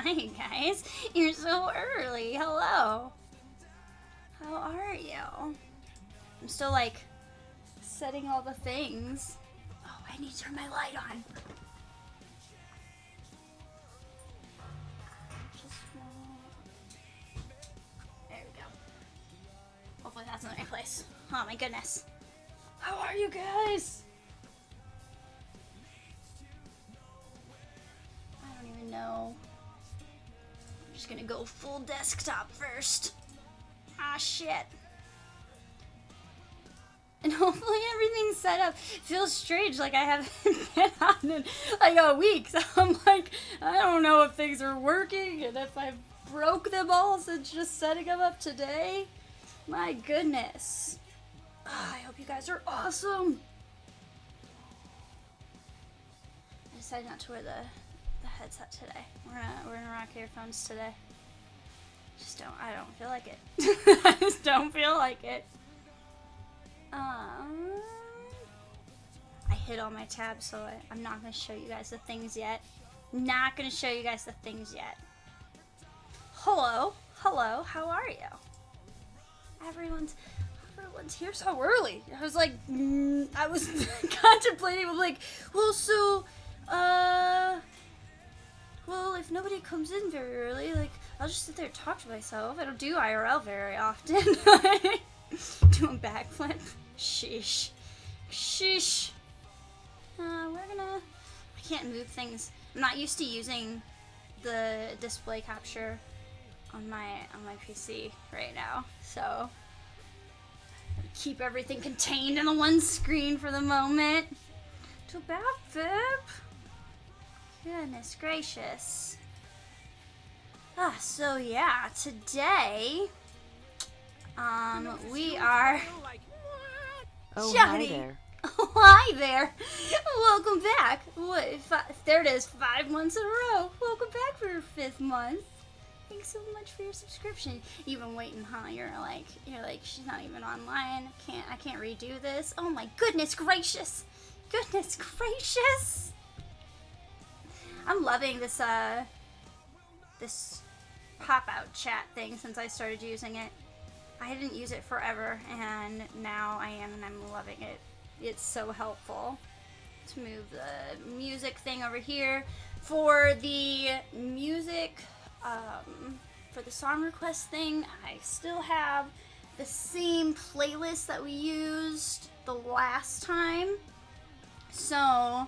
Hi guys, you're so early. Hello. How are you? I'm still like setting all the things. Oh, I need to turn my light on. There we go. Hopefully that's in the right place. Oh my goodness. How are you guys? I don't even know. I'm just gonna go full desktop first. Ah, shit. And hopefully everything's set up. It feels strange, like I haven't been on in like a week. So I'm like, I don't know if things are working and if I broke them all since just setting them up today. My goodness. Oh, I hope you guys are awesome. I decided not to wear the headset today. We're gonna rock earphones today. I don't feel like it. I just don't feel like it. I hit all my tabs, so I'm not going to show you guys the things yet. Not going to show you guys the things yet. Hello, how are you? Everyone's here so early. I was like, I was contemplating, I'm like, well, so, well, if nobody comes in very early, like, I'll just sit there and talk to myself. I don't do IRL very often. Doing backflip. Sheesh. Sheesh. I can't move things. I'm not used to using the display capture on my PC right now, so keep everything contained in the one screen for the moment. Too bad, Fib. Goodness gracious. So yeah, today, we are... Oh, Johnny. hi there. Oh, hi there. Welcome back. There it is, 5 months in a row. Welcome back for your 5th month. Thanks so much for your subscription. You've been waiting, huh? You're like, she's not even online. I can't redo this. Oh my goodness gracious. Goodness gracious. I'm loving this, this pop-out chat thing since I started using it. I didn't use it forever, and now I am, and I'm loving it. It's so helpful. Let's move the music thing over here. For the music, for the song request thing, I still have the same playlist that we used the last time. So,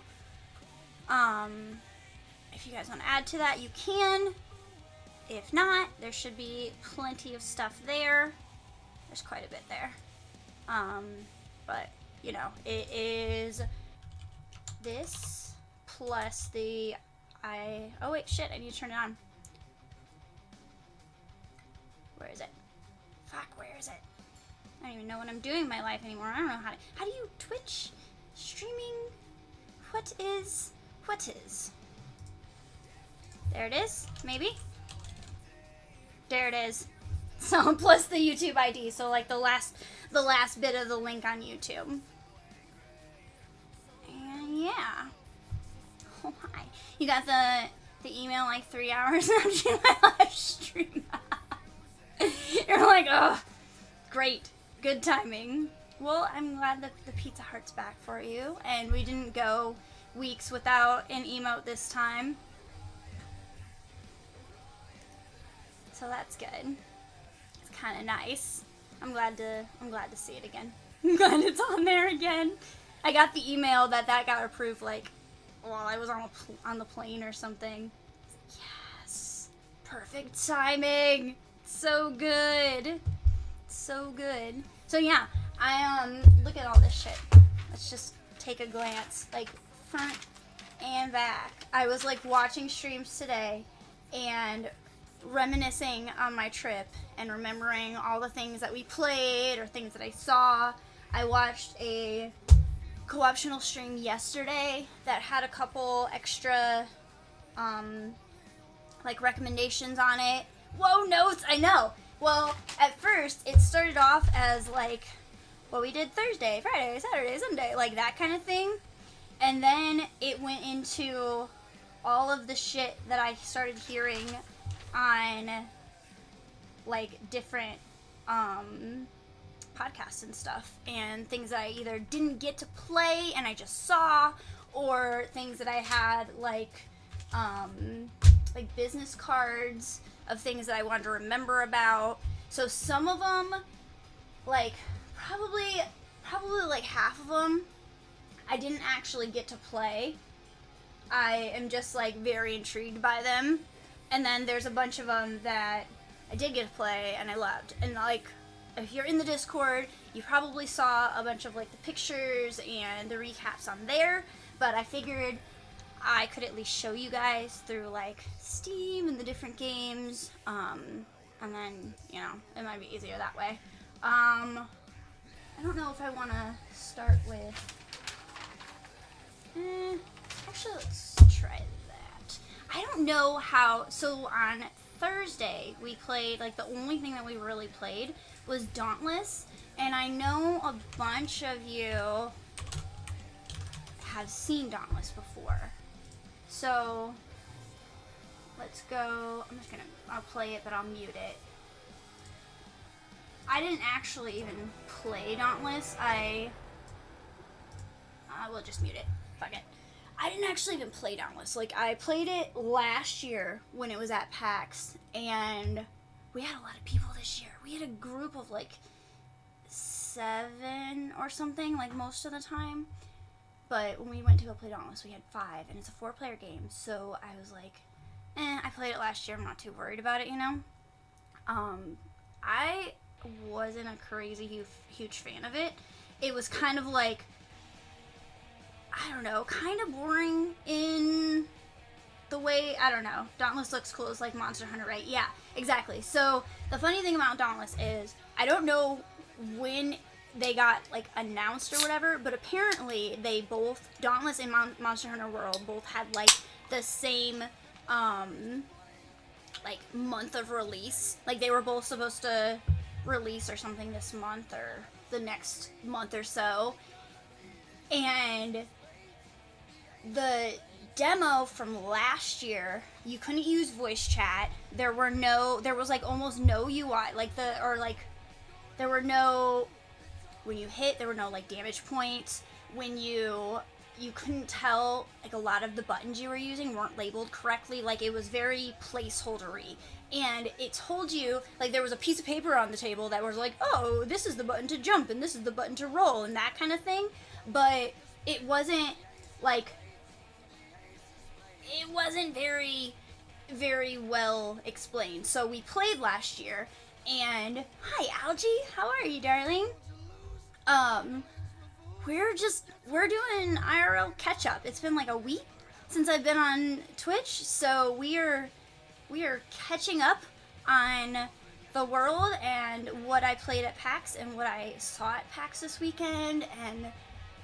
if you guys want to add to that, you can. If not, there should be plenty of stuff there. There's quite a bit there. But, it is this plus the... Oh wait, shit, I need to turn it on. Where is it? Fuck, where is it? I don't even know what I'm doing in my life anymore. I don't know how do you Twitch? Streaming? What is? There it is, maybe? There it is. So, plus the YouTube ID, so like the last bit of the link on YouTube. And yeah. Oh hi. You got the email like 3 hours after my live stream. You're like, oh, great. Good timing. Well, I'm glad that the Pizza Heart's back for you, and we didn't go weeks without an emote this time. So that's good. It's kind of nice. I'm glad to see it again. I'm glad it's on there again. I got the email that got approved like while I was on the plane or something. Yes, perfect timing. So good, so good. So yeah, I look at all this shit. Let's just take a glance, like front and back. I was like watching streams today and reminiscing on my trip and remembering all the things that we played or things that I saw. I watched a co-optional stream yesterday that had a couple extra like recommendations on it. Whoa, notes, I know. Well, at first it started off as like what we did Thursday, Friday, Saturday, Sunday, like that kind of thing. And then it went into all of the shit that I started hearing on, like, different, podcasts and stuff, and things that I either didn't get to play and I just saw, or things that I had, like business cards of things that I wanted to remember about. So some of them, like, probably like half of them, I didn't actually get to play. I am just, like, very intrigued by them. And then there's a bunch of them that I did get to play and I loved. And, like, if you're in the Discord, you probably saw a bunch of, like, the pictures and the recaps on there. But I figured I could at least show you guys through, like, Steam and the different games. And then, you know, it might be easier that way. I don't know if I want to start with... actually, let's try that. I don't know how... So, on Thursday, we played... Like, the only thing that we really played was Dauntless. And I know a bunch of you have seen Dauntless before. So, let's go... I'll play it, but I'll mute it. I didn't actually even play Dauntless. I will just mute it. Fuck it. I didn't actually even play Dauntless. Like, I played it last year when it was at PAX, and we had a lot of people this year. We had a group of, like, 7 or something, like, most of the time. But when we went to go play Dauntless, we had 5, and it's a 4-player game. So I was like, I played it last year. I'm not too worried about it, you know? I wasn't a crazy huge fan of it. It was kind of like, I don't know, kind of boring in the way, I don't know. Dauntless looks cool. It's like Monster Hunter, right? Yeah, exactly. So the funny thing about Dauntless is, I don't know when they got, like, announced or whatever, but apparently they both, Dauntless and Monster Hunter World, both had, like, the same, like, month of release. Like, they were both supposed to release or something this month or the next month or so. And the demo from last year, you couldn't use voice chat. There was, like, almost no UI. Like, there were no, when you hit, there were no, like, damage points. When you couldn't tell, like, a lot of the buttons you were using weren't labeled correctly. Like, it was very placeholdery. And it told you, like, there was a piece of paper on the table that was like, oh, this is the button to jump, and this is the button to roll, and that kind of thing. But it wasn't, like, it wasn't very, very well explained. So we played last year, and, hi, Algie, how are you, darling? We're doing IRL catch-up. It's been like a week since I've been on Twitch, so we are catching up on the world and what I played at PAX and what I saw at PAX this weekend and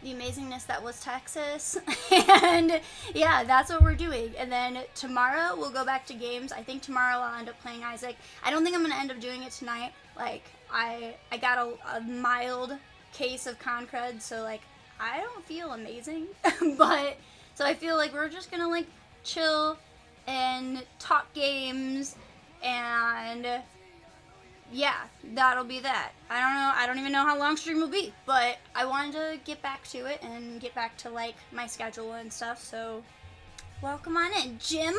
the amazingness that was Texas. And yeah, that's what we're doing. And then tomorrow we'll go back to games. I think tomorrow I'll end up playing Isaac. I don't think I'm going to end up doing it tonight. Like, I got a mild case of Concrud, so, like, I don't feel amazing. But, so I feel like we're just going to, like, chill and talk games, and yeah, that'll be that. I don't even know how long stream will be, but I wanted to get back to it and get back to, like, my schedule and stuff. So welcome on in, Jim.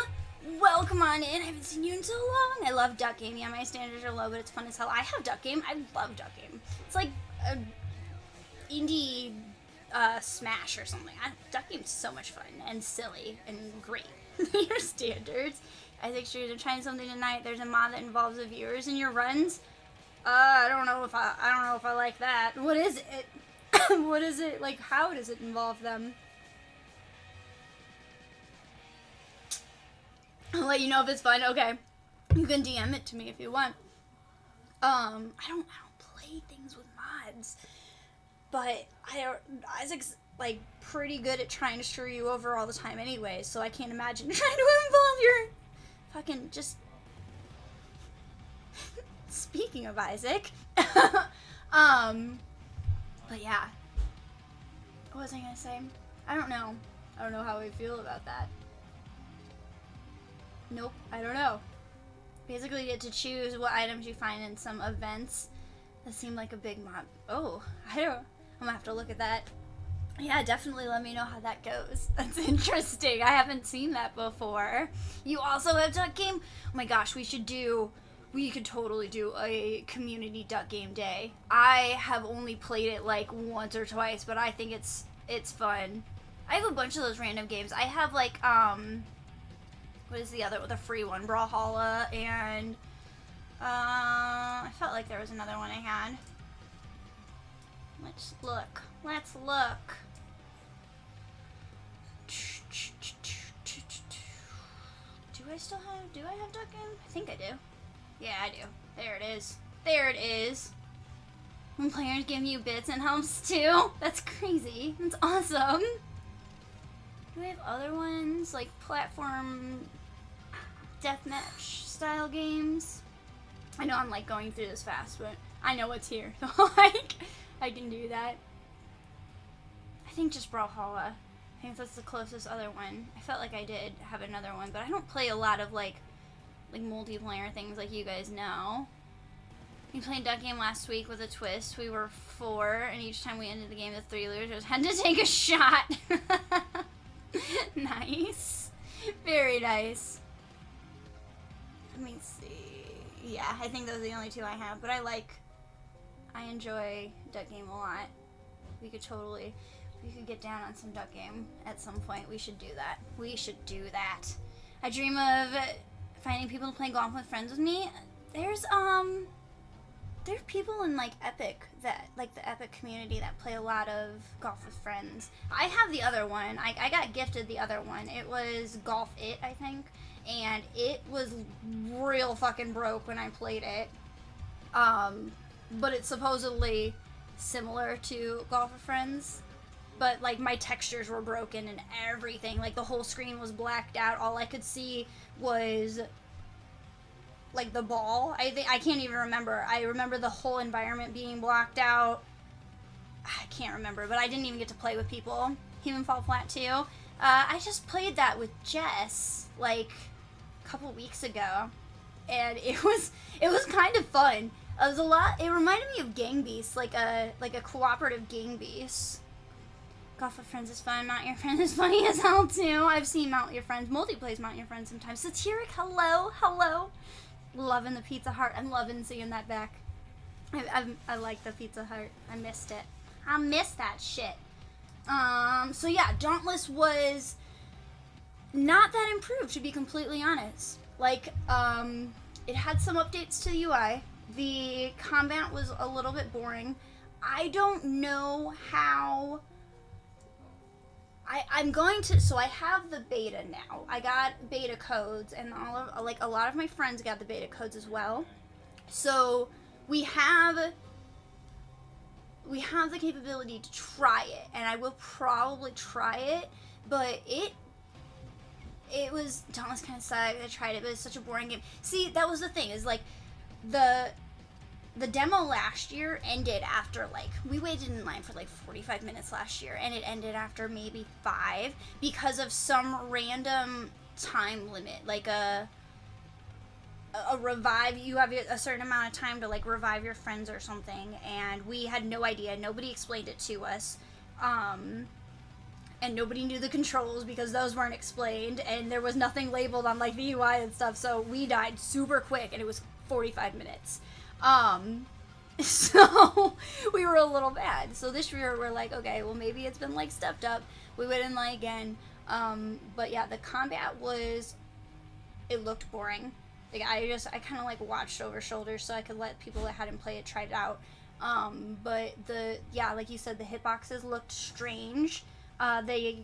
Welcome on in. I haven't seen you in so long. I love Duck Game. Yeah, my standards are low, but it's fun as hell. I have Duck Game. I love Duck Game. It's like a indie Smash or something. Duck Game's so much fun and silly and great. Your standards. Isaac Street, I'm trying something tonight. There's a mod that involves the viewers in your runs. I don't know if I like that. What is it? What is it? Like, how does it involve them? I'll let you know if it's fun. Okay. You can DM it to me if you want. I don't play things with mods. But Isaac's, like, pretty good at trying to screw you over all the time anyway, so I can't imagine trying to involve your fucking just... Speaking of Isaac. But yeah. What was I gonna say? I don't know how I feel about that. Nope, I don't know. Basically, you get to choose what items you find in some events. That seemed like a big mod. Oh, I'm gonna have to look at that. Yeah, definitely let me know how that goes. That's interesting. I haven't seen that before. You also have Duck Game? Oh my gosh, we could totally do a community Duck Game day. I have only played it like once or twice, but I think it's fun. I have a bunch of those random games. I have like, what is the free one? Brawlhalla, and, I felt like there was another one I had. Let's look. Do I have Duck Game? I think I do. Yeah, I do. There it is. When players give you bits and helps too. That's crazy. That's awesome. Do we have other ones? Like platform deathmatch style games? I know I'm like going through this fast, but I know what's here. So like, I can do that. I think just Brawlhalla. I think that's the closest other one. I felt like I did have another one, but I don't play a lot of like multiplayer things like you guys know. We played Duck Game last week with a twist. We were 4, and each time we ended the game with 3 losers had to take a shot. Nice. Very nice. Let me see. Yeah, I think those are the only 2 I have, but I enjoy Duck Game a lot. We could get down on some Duck Game at some point. We should do that. I dream of finding people to play golf with friends with me. There's people in Epic the Epic community that play a lot of Golf with Friends. I have the other one. I got gifted the other one. It was Golf It, I think, and it was real fucking broke when I played it. But it's supposedly similar to Golf with Friends. But my textures were broken and everything. The whole screen was blacked out. All I could see was the ball. I can't even remember. I remember the whole environment being blocked out. I can't remember, but I didn't even get to play with people. Human Fall Flat 2. I just played that with Jess a couple weeks ago, and it was kind of fun. It was a lot. It reminded me of Gang Beasts, like a cooperative Gang Beasts. Golf with Friends is fun. Mount Your Friend is funny as hell too. I've seen Mount Your Friends. Multiplays Mount Your Friend sometimes. Satiric, hello. Loving the Pizza Hut. I'm loving seeing that back. I like the Pizza Hut. I missed it. I missed that shit. So yeah, Dauntless was not that improved, to be completely honest. It had some updates to the UI. The combat was a little bit boring. I don't know how... so I have the beta now. I got beta codes, and a lot of my friends got the beta codes as well. So we have the capability to try it, and I will probably try it, but it was, Dauntless kind of sucked. I tried it, but it's such a boring game. See, that was the thing, is the demo last year ended after we waited in line for 45 minutes last year, and it ended after maybe 5 because of some random time limit, a revive. You have a certain amount of time to revive your friends or something, and we had no idea. Nobody explained it to us, and nobody knew the controls because those weren't explained, and there was nothing labeled on the UI and stuff, so we died super quick, and it was 45 minutes. So we were a little bad. So this year we're okay, well maybe it's been stepped up. We went in again. But yeah, the combat it looked boring. I kind of watched over shoulders so I could let people that hadn't played it try it out. But like you said, the hitboxes looked strange. The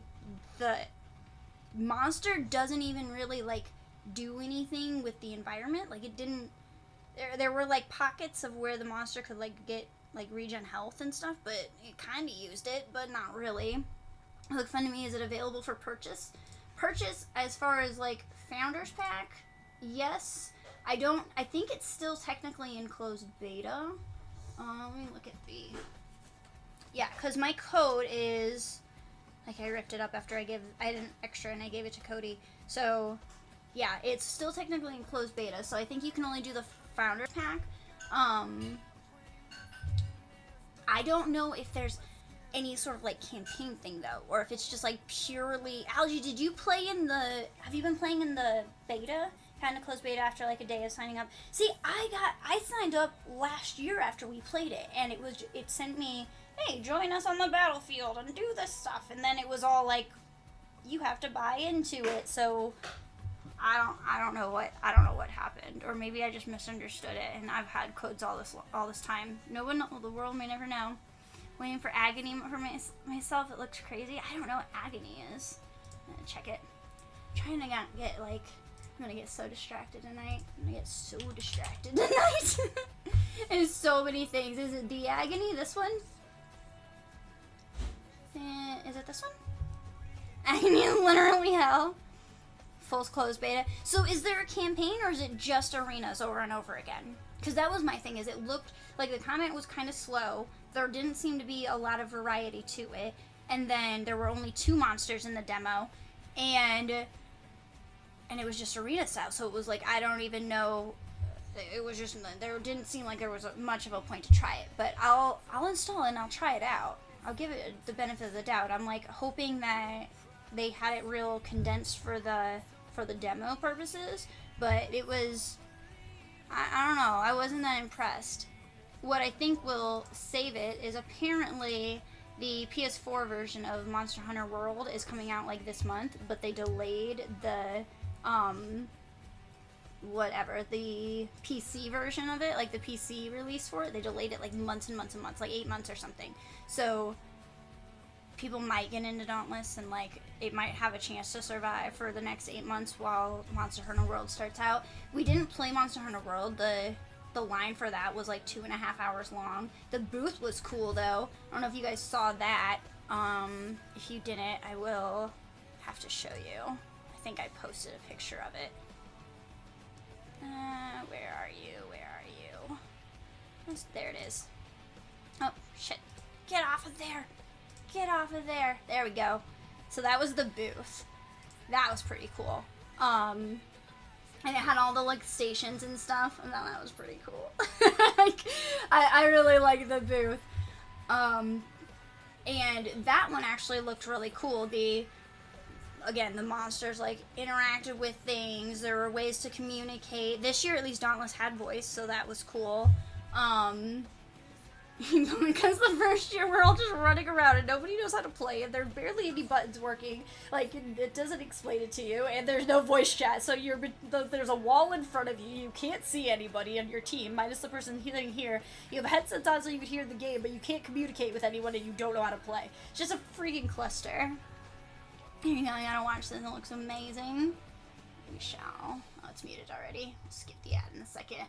monster doesn't even really do anything with the environment. It didn't. There were pockets of where the monster could get regen health and stuff, but it kind of used it, but not really. It looked fun to me. Is it available for purchase? Purchase as far as Founders Pack? Yes. I think it's still technically in closed beta. Let me look at yeah, because my code is I ripped it up after I had an extra and I gave it to Cody. So yeah, it's still technically in closed beta, so I think you can only do the Founders Pack. I don't know if there's any sort of like campaign thing though, or if it's just like purely. Algie, did you play in the? Have you been playing in the beta? Kind of closed beta after like a day of signing up. See, I signed up last year after we played it, and it sent me, hey, join us on the battlefield and do this stuff, and then it was all like, you have to buy into it. So I don't know what happened, or maybe I just misunderstood it, and I've had codes all this time. No one, the world may never know. Waiting for agony for myself. It looks crazy. I don't know what agony is. I'm gonna check it. I'm trying to get like. I'm gonna get so distracted tonight. There's so many things. Is it the agony? This one? Is it this one? Agony is literally hell. Full closed beta. So is there a campaign or is it just arenas over and over again? Because that was my thing. Is it looked like the comment was kind of slow. There didn't seem to be a lot of variety to it. And then there were only 2 monsters in the demo. And it was just arena style, so it was like, I don't even know, it was just, there didn't seem like there was much of a point to try it, but I'll install it and I'll try it out. I'll give it the benefit of the doubt. I'm like hoping that they had it real condensed for the demo purposes, but it was, I don't know, I wasn't that impressed. What I think will save it is apparently the PS4 version of Monster Hunter World is coming out like this month, but they delayed the the PC version of it, like the PC release for it, they delayed it like months and months and months, like 8 months or something. So people might get into Dauntless and like it might have a chance to survive for the next 8 months while Monster Hunter World starts out. We didn't play Monster Hunter World. The line for that was like 2.5 hours long. The booth was cool though. I don't know if you guys saw that. If you didn't, I will have to show you. I think I posted a picture of it. Where are you? There it is. Oh, shit. Get off of there. There we go. So that was the booth. That was pretty cool. And it had all the, like, stations and stuff. And that was pretty cool. I really like the booth. And that one actually looked really cool. Again, the monsters, like, interacted with things. There were ways to communicate. This year, at least, Dauntless had voice, so that was cool. Because the first year, we're all just running around, and nobody knows how to play, and there's barely any buttons working. Like, it doesn't explain it to you, and there's no voice chat, so there's a wall in front of you. You can't see anybody on your team, minus the person sitting here. You have headsets on so you can hear the game, but you can't communicate with anyone, and you don't know how to play. It's just a freaking cluster. Here you go, you gotta watch this, it looks amazing. We shall. Oh, it's muted already. I'll skip the ad in a second.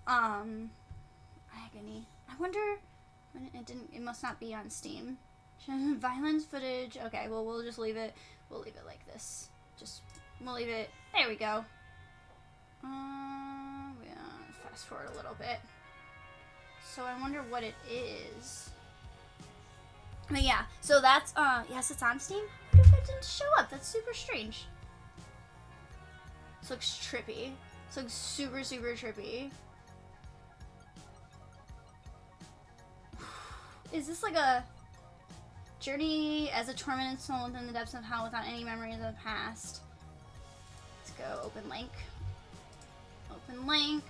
Agony. I wonder when it must not be on Steam. Violence footage. Okay, well, we'll just leave it. We'll leave it like this. We'll leave it. There we go. Fast forward a little bit. So I wonder what it is. But yeah, so that's, yes, it's on Steam. I wonder if it didn't show up. That's super strange. This looks trippy. This looks super, super trippy. Is this like a journey as a tormented soul within the depths of hell without any memories of the past? Let's go, open link. Open link.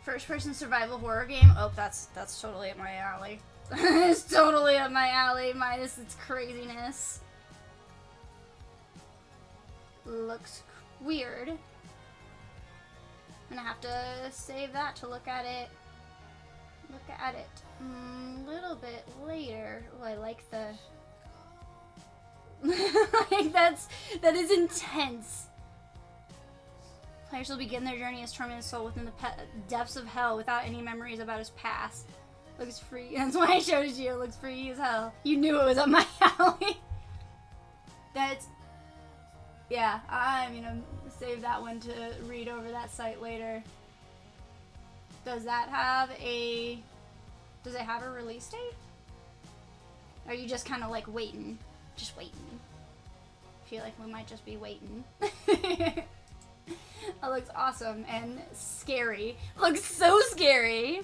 First person survival horror game. Oh, that's totally up my alley. It's totally up my alley, minus its craziness. Looks weird. I'm gonna have to save that to look at it. A little bit later. Oh, I like the. Like that is intense. Players will begin their journey as tormented soul within the depths of hell without any memories about his past. Looks free. That's why I showed it to you. It looks free as hell. You knew it was up my alley. Yeah, I'm gonna save that one to read over that site later. Does it have a release date? Or are you just kind of like waiting? Just waiting. I feel like we might just be waiting. That looks awesome and scary. Looks so scary.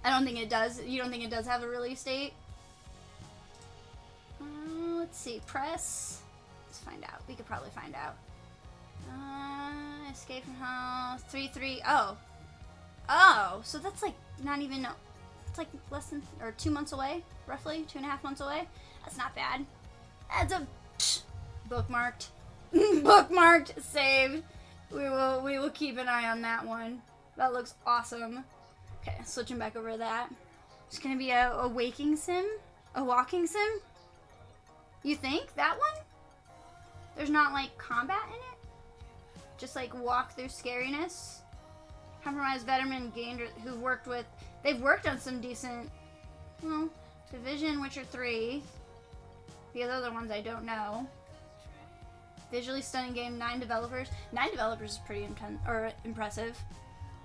I don't think it does. You don't think it does have a release date? Let's see. Press. Let's find out. We could probably find out. Escape from home. 3-3. Oh. Oh. So that's like not even. It's like less than or 2 months away, roughly 2.5 months away. That's not bad. That's a bookmarked. Bookmarked. Saved. We will keep an eye on that one. That looks awesome. Okay, switching back over to that. It's gonna be a waking sim? A walking sim? You think? That one? There's not, like, combat in it? Just, like, walk through scariness? Compromised veteran gained who worked with... They've worked on some decent... Well, Division, Witcher 3. The other ones I don't know. Visually stunning game, 9 developers. 9 developers is pretty impressive.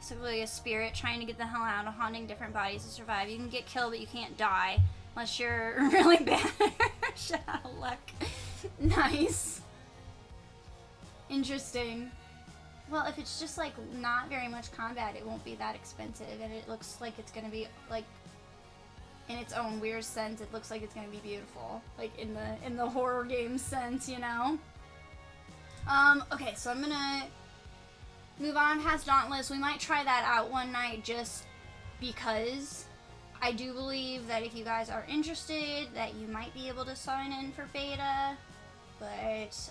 Simply a spirit trying to get the hell out of haunting different bodies to survive. You can get killed, but you can't die. Unless you're really bad. Shut out of luck. Nice. Interesting. Well, if it's just, like, not very much combat, it won't be that expensive. And it looks like it's gonna be, like, in its own weird sense, it looks like it's gonna be beautiful. Like, in the horror game sense, you know? Okay, so I'm gonna move on past Dauntless. We might try that out one night just because I do believe that if you guys are interested, that you might be able to sign in for beta. But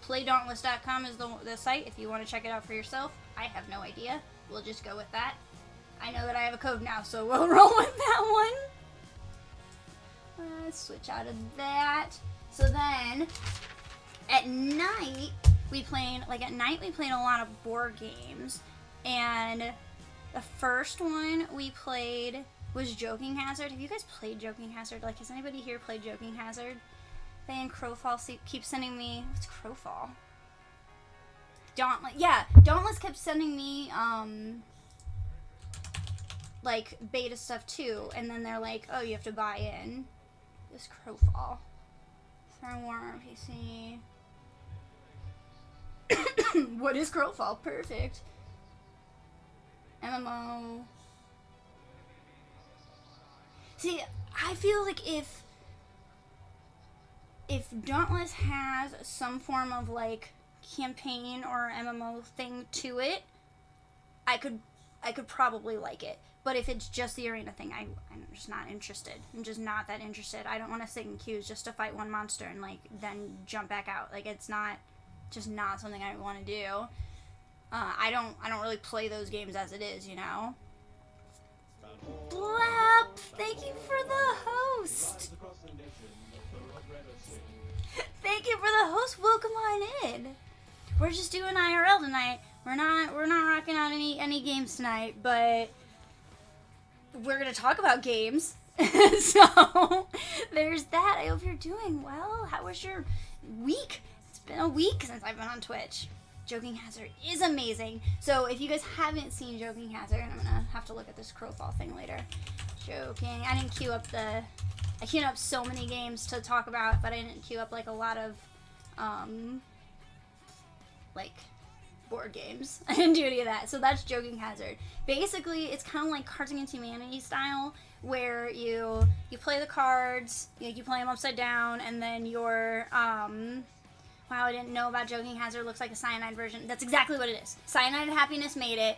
playdauntless.com is the site if you want to check it out for yourself. I have no idea. We'll just go with that. I know that I have a code now, so we'll roll with that one. Switch out of that. So then, at night, we played a lot of board games, and the first one we played was Joking Hazard. Have you guys played Joking Hazard? Like, has anybody here played Joking Hazard? They and Crowfall keep sending me... What's Crowfall? Dauntless. Yeah, Dauntless kept sending me, like, beta stuff too, and then they're like, oh, you have to buy in. This Crowfall. Firmware, PC... What is Crowfall? Perfect. MMO. See, I feel like if Dauntless has some form of, like, campaign or MMO thing to it, I could probably like it. But if it's just the arena thing, I'm just not interested. I'm just not that interested. I don't want to sit in queues just to fight one monster and, like, then jump back out. Like, it's just not something I want to do. I don't really play those games as it is, you know? Blap! Thank you for the host! Thank you for the host. Welcome on in. We're just doing IRL tonight. We're not rocking out any games tonight, but we're gonna talk about games. So there's that. I hope you're doing well. How was your week? It's been a week since I've been on Twitch. Joking Hazard is amazing. So if you guys haven't seen Joking Hazard, I'm gonna have to look at this Crowfall thing later. Joking. I didn't queue up I queued up so many games to talk about, but I didn't queue up like a lot of like board games. I didn't do any of that. So that's Joking Hazard. Basically, it's kind of like Cards Against Humanity style, where you play the cards, you play them upside down, and then you're wow, I didn't know about Joking Hazard. Looks like a Cyanide version. That's exactly what it is. Cyanide Happiness made it.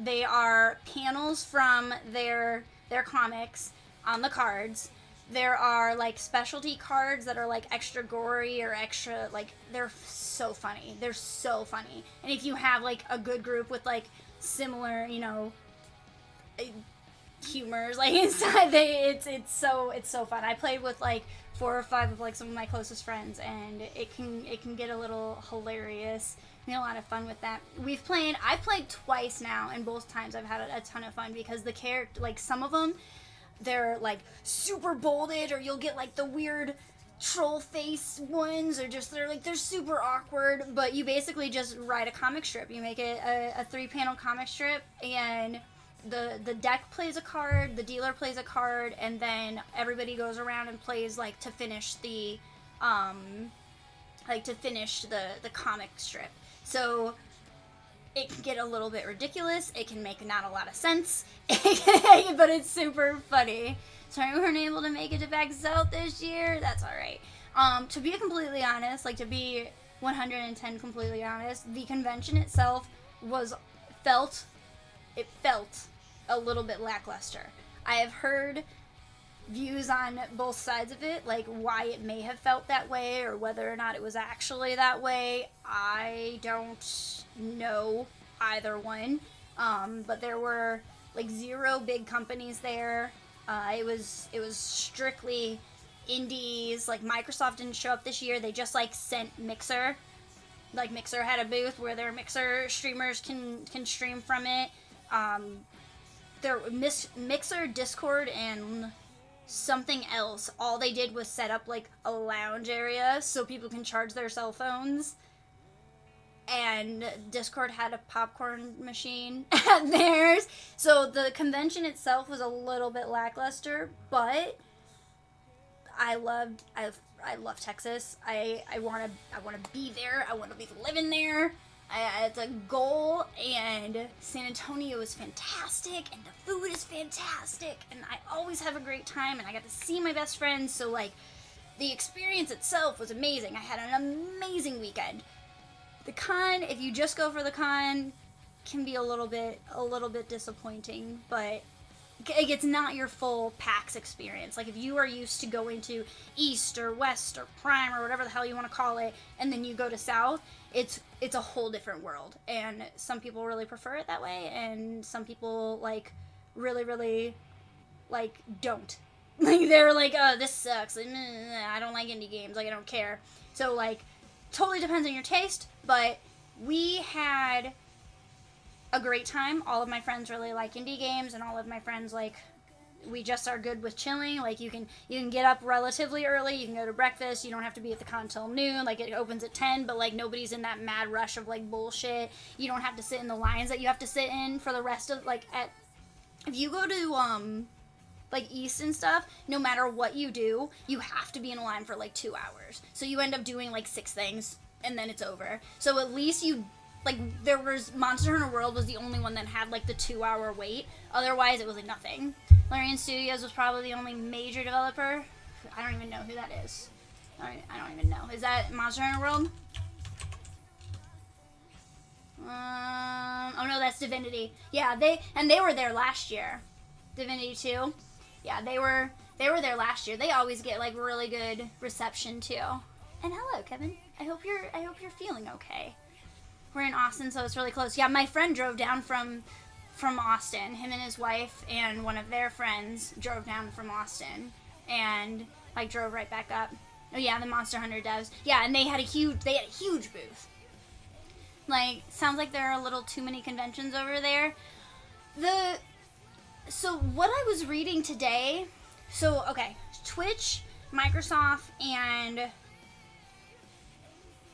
They are panels from their comics on the cards. There are, like, specialty cards that are, like, extra gory or extra, like, they're so funny. They're so funny. And if you have, like, a good group with, like, similar, you know, humors, like, inside, it's so fun. I played with, like, 4 or 5 of, like, some of my closest friends, and it can get a little hilarious. We had a lot of fun with that. I've played twice now, and both times I've had a ton of fun because the character, like, some of them, they're, like, super bolded, or you'll get, like, the weird troll face ones, or just they're super awkward, but you basically just write a comic strip. You make it a 3-panel comic strip, and the deck plays a card, the dealer plays a card, and then everybody goes around and plays, like, to finish the comic strip. So it can get a little bit ridiculous. It can make not a lot of sense, but it's super funny. Sorry we weren't able to make it to PAX South this year. That's all right. To be completely honest, like to be 110 completely honest, the convention itself felt a little bit lackluster. I have heard views on both sides of it, like why it may have felt that way or whether or not it was actually that way. I don't know either one. But there were like 0 big companies there. It was strictly indies. Like Microsoft didn't show up this year. They just like sent Mixer. Like Mixer had a booth where their Mixer streamers can stream from it. Mixer, Discord, and something else. All they did was set up like a lounge area so people can charge their cell phones. And Discord had a popcorn machine at theirs. So the convention itself was a little bit lackluster, but I love Texas. I want to be there. I want to be living there. It's a goal, and San Antonio is fantastic, and the food is fantastic, and I always have a great time, and I got to see my best friends, so, like, the experience itself was amazing. I had an amazing weekend. The con, if you just go for the con, can be a little bit disappointing, but it's not your full PAX experience. Like, if you are used to going to East or West or Prime or whatever the hell you want to call it, and then you go to South, it's a whole different world. And some people really prefer it that way, and some people, like, really, like, don't. Like, they're like, oh, this sucks. Like, I don't like indie games. Like, I don't care. So, like, totally depends on your taste, but we had a great time. All of my friends really like indie games, and all of my friends, like, we just are good with chilling. Like, you can get up relatively early, you can go to breakfast, you don't have to be at the con till noon. Like, it opens at 10, but, like, nobody's in that mad rush of, like, bullshit. You don't have to sit in the lines that you have to sit in for the rest of, like, if you go to like East and stuff, no matter what you do, you have to be in a line for like 2 hours. So you end up doing like 6 things, and then it's over. So at least you, like, there was Monster Hunter World was the only one that had like the 2-hour wait. Otherwise, it was like nothing. Larian Studios was probably the only major developer. I don't even know who that is. I don't even know. Is that Monster Hunter World? Oh no, that's Divinity. Yeah, they were there last year. Divinity 2. Yeah, they were there last year. They always get like really good reception too. And hello, Kevin. I hope you're feeling okay. We're in Austin, so it's really close. Yeah, my friend drove down from Austin. Him and his wife and one of their friends drove down from Austin and like drove right back up. Oh yeah, the Monster Hunter devs. Yeah, and they had a huge booth. Like, sounds like there are a little too many conventions over there. So what I was reading today, so okay, Twitch, Microsoft, and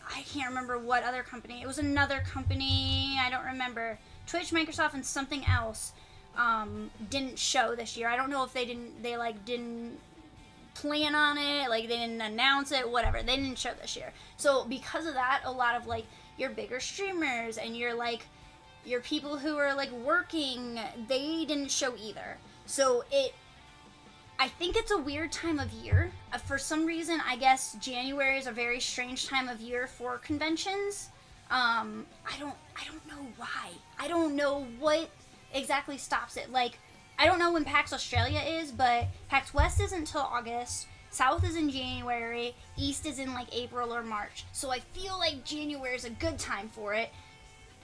I can't remember what other company. It was another company, I don't remember. Twitch, Microsoft, and something else didn't show this year. I don't know if they didn't plan on it, like they didn't announce it, whatever. They didn't show this year. So because of that, a lot of like your bigger streamers and your people who are like working, they didn't show either. So I think it's a weird time of year. For some reason, I guess January is a very strange time of year for conventions. I don't know why. I don't know what exactly stops it. Like, I don't know when PAX Australia is, but PAX West isn't until August. South is in January. East is in like April or March. So I feel like January is a good time for it.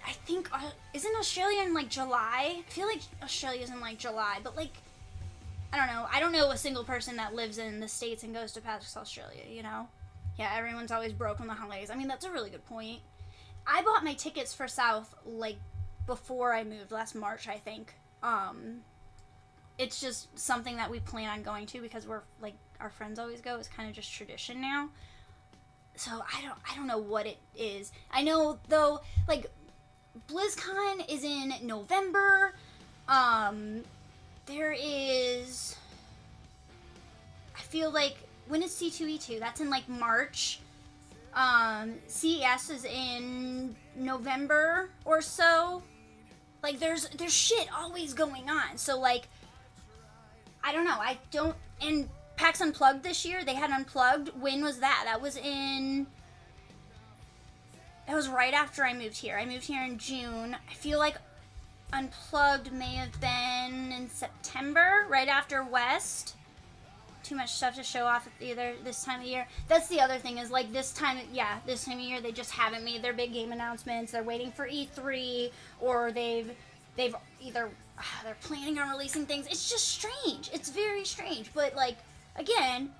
I think, isn't Australia in like July? I feel like Australia's in like July, but like, I don't know. I don't know a single person that lives in the States and goes to PAX Australia, you know? Yeah, everyone's always broke on the holidays. I mean, that's a really good point. I bought my tickets for South like before I moved last March, I think. It's just something that we plan on going to because we're like, our friends always go. It's kind of just tradition now. So I don't know what it is. I know though, like, BlizzCon is in November. There is, I feel like, when is C2E2? That's in like March. CES is in November or so. Like, there's shit always going on. So, like, I don't know. And PAX Unplugged this year, they had Unplugged. When was that? That was right after I moved here. I moved here in June. I feel like Unplugged may have been in September, right after West. Too much stuff to show off either this time of year. That's the other thing is, like, this time of year they just haven't made their big game announcements. They're waiting for E3, or they've either they're planning on releasing things. It's just strange. It's very strange. But, like, again,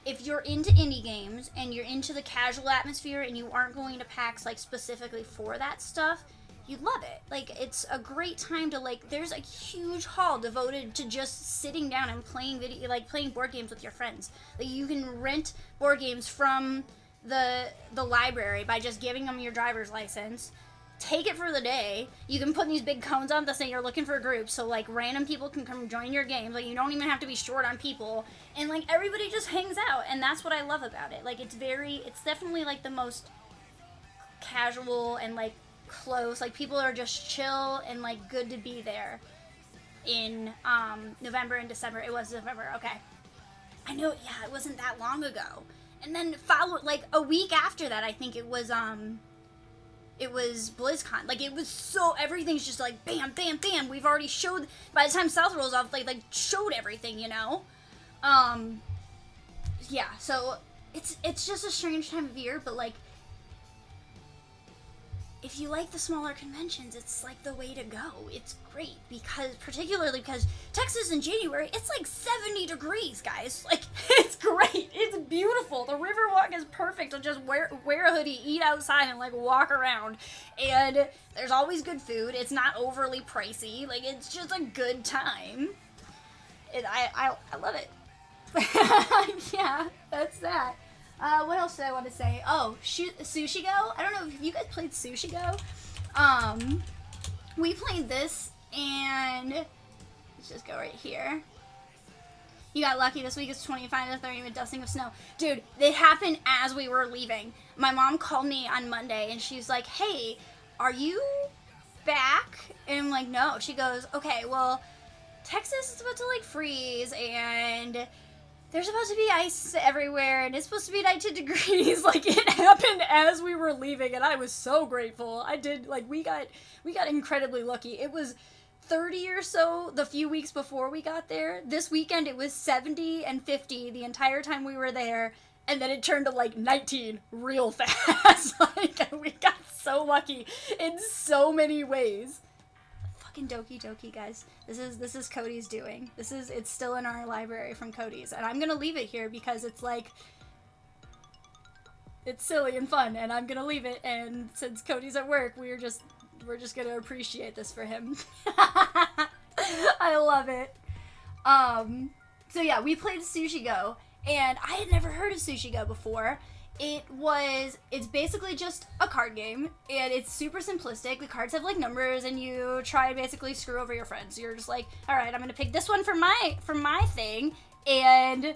if you're into indie games and you're into the casual atmosphere and you aren't going to PAX, like, specifically for that stuff, you'd love it. Like, it's a great time to, like, there's a huge hall devoted to just sitting down and playing playing board games with your friends. Like, you can rent board games from the library by just giving them your driver's license. Take it for the day. You can put these big cones on that say you're looking for a group, so, like, random people can come join your games. Like, you don't even have to be short on people. And, like, everybody just hangs out, and that's what I love about it. Like, it's definitely, like, the most casual and, like, close. Like, people are just chill and, like, good to be there in November and December. It was November, okay. I know, yeah, it wasn't that long ago. And then like, a week after that, I think it was BlizzCon. Like, it was so, everything's just like bam, bam, bam. We've already showed, by the time South rolls off, like showed everything, you know? Yeah, so it's just a strange time of year, but, like, if you like the smaller conventions, it's, like, the way to go. It's great, particularly because Texas in January, it's, like, 70 degrees, guys. Like, it's great. It's beautiful. The Riverwalk is perfect to just wear a hoodie, eat outside, and, like, walk around. And there's always good food. It's not overly pricey. Like, it's just a good time. I love it. Yeah, that's that. What else did I want to say? Oh, Sushi Go? I don't know if you guys played Sushi Go. We played this, and let's just go right here. You got lucky. This week is 25 to 30 with dusting of snow. Dude, it happened as we were leaving. My mom called me on Monday, and she's like, hey, are you back? And I'm like, no. She goes, okay, well, Texas is about to, like, freeze, and there's supposed to be ice everywhere, and it's supposed to be 19 degrees. Like, it happened as we were leaving, and I was so grateful. We got incredibly lucky. It was 30 or so the few weeks before we got there. This weekend, it was 70 and 50 the entire time we were there, and then it turned to, like, 19 real fast. Like, we got so lucky in so many ways. Doki Doki, guys. This is Cody's doing. It's still in our library from Cody's, and I'm gonna leave it here because it's, like, it's silly and fun, and I'm gonna leave it, and since Cody's at work, we're just gonna appreciate this for him. I love it. So yeah, we played Sushi Go, and I had never heard of Sushi Go before. It's basically just a card game, and it's super simplistic. The cards have, like, numbers, and you try and basically screw over your friends. You're just like, alright, I'm gonna pick this one for my thing, and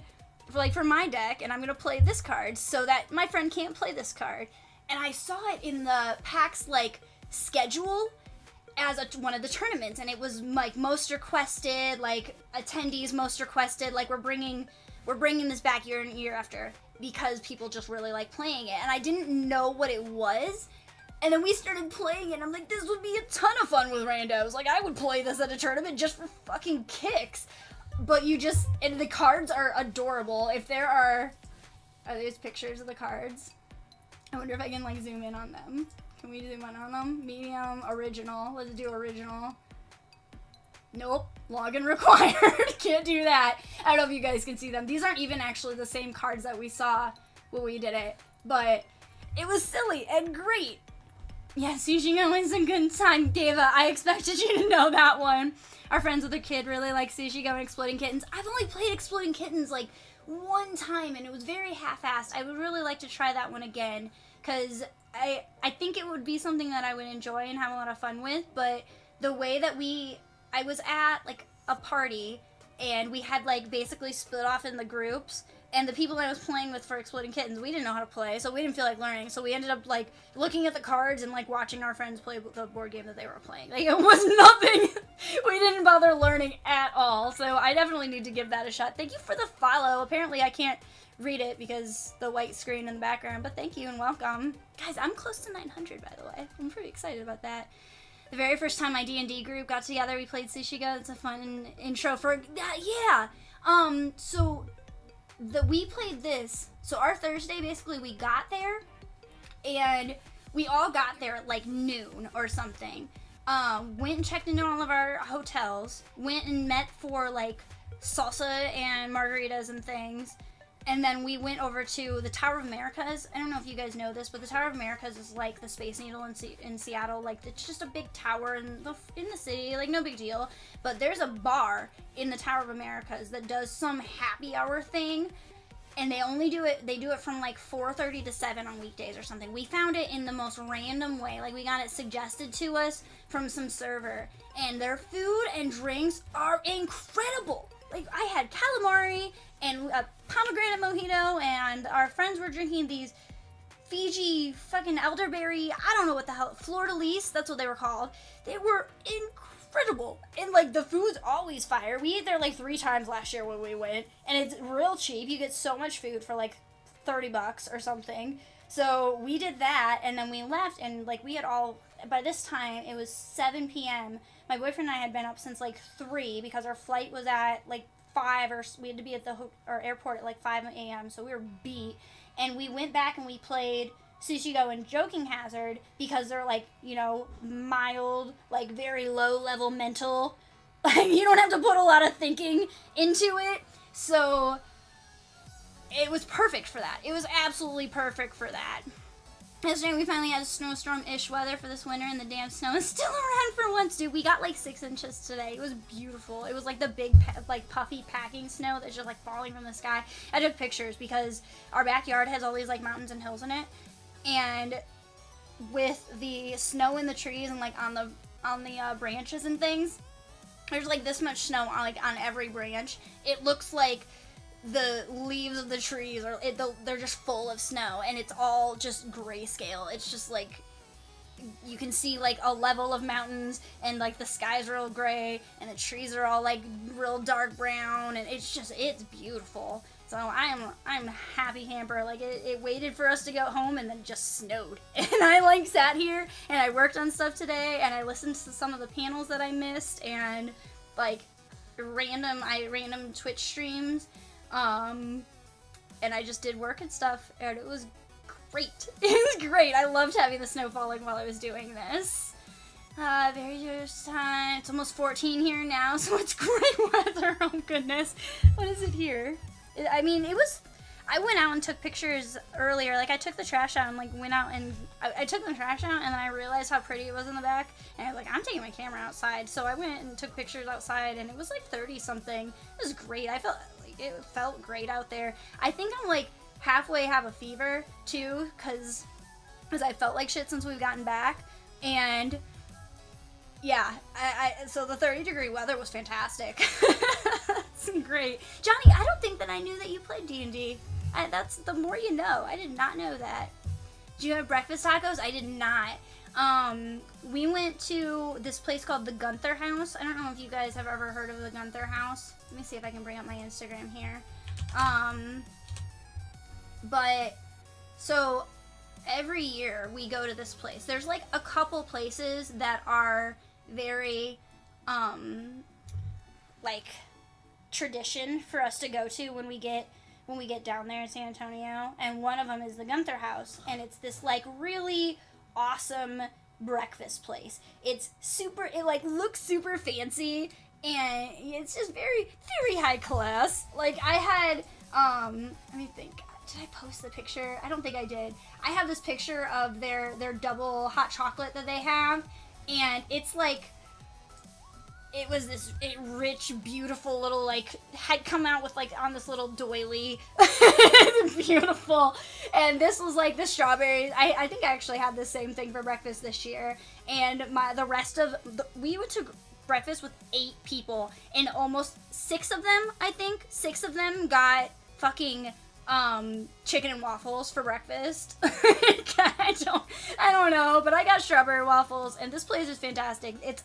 for my deck, and I'm gonna play this card so that my friend can't play this card. And I saw it in the PAX, like, schedule as one of the tournaments, and it was, like, most requested, like, attendees most requested, like, we're bringing this back year and year after, because people just really like playing it, and I didn't know what it was, and then we started playing it, and I'm like, this would be a ton of fun with randos. Like, I would play this at a tournament just for fucking kicks. But and the cards are adorable. If there are these pictures of the cards? I wonder if I can, like, zoom in on them. Can we zoom in on them? Medium, original. Let's do original. Nope. Login required. Can't do that. I don't know if you guys can see them. These aren't even actually the same cards that we saw when we did it. But it was silly and great. Yeah, Sushi Go is a good time, Deva. I expected you to know that one. Our friends with a kid really like Sushi Go and Exploding Kittens. I've only played Exploding Kittens, like, one time, and it was very half-assed. I would really like to try that one again, because I think it would be something that I would enjoy and have a lot of fun with, but the way that I was at, like, a party, and we had, like, basically split off in the groups, and the people I was playing with for Exploding Kittens, we didn't know how to play, so we didn't feel like learning. So we ended up like looking at the cards and like watching our friends play the board game that they were playing. Like, it was nothing. We didn't bother learning at all. So I definitely need to give that a shot. Thank you for the follow. Apparently I can't read it because the white screen in the background, but thank you and welcome. Guys, I'm close to 900, by the way. I'm pretty excited about that. The very first time my D&D group got together, we played Sushi Go. It's a fun intro for yeah. We played this. So our Thursday, basically, we got there, and we all got there at like noon or something. Went and checked into all of our hotels. Went and met for like salsa and margaritas and things. And then we went over to the Tower of Americas. I don't know if you guys know this, but the Tower of Americas is like the Space Needle in Seattle. Like, it's just a big tower in the city. Like, no big deal. But there's a bar in the Tower of Americas that does some happy hour thing. And they do it from like 4:30 to 7 on weekdays or something. We found it in the most random way. Like, we got it suggested to us from some server. And their food and drinks are incredible. Like, I had calamari and a pomegranate mojito, and our friends were drinking these Fiji fucking elderberry, I don't know what the hell, fleur-de-lis, that's what they were called. They were incredible. And like, the food's always fire. We ate there like 3 times last year when we went, and it's real cheap. You get so much food for like $30 or something. So we did that, and then we left, and like, we had all, by this time it was 7 p.m. My boyfriend and I had been up since like 3 because our flight was at like 5, or we had to be at our airport at like 5 a.m. So we were beat, and we went back and we played Sushi Go and Joking Hazard because they're like, you know, mild, like very low level mental. Like, you don't have to put a lot of thinking into it. So it was perfect for that. It was absolutely perfect for that. Yesterday we finally had snowstorm-ish weather for this winter, and the damn snow is still around for once, dude. We got like 6 inches today. It was beautiful. It was like the big, like puffy packing snow that's just like falling from the sky. I took pictures because our backyard has all these like mountains and hills in it, and with the snow in the trees and like on the branches and things, there's like this much snow on every branch. It looks like the leaves of the trees they're just full of snow, and it's all just grayscale. It's just like, you can see like a level of mountains, and like the sky's real gray, and the trees are all like real dark brown, and it's beautiful. So I'm a happy camper. Like, it waited for us to go home, and then just snowed. And I like sat here and I worked on stuff today, and I listened to some of the panels that I missed, and like random Twitch streams. And I just did work and stuff, and it was great. It was great. I loved having the snow falling while I was doing this. Very first time. It's almost 14 here now, so it's great weather. Oh goodness. What is it here? I went out and took pictures earlier. Like, I took the trash out and like went out, and I took the trash out, and then I realized how pretty it was in the back, and I was like, I'm taking my camera outside. So I went and took pictures outside, and it was like 30 something. It was great. It felt great out there. I think I'm like halfway have a fever too, because I felt like shit since we've gotten back. And yeah, so the 30-degree weather was fantastic. It's great. Johnny, I don't think that I knew that you played D&D. That's the more you know. I did not know that. Did you have breakfast tacos? I did not. We went to this place called the Gunther House. I don't know if you guys have ever heard of the Gunther House. Let me see if I can bring up my Instagram here. But so every year we go to this place. There's like a couple places that are very like tradition for us to go to when we get down there in San Antonio, and one of them is the Gunther House, and it's this like really awesome breakfast place. It like looks super fancy, and it's just very, very high class. Like, I had let me think, did I post the picture? I don't think I did. I have this picture of their double hot chocolate that they have, and it's like, it was this rich, beautiful little, like, had come out with, like, on this little doily. Beautiful. And this was, like, the strawberries. I think I actually had the same thing for breakfast this year. And we went to breakfast with 8 people. And almost 6 of them, I think, 6 of them got fucking chicken and waffles for breakfast. I don't know, but I got strawberry waffles, and this place is fantastic. It's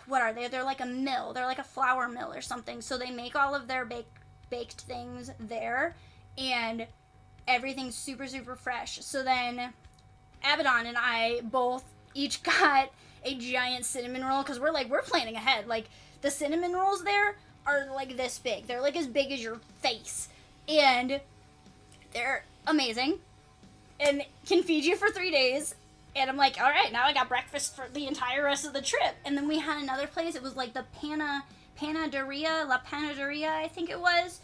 what are they? They're like a mill. They're like a flour mill or something. So they make all of their baked things there, and everything's super, super fresh. So then Abaddon and I both each got a giant cinnamon roll, because we're planning ahead. Like, the cinnamon rolls there are like this big. They're like as big as your face, and they're amazing and can feed you for 3 days. And I'm like, all right, now I got breakfast for the entire rest of the trip. And then we had another place. It was like the Panaderia, La Panaderia, I think it was.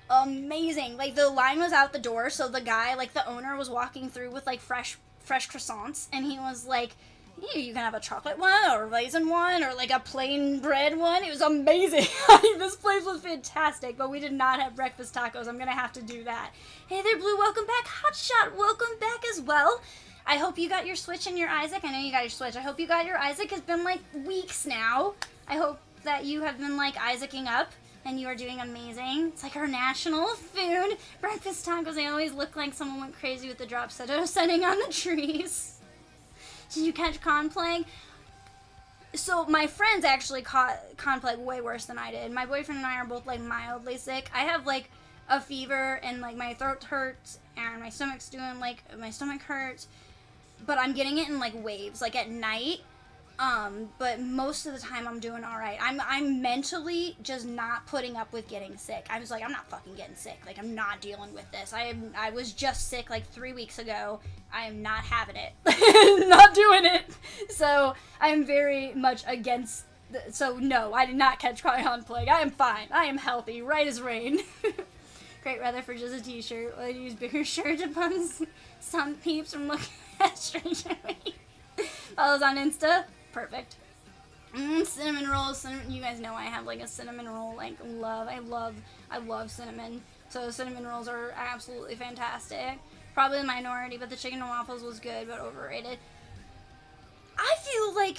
Amazing. Like, the line was out the door, so the guy, like, the owner was walking through with, like, fresh croissants, and he was like, yeah, you can have a chocolate one, or a raisin one, or, like, a plain bread one. It was amazing. This place was fantastic, but we did not have breakfast tacos. I'm gonna have to do that. Hey there, Blue, welcome back. Hotshot, welcome back as well. I hope you got your Switch and your Isaac. I know you got your Switch. I hope you got your Isaac. It's been, like, weeks now. I hope that you have been, like, Isaacing up, and you are doing amazing. It's like our national food. Breakfast tacos, they always look like someone went crazy with the drop setting on the trees. Did you catch Con Plague? So my friends actually caught Con Plague way worse than I did. My boyfriend and I are both, like, mildly sick. I have, like, a fever, and, like, my throat hurts, and my stomach's doing, like, my stomach hurts. But I'm getting it in, like, waves, like, at night. But most of the time I'm doing alright. I'm mentally just not putting up with getting sick. I was like, I'm not fucking getting sick. Like, I'm not dealing with this. I was just sick, like, 3 weeks ago. I am not having it. Not doing it. So, I'm very much against so, no, I did not catch Con Plague. I am fine. I am healthy. Right as rain. Great weather for just a t-shirt. I'd use bigger shirts upon some peeps from looking at stranger me. Follows on Insta. Perfect. Cinnamon rolls. You guys know I have, like, a cinnamon roll, like, love. I love cinnamon. So cinnamon rolls are absolutely fantastic. Probably the minority, but the chicken and waffles was good, but overrated. I feel like,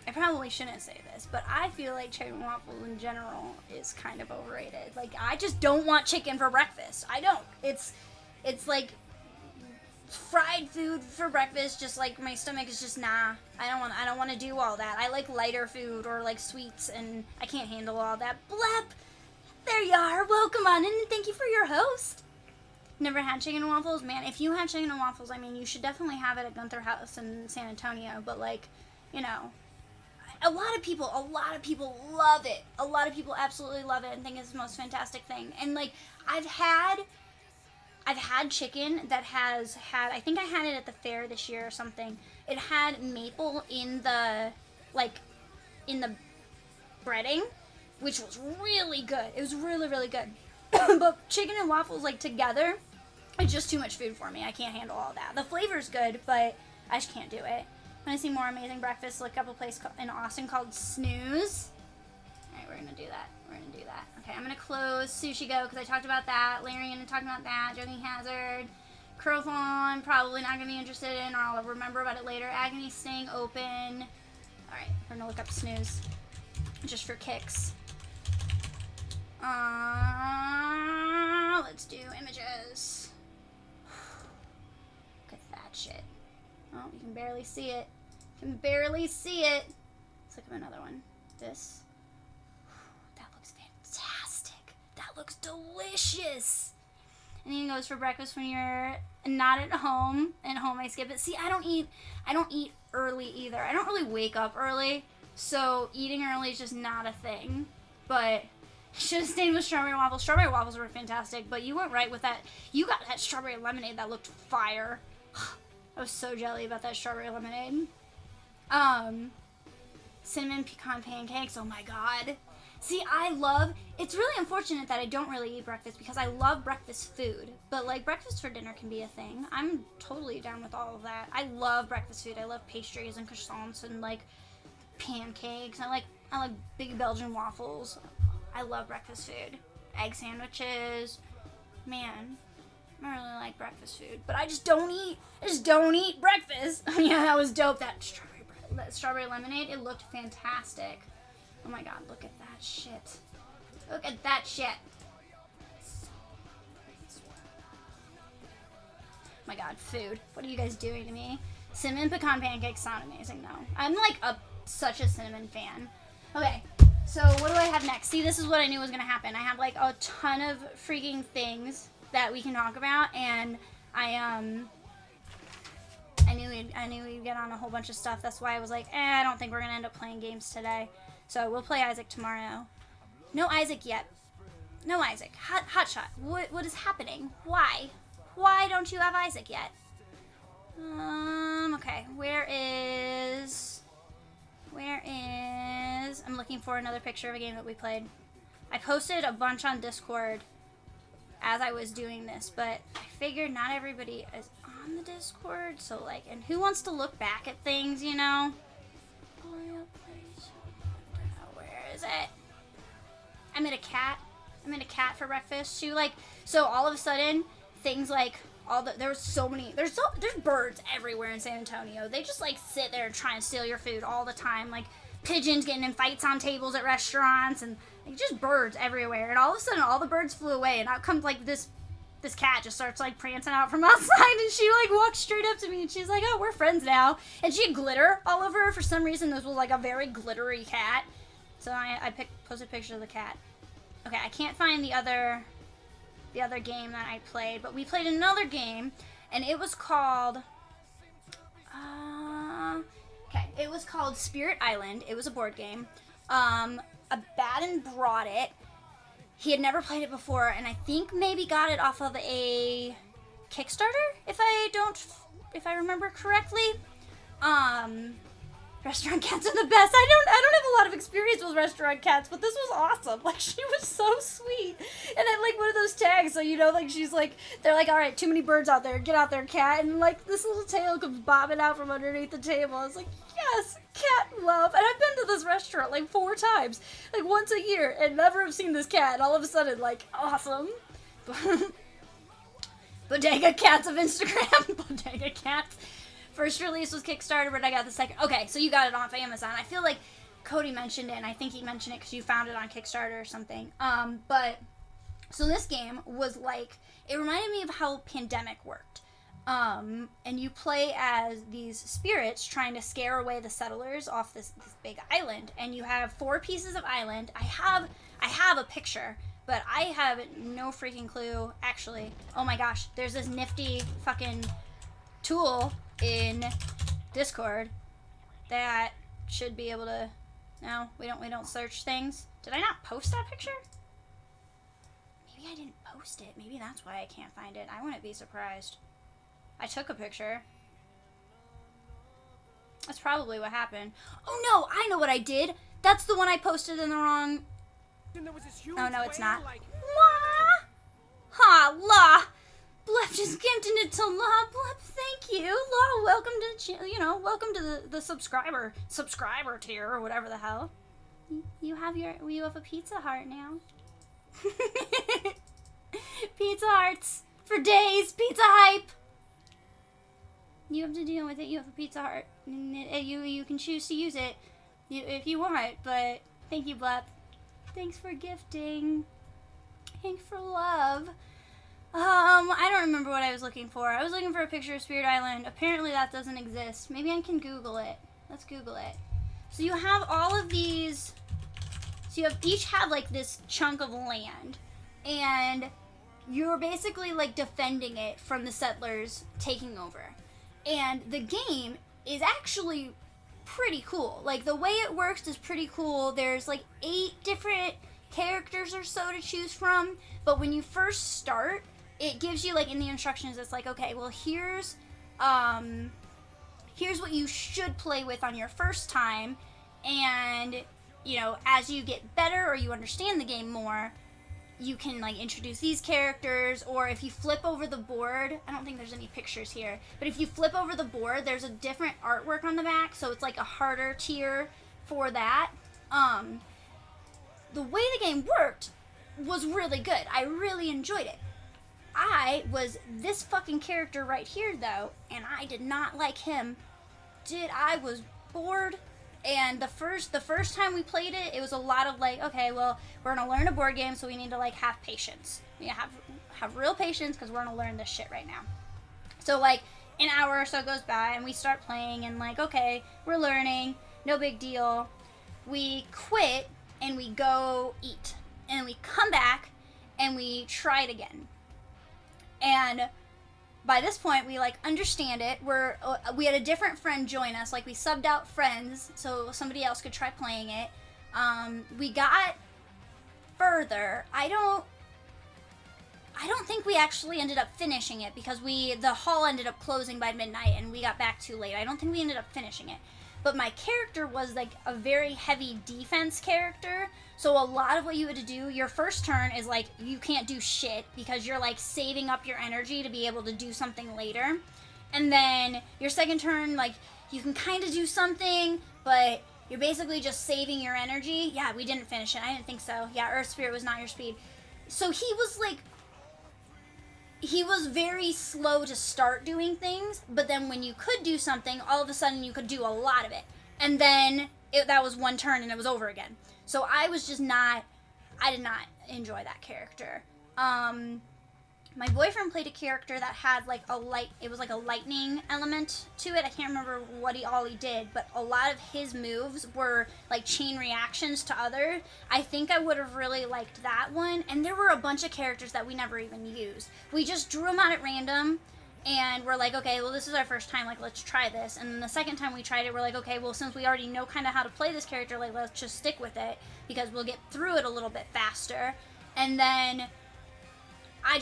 I probably shouldn't say this, but I feel like chicken and waffles in general is kind of overrated. Like, I just don't want chicken for breakfast. I don't. It's like fried food for breakfast. Just, like, my stomach is just, nah. I don't want to do all that. I like lighter food or, like, sweets, and I can't handle all that. Blep! There you are. Welcome on in, and thank you for your host. Never had chicken and waffles? Man, if you had chicken and waffles, I mean, you should definitely have it at Gunther House in San Antonio, but, like, you know, a lot of people love it. A lot of people absolutely love it and think it's the most fantastic thing. And, like, I've had chicken that has had, I think I had it at the fair this year or something. It had maple in the, like, in the breading, which was really good. It was really, really good. But chicken and waffles, like, together, it's just too much food for me. I can't handle all that. The flavor's good, but I just can't do it. Want to see more amazing breakfasts? Look up a place in Austin called Snooze. Alright, we're going to do that. Okay, I'm going to close Sushi Go because I talked about that. Larian talked about that. Joking Hazard. Crowthon, probably not going to be interested in, or I'll remember about it later. Agony Sting, open. Alright, we're going to look up Snooze. Just for kicks. Let's do images. Look at that shit. Oh, you can barely see it. Let's look up another one. This. That looks fantastic. That looks delicious. Anything goes for breakfast when you're not at home. At home, I skip it. See, I don't eat early either. I don't really wake up early, so eating early is just not a thing. But should have stayed with strawberry waffles. Strawberry waffles were fantastic, but you went right with that. You got that strawberry lemonade that looked fire. I was so jelly about that strawberry lemonade. Cinnamon pecan pancakes. Oh my god. See, it's really unfortunate that I don't really eat breakfast because I love breakfast food. But, like, breakfast for dinner can be a thing. I'm totally down with all of that. I love breakfast food. I love pastries and croissants and, like, pancakes. I like big Belgian waffles. I love breakfast food. Egg sandwiches. Man, I really like breakfast food. But I just don't eat breakfast. Yeah, that was dope. That strawberry lemonade, it looked fantastic. Oh my god, look at that shit. Look at that shit. Oh my god, food. What are you guys doing to me? Cinnamon pecan pancakes sound amazing though. I'm like such a cinnamon fan. Okay, so what do I have next? See, this is what I knew was gonna happen. I have like a ton of freaking things that we can talk about, and I knew we'd get on a whole bunch of stuff. That's why I was like, I don't think we're gonna end up playing games today. So we'll play Isaac tomorrow. No Isaac yet. No Isaac. Hotshot. What is happening? Why? Why don't you have Isaac yet? Okay. Where is... I'm looking for another picture of a game that we played. I posted a bunch on Discord as I was doing this, but I figured not everybody is on the Discord, so like, and who wants to look back at things, you know? Where is it? I made a cat. I made a cat for breakfast. She like, so all of a sudden, things like there was so many, there's birds everywhere in San Antonio. They just like sit there and try and steal your food all the time. Like pigeons getting in fights on tables at restaurants, and like, just birds everywhere. And all of a sudden, all the birds flew away, and out comes like this cat just starts like prancing out from outside, and she like walks straight up to me, and she's like, "Oh, we're friends now." And she had glitter all over her for some reason. This was like a very glittery cat. So I posted a picture of the cat. Okay, I can't find the other game that I played, but we played another game, and it was called it was called Spirit Island. It was a board game. Abaddon brought it. He had never played it before, and I think maybe got it off of a Kickstarter, if I remember correctly. Restaurant cats are the best. I don't have a lot of experience with restaurant cats, but this was awesome. Like, she was so sweet. And then, like, one of those tags, so, you know, like, she's like, they're like, all right, too many birds out there. Get out there, cat. And, like, this little tail comes bobbing out from underneath the table. I was like, yes, cat love. And I've been to this restaurant, like, 4 times. Like, once a year, and never have seen this cat. And all of a sudden, like, awesome. Bodega Cats of Instagram. Bodega Cats. First release was Kickstarter, but I got the second. Okay, so you got it off Amazon. I feel like Cody mentioned it, and I think he mentioned it because you found it on Kickstarter or something. But so this game was like, it reminded me of how Pandemic worked. And you play as these spirits trying to scare away the settlers off this big island, and you have 4 pieces of island. I have a picture, but I have no freaking clue. Actually, oh my gosh, there's this nifty fucking tool in Discord that should be able to. No, we don't search things. Did I not post that picture? Maybe I didn't post it. Maybe that's why I can't find it. I wouldn't be surprised. I took a picture. That's probably what happened. Oh no, I know what I did. That's the one I posted in the wrong. Oh no, it's not. La! Ha la! Blep just skipped into to La. Blep, thank you. La, welcome to the subscriber tier or whatever the hell. You have a Pizza Heart now. Pizza Hearts for days. Pizza hype. You have to deal with it. You have a Pizza Heart. You can choose to use it if you want, but thank you, Blep. Thanks for gifting. Thanks for love. I don't remember what I was looking for. I was looking for a picture of Spirit Island. Apparently that doesn't exist. Maybe I can Google it. Let's Google it. So you have all of these. So you each have like this chunk of land, and you're basically like defending it from the settlers taking over. And the game is actually pretty cool. Like, the way it works is pretty cool. There's like 8 different characters or so to choose from, but when you first start, it gives you, like, in the instructions, it's like, okay, well, here's what you should play with on your first time, and, you know, as you get better or you understand the game more, you can, like, introduce these characters, or if you flip over the board, I don't think there's any pictures here, but if you flip over the board, there's a different artwork on the back, so it's, like, a harder tier for that. The way the game worked was really good. I really enjoyed it. I was this fucking character right here, though, and I did not like him. I was bored And the first time we played it, it was a lot of like, okay, well, we're gonna learn a board game, so we need to like have patience. We have real patience because we're gonna learn this shit right now. So like an hour or so goes by, and we start playing, and like, okay, we're learning, no big deal. We quit and we go eat, and we come back and we try it again. And by this point, we like understand it. We had a different friend join us. Like we subbed out friends so somebody else could try playing it. We got further. I don't think we actually ended up finishing it because the hall ended up closing by midnight and we got back too late. I don't think we ended up finishing it. But my character was like a very heavy defense character. So a lot of what you had to do, your first turn is like, you can't do shit because you're like saving up your energy to be able to do something later. And then your second turn, like, you can kind of do something, but you're basically just saving your energy. Yeah, we didn't finish it. I didn't think so. Yeah, Earth Spirit was not your speed. So he was very slow to start doing things, but then when you could do something, all of a sudden you could do a lot of it. And then that was one turn and it was over again. So I did not enjoy that character. My boyfriend played a character that had like it was like a lightning element to it. I can't remember what he did, but a lot of his moves were like chain reactions to others. I think I would have really liked that one. And there were a bunch of characters that we never even used. We just drew them out at random and we're like, okay, well, this is our first time, like, let's try this. And then the second time we tried it, we're like, okay, well, since we already know kind of how to play this character, like, let's just stick with it because we'll get through it a little bit faster. And then I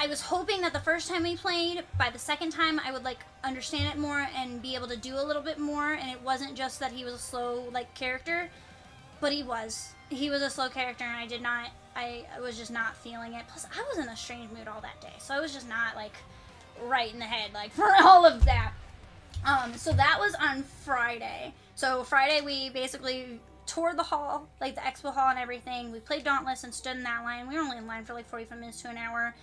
was hoping that the first time we played, by the second time, I would, like, understand it more and be able to do a little bit more, and it wasn't just that he was a slow, like, character, but he was. He was a slow character, and I was just not feeling it. Plus, I was in a strange mood all that day, so I was just not, like, right in the head, like, for all of that. So that was on Friday. So Friday, we basically toured the hall, like, the expo hall and everything. We played Dauntless and stood in that line. We were only in line for, like, 45 minutes to an hour.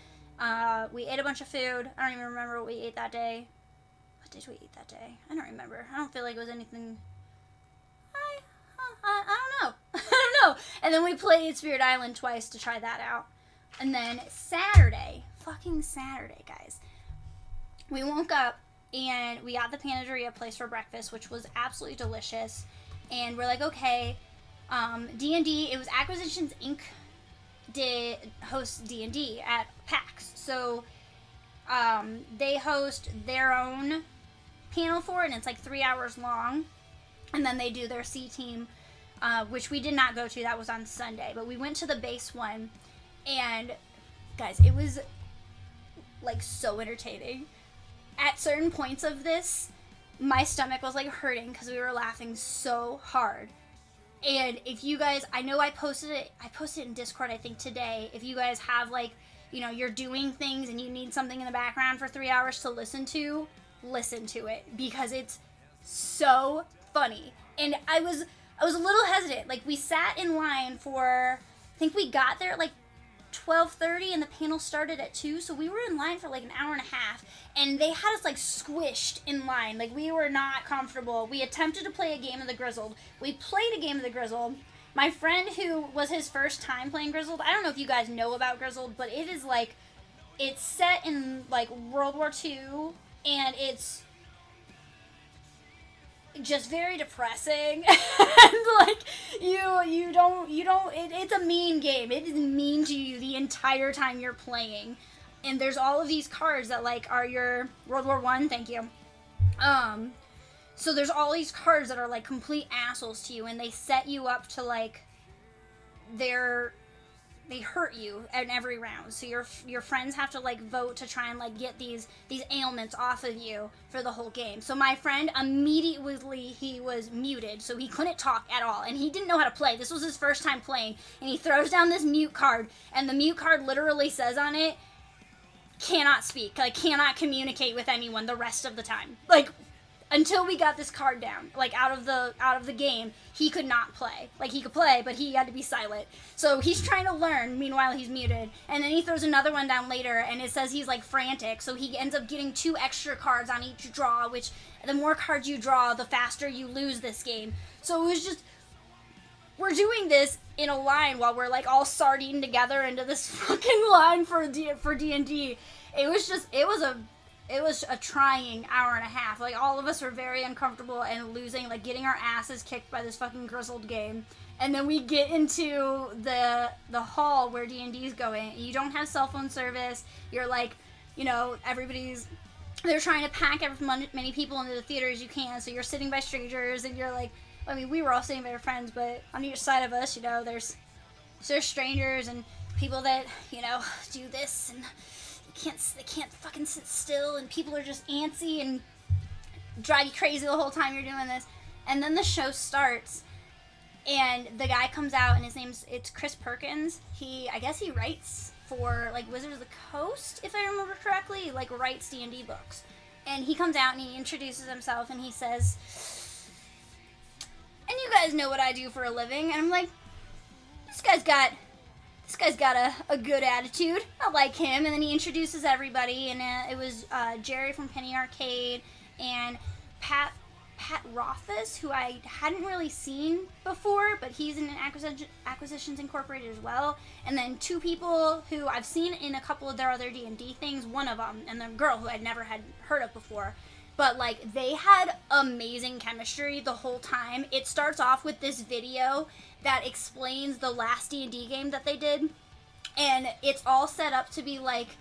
We ate a bunch of food. I don't even remember what we ate that day. What did we eat that day? I don't remember. I don't feel like it was anything. I don't know. I don't know. And then we played Spirit Island twice to try that out. And then fucking Saturday, guys. We woke up and we got the Panaderia place for breakfast, which was absolutely delicious. And we're like, okay, D&D, it was Acquisitions Inc. did host D&D at PAX. So they host their own panel for it, and it's like 3 hours long. And then they do their C team, which we did not go to. That was on Sunday. But we went to the base one, and guys, it was like so entertaining. At certain points of this, my stomach was like hurting because we were laughing so hard. And if you guys, I know I posted it in Discord, I think today. If you guys have like, you know, you're doing things and you need something in the background for 3 hours to listen to it because it's so funny. And I was a little hesitant. Like, we sat in line for, I think we got there at like 12:30 and the panel started at 2, so we were in line for like an hour and a half, and they had us like squished in line. Like, we were not comfortable. We attempted to play a game of the Grizzled. We played a game of the Grizzled. My friend, who was his first time playing Grizzled, I don't know if you guys know about Grizzled, but it is like, it's set in like World War II, and it's just very depressing. And like, it's a mean game. It is mean to you the entire time you're playing. And there's all of these cards that like are your World War I, thank you. So there's all these cards that are like complete assholes to you, and they set you up to like, they hurt you in every round. So your friends have to like vote to try and like get these ailments off of you for the whole game. So my friend, immediately he was muted, so he couldn't talk at all, and he didn't know how to play. This was his first time playing, and he throws down this mute card, and the mute card literally says on it, cannot speak, like cannot communicate with anyone the rest of the time. Like, until we got this card down, like out of the game, he could not play. Like he could play, but he had to be silent. So he's trying to learn. Meanwhile, he's muted, and then he throws another one down later, and it says he's like frantic. So he ends up getting 2 extra cards on each draw, which the more cards you draw, the faster you lose this game. So it was just, we're doing this in a line while we're like all sardine together into this fucking line for D&D. It was a trying hour and a half. Like, all of us were very uncomfortable and losing, like, getting our asses kicked by this fucking grizzled game. And then we get into the hall where D&D's going. You don't have cell phone service. You're like, you know, they're trying to pack as many people into the theater as you can. So you're sitting by strangers, and you're like, I mean, we were all sitting by our friends, but on each side of us, you know, there's strangers and people that, you know, do this and they can't fucking sit still, and people are just antsy and drive you crazy the whole time you're doing this. And then the show starts, and the guy comes out, and it's Chris Perkins. I guess he writes for like Wizards of the Coast, if I remember correctly. He like writes D&D books. And he comes out and he introduces himself, and he says, "And you guys know what I do for a living." And I'm like, this guy's got a good attitude. I like him. And then he introduces everybody, and it was Jerry from Penny Arcade and Pat Rothfuss, who I hadn't really seen before, but he's in Acquisitions Incorporated as well. And then 2 people who I've seen in a couple of their other D&D things, one of them, and the girl who I'd never had heard of before. But, like, they had amazing chemistry the whole time. It starts off with this video that explains the last D&D game that they did. And it's all set up to be, like,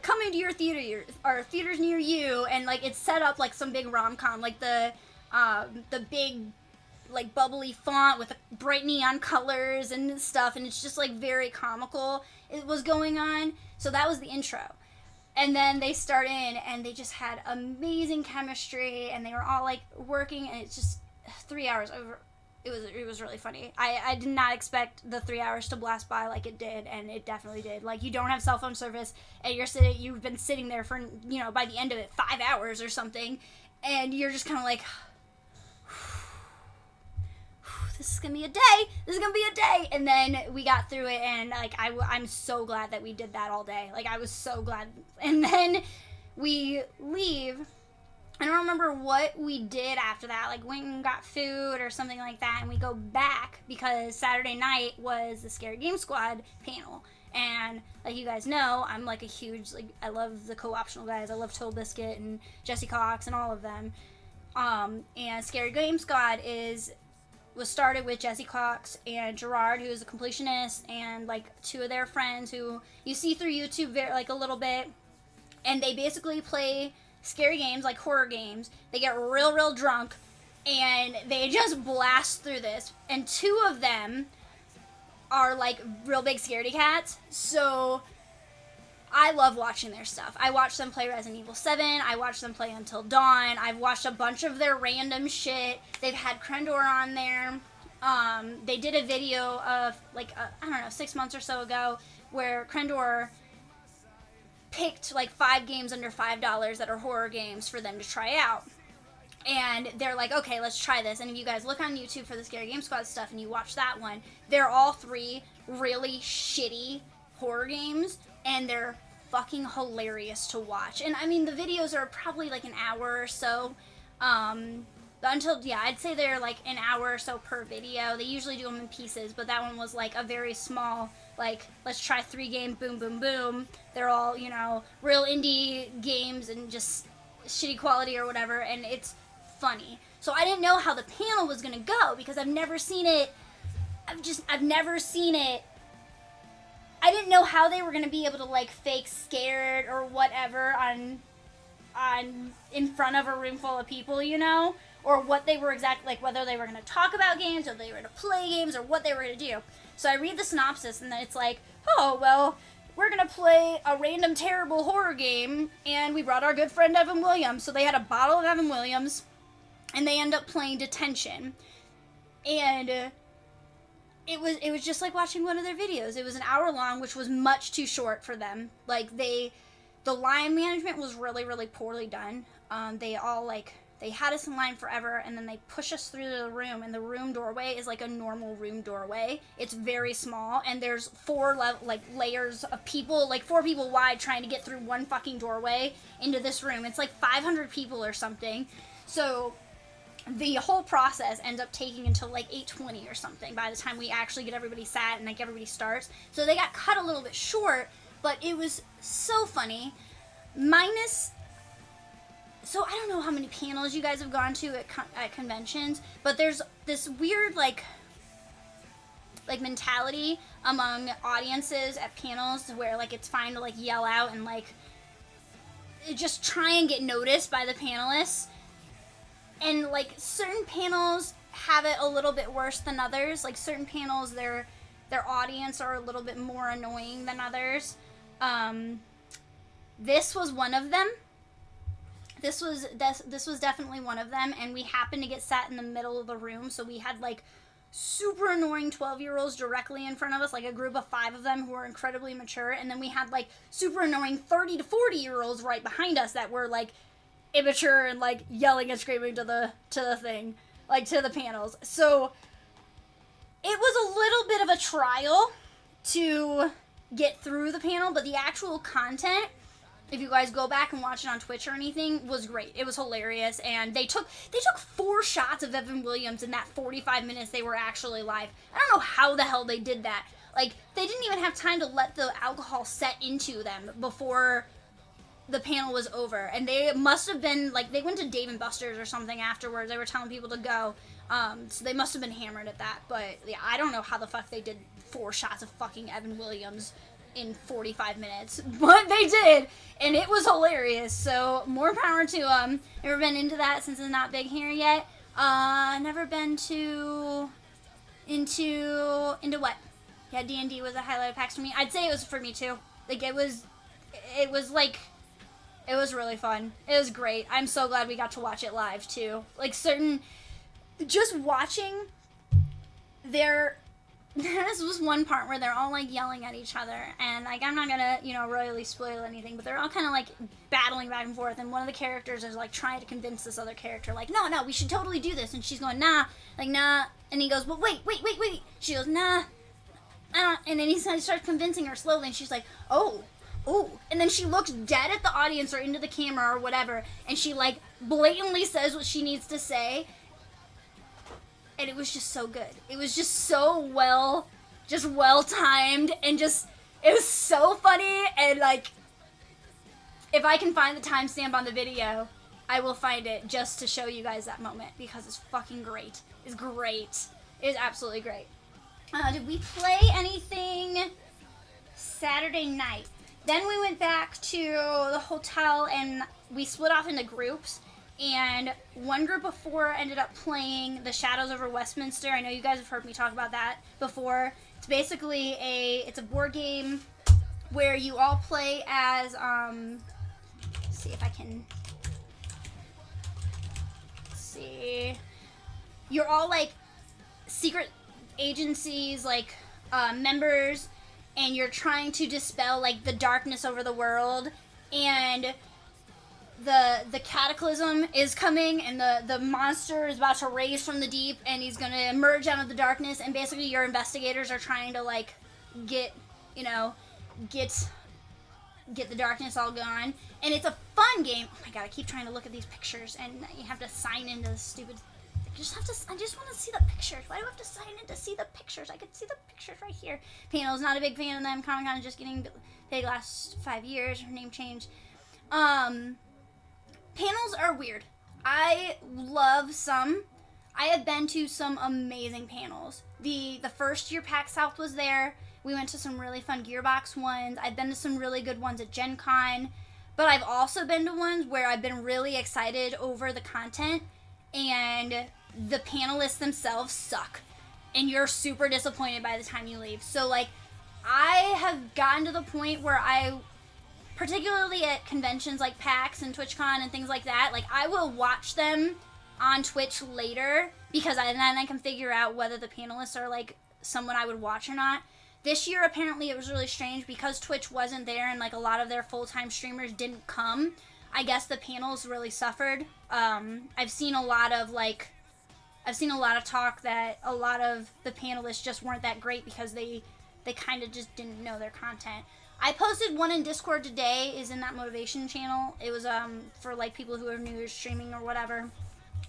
coming to your theater, or theaters near you. And, like, it's set up like some big rom-com. Like, the big, like, bubbly font with bright neon colors and stuff. And it's just, like, very comical. It was going on. So that was the intro. And then they start in, and they just had amazing chemistry, and they were all, like, working, and it's just 3 hours over. It was really funny. I did not expect the 3 hours to blast by like it did, and it definitely did. Like, you don't have cell phone service, and you've been sitting there for, you know, by the end of it, 5 hours or something, and you're just kind of like, this is gonna be a day. And then we got through it, and like I'm so glad that we did that all day. Like, I was so glad. And then we leave. I don't remember what we did after that. Like, went and got food or something like that, and we go back because Saturday night was the Scary Game Squad panel. And like you guys know, I'm like a huge, like, I love the co-optional guys. I love Toll Biscuit and Jesse Cox and all of them. And Scary Game Squad was started with Jesse Cox and Gerard, who is a completionist, and like 2 of their friends who you see through YouTube like a little bit. And they basically play scary games, like horror games. They get real drunk, and they just blast through this. And 2 of them are like real big scaredy cats. So I love watching their stuff. I watched them play Resident Evil 7. I watched them play Until Dawn. I've watched a bunch of their random shit. They've had Krendor on there. They did a video of, like, I don't know, 6 months or so ago, where Krendor picked, like, 5 games under $5 that are horror games for them to try out. And they're like, okay, let's try this. And if you guys look on YouTube for the Scary Game Squad stuff and you watch that one, they're all 3 really shitty horror games, and they're fucking hilarious to watch. And I mean, the videos are probably like an hour or so. I'd say they're like an hour or so per video. They usually do them in pieces, but that one was like a very small, like, let's try 3 game, boom, boom, boom. They're all, you know, real indie games and just shitty quality or whatever, and it's funny. So I didn't know how the panel was gonna go because I've never seen it. I didn't know how they were gonna be able to like fake scared or whatever on in front of a room full of people, you know, or what they were exactly, like, whether they were gonna talk about games or they were gonna play games or what they were gonna do. So I read the synopsis, and then it's like, oh well, we're gonna play a random terrible horror game, and we brought our good friend Evan Williams. So they had a bottle of Evan Williams, and they end up playing Detention, and it was just like watching one of their videos. It was an hour long, which was much too short for them. Like, the the line management was really, really poorly done. They all, like, they had us in line forever, and then they push us through the room, and the room doorway is like a normal room doorway. It's very small, and there's layers of people, like 4 people wide, trying to get through one fucking doorway into this room. It's like 500 people or something. So the whole process ends up taking until like 8:20 or something by the time we actually get everybody sat and like everybody starts. So they got cut a little bit short, but it was so funny. So I don't know how many panels you guys have gone to at conventions, but there's this weird like mentality among audiences at panels where like it's fine to like yell out and like just try and get noticed by the panelists. And like certain panels have it a little bit worse than others. Like certain panels, their audience are a little bit more annoying than others. This was one of them. This was definitely one of them, and we happened to get sat in the middle of the room, so we had like super annoying 12-year-olds directly in front of us, like a group of 5 of them who were incredibly mature, and then we had like super annoying 30 to 40-year-olds right behind us that were like immature and like yelling and screaming to the thing, like to the panels. So it was a little bit of a trial to get through the panel, but the actual content, if you guys go back and watch it on Twitch or anything, was great. It was hilarious, and they took 4 shots of Evan Williams in that 45 minutes they were actually live. I don't know how the hell they did that. Like, they didn't even have time to let the alcohol set into them before the panel was over, and they must have been, like, they went to Dave & Buster's or something afterwards. They were telling people to go, so they must have been hammered at that, but yeah, I don't know how the fuck they did 4 shots of fucking Evan Williams in 45 minutes, but they did, and it was hilarious. So more power to them. Never been into that since it's not big here yet. Never been into what? Yeah, D&D was a highlight of PAX for me. I'd say it was for me too. Like it was really fun. It was great. I'm so glad we got to watch it live too. Like just watching this was one part where they're all like yelling at each other, and like I'm not gonna royally spoil anything, but they're all kind of like battling back and forth, and one of the characters is like trying to convince this other character like, no, we should totally do this, and she's going, nah, and he goes, well, wait, she goes, nah, and then he starts convincing her slowly, and she's like, oh, and then she looks dead at the audience or into the camera or whatever, and she like blatantly says what she needs to say. And it was just so good. It was just so well timed, and it was so funny. And like, if I can find the timestamp on the video, I will find it just to show you guys that moment, because it's fucking great. It's great. It's absolutely great. Did we play anything Saturday night? Then we went back to the hotel and we split off into groups. And one group of 4 ended up playing The Shadows over Westminster. I know you guys have heard me talk about that before. It's basically it's a board game where you all play as, let's see if I can, you're all like secret agencies, like members, and you're trying to dispel like the darkness over the world, and the cataclysm is coming, and the monster is about to raise from the deep, and he's going to emerge out of the darkness, and basically your investigators are trying to like get the darkness all gone. And it's a fun game. Oh my god, I keep trying to look at these pictures, and you have to sign into the stupid, I just want to see the pictures. Why do I have to sign in to see the pictures? I could see the pictures right here. Panel's not a big fan of them. Comic-Con is just getting big last 5 years. Her name changed. Panels are weird. I love some. I have been to some amazing panels. The first year PAX South was there. We went to some really fun Gearbox ones. I've been to some really good ones at Gen Con. But I've also been to ones where I've been really excited over the content, and the panelists themselves suck. And you're super disappointed by the time you leave. So, like, I have gotten to the point where particularly at conventions like PAX and TwitchCon and things like that, like, I will watch them on Twitch later, because then I can figure out whether the panelists are, like, someone I would watch or not. This year, apparently, it was really strange because Twitch wasn't there and, like, a lot of their full-time streamers didn't come. I guess the panels really suffered. I've seen a lot of talk that a lot of the panelists just weren't that great because they kind of just didn't know their content. I posted one in Discord today, is in that motivation channel. It was for like people who are new to streaming or whatever.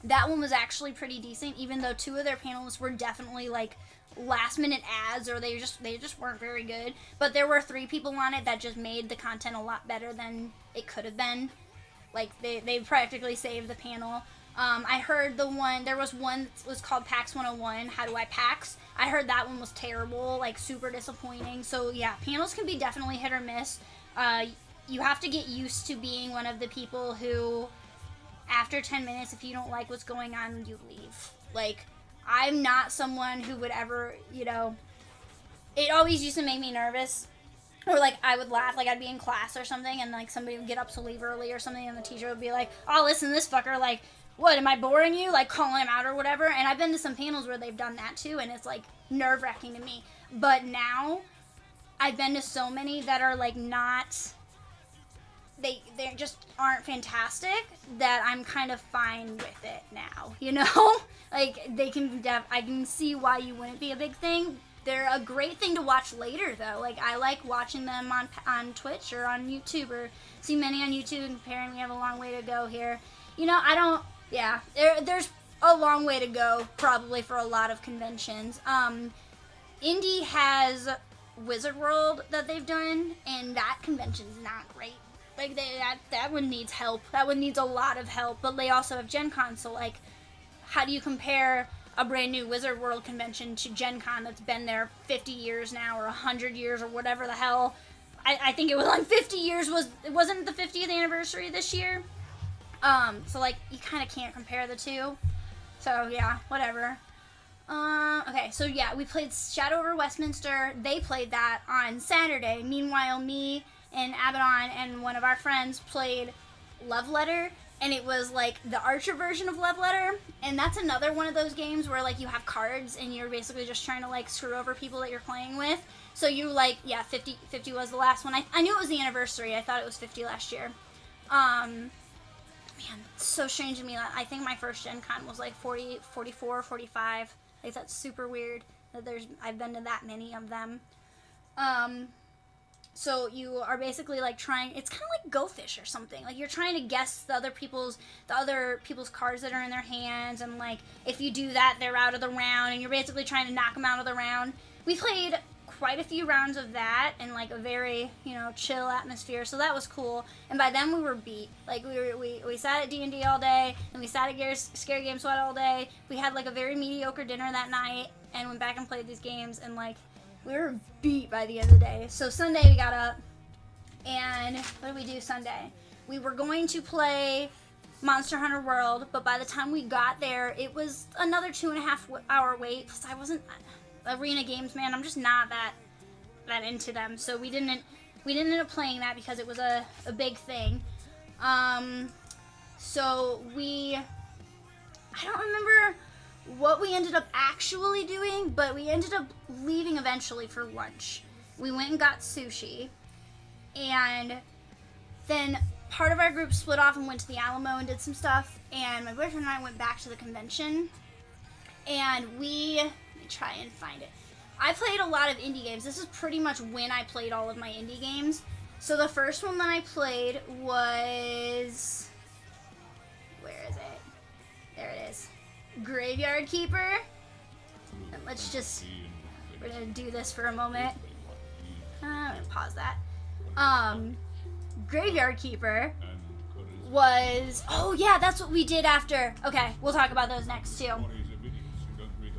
That one was actually pretty decent, even though 2 of their panelists were definitely like last minute ads, or they just weren't very good. But there were 3 people on it that just made the content a lot better than it could have been. Like they practically saved the panel. I heard there was one that was called PAX 101, How Do I PAX? I heard that one was terrible, like super disappointing. So yeah, panels can be definitely hit or miss. You have to get used to being one of the people who, after 10 minutes, if you don't like what's going on, you leave. Like, I'm not someone who would ever, it always used to make me nervous. Or, like, I would laugh, like, I'd be in class or something, and, like, somebody would get up to leave early or something, and the teacher would be like, oh, listen, this fucker, like, what, am I boring you? Like, calling him out or whatever. And I've been to some panels where they've done that, too, and it's, like, nerve-wracking to me. But now, I've been to so many that are, like, not, they just aren't fantastic, that I'm kind of fine with it now, Like, I can see why you wouldn't be a big thing. They're a great thing to watch later, though. Like, I like watching them on Twitch or on YouTube, or see many on YouTube and comparing. We have a long way to go here. There's a long way to go, probably, for a lot of conventions. Indie has Wizard World that they've done, and that convention's not great. Like, that one needs help. That one needs a lot of help, but they also have Gen Con, so, like, how do you compare a brand new Wizard World convention to Gen Con that's been there 50 years now, or 100 years, or whatever the hell? I think it was like 50 years, wasn't the 50th anniversary this year? So, like, you kind of can't compare the two. So, yeah, whatever. Okay, so, yeah, we played Shadow over Westminster. They played that on Saturday. Meanwhile, me and Abaddon and one of our friends played Love Letter, and it was, like, the Archer version of Love Letter, and that's another one of those games where, like, you have cards, and you're basically just trying to, like, screw over people that you're playing with. So you, like, yeah, 50 was the last one. I knew it was the anniversary. I thought it was 50 last year. Man, it's so strange to me. I think my first Gen Con was, like, 40, 44, 45. Like, that's super weird that I've been to that many of them. So you are basically, like, trying, it's kind of like Go Fish or something. Like, you're trying to guess the other people's cards that are in their hands, and, like, if you do that, they're out of the round, and you're basically trying to knock them out of the round. We played quite a few rounds of that in, like, a very, chill atmosphere, so that was cool. And by then we were beat. Like, we sat at D&D all day, and we sat at Scary Game Squad all day. We had, like, a very mediocre dinner that night, and went back and played these games, and, like, we were beat by the end of the day. So Sunday we got up, and what did we do Sunday? We were going to play Monster Hunter World, but by the time we got there, it was another 2.5 hour wait. Plus, I wasn't arena games, man. I'm just not that into them. So we didn't end up playing that because it was a big thing. So I don't remember what we ended up actually doing, but we ended up leaving eventually for lunch. We went and got sushi, and then part of our group split off and went to the Alamo and did some stuff, and my boyfriend and I went back to the convention, and let me try and find it. I played a lot of indie games. This is pretty much when I played all of my indie games. So the first one that I played was, where is it? There it is. Graveyard Keeper. And we're gonna do this for a moment. I'm gonna pause that. Graveyard Keeper was, oh yeah, that's what we did after. Okay, we'll talk about those next too.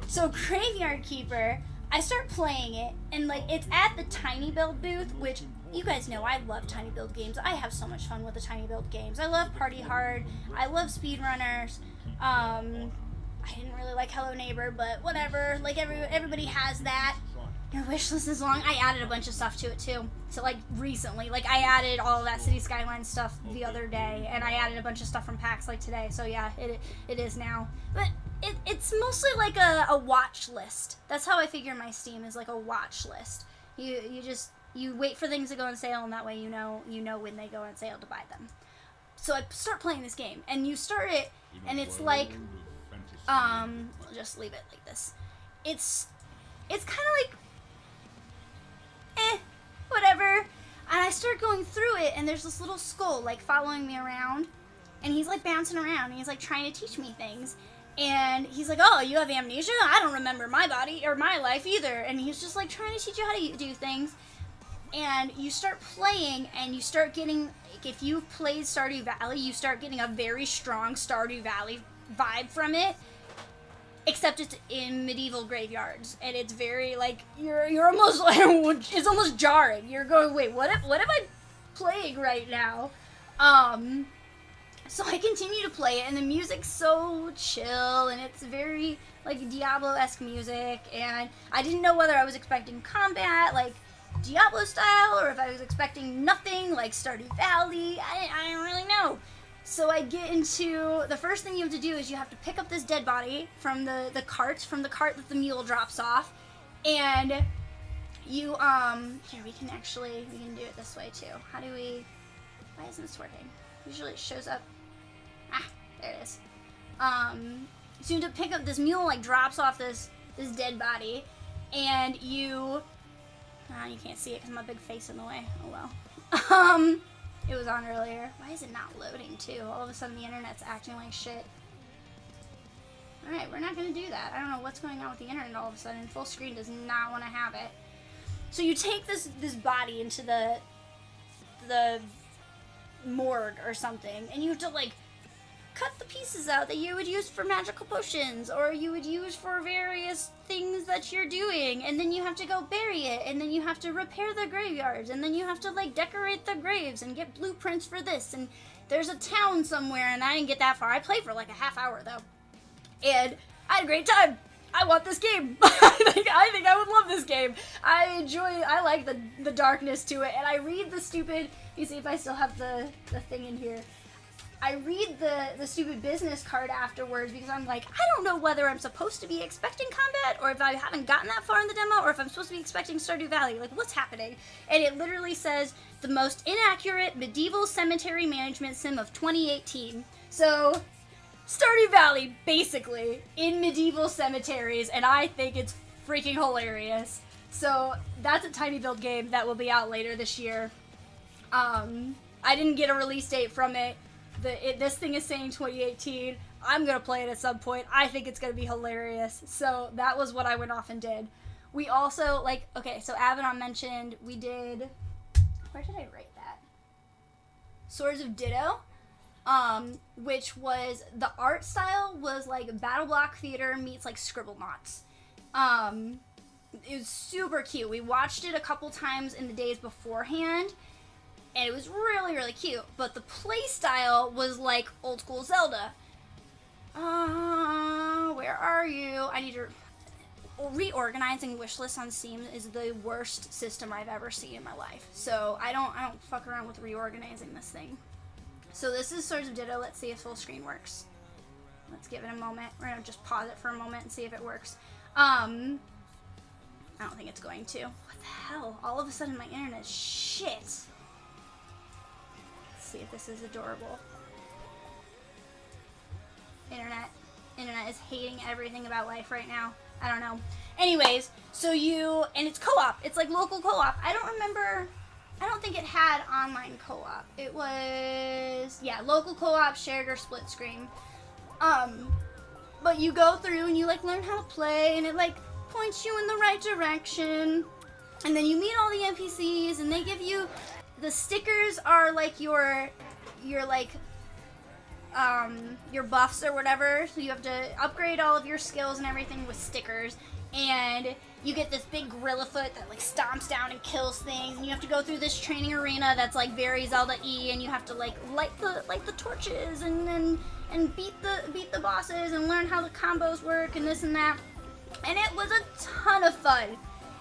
So Graveyard Keeper, I start playing it, and, like, it's at the Tiny Build booth, which you guys know I love Tiny Build games. I have so much fun with the Tiny Build games. I love Party Hard. I love speedrunners. I didn't really like Hello Neighbor, but whatever. Like, everybody has that. Your wish list is long. I added a bunch of stuff to it, too. So, like, recently. Like, I added all of that City Skylines stuff the other day, and I added a bunch of stuff from PAX, like, today. So, yeah, it is now. But it's mostly like a watch list. That's how I figure my Steam is, like a watch list. You wait for things to go on sale, and that way you know when they go on sale to buy them. So I start playing this game, and you start it, and it's like, I'll just leave it like this. It's kind of like, whatever. And I start going through it, and there's this little skull, like, following me around, and he's, like, bouncing around, and he's, like, trying to teach me things. And he's like, oh, you have amnesia? I don't remember my body or my life either. And he's just, like, trying to teach you how to do things. And you start playing, and you start getting, like, if you've played Stardew Valley, you start getting a very strong Stardew Valley vibe from it. Except it's in medieval graveyards, and it's very, like, you're almost, it's almost jarring. You're going, wait, what am I playing right now? So I continue to play it, and the music's so chill, and it's very, like, Diablo-esque music, and I didn't know whether I was expecting combat, like, Diablo style, or if I was expecting nothing, like Stardew Valley. I don't really know. So I get into, the first thing you have to do is you have to pick up this dead body from the cart that the mule drops off, and you, here, we can do it this way too. Why isn't this working? Usually it shows up, there it is. So you have to pick up, this mule, like, drops off this dead body, and you can't see it because my big face in the way, oh well. It was on earlier. Why is it not loading, too? All of a sudden, the internet's acting like shit. Alright, we're not going to do that. I don't know what's going on with the internet all of a sudden. Full screen does not want to have it. So you take this body into the morgue or something, and you have to, like, cut the pieces out that you would use for magical potions, or you would use for various things that you're doing, and then you have to go bury it, and then you have to repair the graveyards, and then you have to, like, decorate the graves and get blueprints for this, and there's a town somewhere, and I didn't get that far. I played for like a half hour though, and I had a great time. I want this game. I think I would love this game. I like the darkness to it, and I read the stupid, you see if I still have the thing in here. I read the stupid business card afterwards because I'm like, I don't know whether I'm supposed to be expecting combat, or if I haven't gotten that far in the demo, or if I'm supposed to be expecting Stardew Valley. Like, what's happening? And it literally says, the most inaccurate medieval cemetery management sim of 2018. So, Stardew Valley, basically, in medieval cemeteries, and I think it's freaking hilarious. So, that's a tiny build game that will be out later this year. I didn't get a release date from it. This thing is saying 2018. I'm going to play it at some point. I think it's going to be hilarious. So that was what I went off and did. We also, like, okay, so Abaddon mentioned we did, where did I write that? Swords of Ditto, which was, the art style was like Battle Block Theater meets like Scribble Knots. It was super cute. We watched it a couple times in the days beforehand, and it was really, really cute. But the play style was like old school Zelda. Where are you? I need to... Reorganizing wish lists on Steam is the worst system I've ever seen in my life. So I don't fuck around with reorganizing this thing. So this is Swords of Ditto. Let's see if full screen works. Let's give it a moment. We're gonna just pause it for a moment and see if it works. I don't think it's going to. What the hell? All of a sudden my internet's shit. See if this is adorable. Internet is hating everything about life right now. I don't know. Anyways, so and it's co-op. It's like local co-op. I don't think it had online co-op. It was, yeah, local co-op, shared or split screen. But you go through and you like learn how to play, and it like points you in the right direction. And then you meet all the NPCs, and they give you, the stickers are like your buffs or whatever, so you have to upgrade all of your skills and everything with stickers, and you get this big gorilla foot that like stomps down and kills things, and you have to go through this training arena that's like very Zelda-y, and you have to like light the torches and beat the bosses and learn how the combos work and this and that, and it was a ton of fun.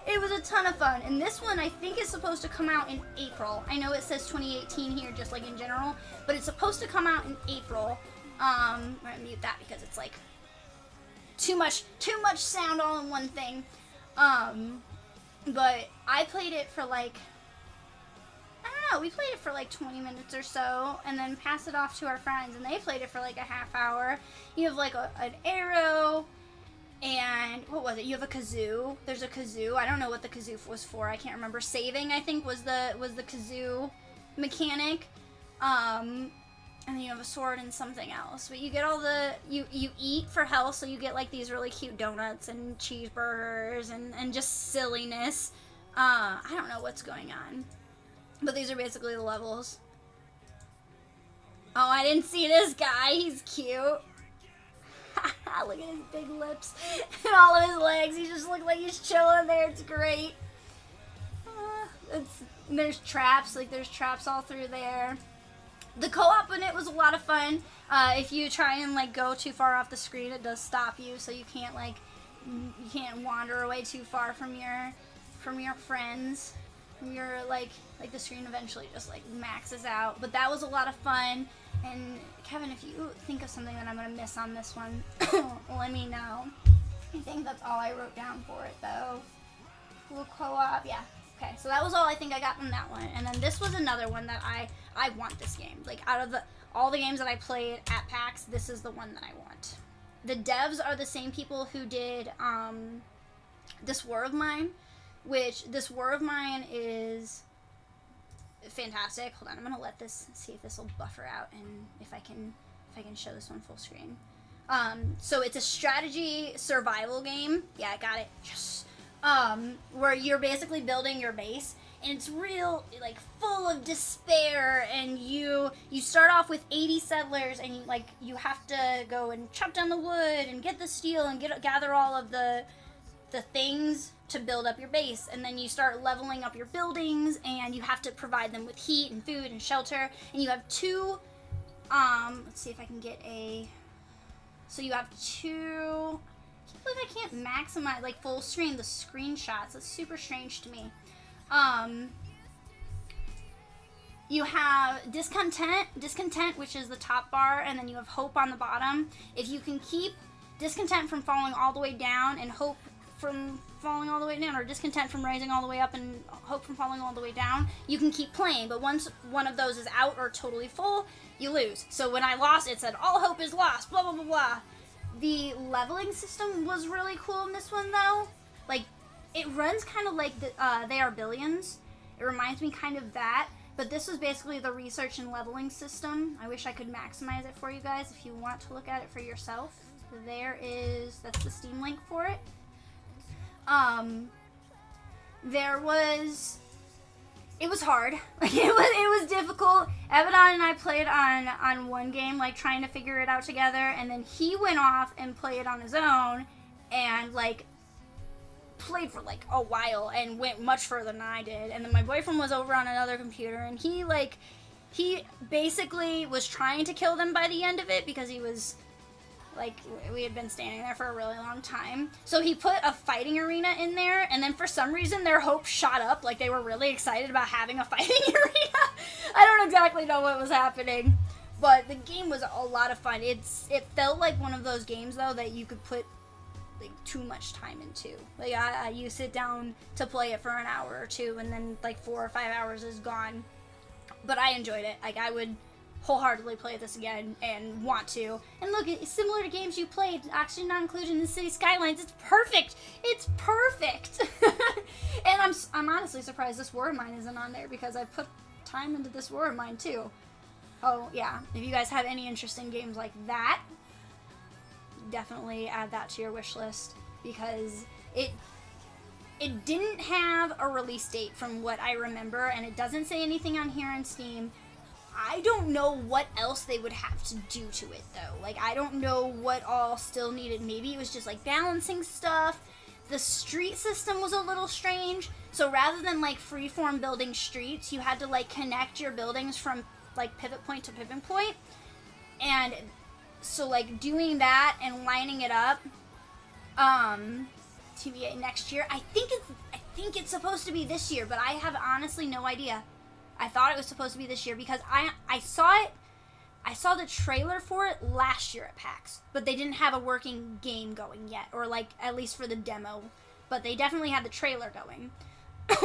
It was a ton of fun, and this one I think is supposed to come out in April. I know it says 2018 here, just like in general, but it's supposed to come out in April. I'm gonna mute that because it's like too much sound all in one thing. But I played it for like, I don't know, we played it for like 20 minutes or so, and then passed it off to our friends, and they played it for like a half hour. You have like an arrow, and what was it? You have a kazoo. There's a kazoo. I don't know what the kazoo was for. I can't remember. Saving, I think, was the kazoo mechanic. And then you have a sword and something else. But you get all the you eat for health, so you get like these really cute donuts and cheeseburgers and just silliness. I don't know what's going on, but these are basically the levels. Oh, I didn't see this guy. He's cute. Look at his big lips and all of his legs. He just looks like he's chilling there. It's great. There's traps. Like, there's traps all through there. The co-op in it was a lot of fun. If you try and, like, go too far off the screen, it does stop you. So you can't, like, you can't wander away too far from your friends. Your, like the screen eventually just, like, maxes out. But that was a lot of fun. And Kevin, if you think of something that I'm going to miss on this one, let me know. I think that's all I wrote down for it, though. Little co-op, yeah. Okay, so that was all I think I got from that one. And then this was another one that I want this game. Like, out of all the games that I played at PAX, this is the one that I want. The devs are the same people who did This War of Mine, which This War of Mine is fantastic. Hold on, I'm gonna let this, see if this will buffer out and if I can show this one full screen. So it's a strategy survival game. Yeah, I got it. Yes. Where you're basically building your base, and it's real, like, full of despair, and you start off with 80 settlers, and you have to go and chop down the wood and get the steel and gather all of the things to build up your base, and then you start leveling up your buildings, and you have to provide them with heat and food and shelter, and you have two, let's see if I can get so you have two, I can't believe I can't maximize, like, full screen the screenshots. It's super strange to me. You have discontent, which is the top bar, and then you have hope on the bottom. If you can keep discontent from falling all the way down and hope from falling all the way down, or discontent from rising all the way up and hope from falling all the way down, you can keep playing. But once one of those is out or totally full, you lose. So when I lost, it said all hope is lost, blah blah blah blah. The leveling system was really cool in this one, though. Like, it runs kind of like They Are Billions. It reminds me kind of that, but this was basically the research and leveling system. I wish I could maximize it for you guys if you want to look at it for yourself. That's the Steam link for it. It was hard. Like, it was difficult. Evidon and I played on one game, like, trying to figure it out together, and then he went off and played on his own, and, like, played for, like, a while, and went much further than I did. And then my boyfriend was over on another computer, and he basically was trying to kill them by the end of it, because he was, like, we had been standing there for a really long time. So he put a fighting arena in there, and then for some reason their hopes shot up. Like, they were really excited about having a fighting arena. I don't exactly know what was happening, but the game was a lot of fun. It felt like one of those games, though, that you could put, like, too much time into. Like, you sit down to play it for an hour or two, and then, like, 4 or 5 hours is gone. But I enjoyed it. Like, I would wholeheartedly play this again and want to. And look, it's similar to games you played, actually not included in the City Skylines. It's perfect. It's perfect. And I'm honestly surprised This War of Mine isn't on there, because I put time into This War of Mine too. Oh yeah, if you guys have any interest in games like that, definitely add that to your wish list, because it didn't have a release date from what I remember, and it doesn't say anything on here on Steam. I don't know what else they would have to do to it, though. Like, I don't know what all still needed. Maybe it was just, like, balancing stuff. The street system was a little strange. So rather than, like, freeform building streets, you had to, like, connect your buildings from, like, pivot point to pivot point. And so, like, doing that and lining it up, TBA next year. I think it's supposed to be this year, but I have honestly no idea. I thought it was supposed to be this year, because I saw the trailer for it last year at PAX, but they didn't have a working game going yet, or, like, at least for the demo but they definitely had the trailer going.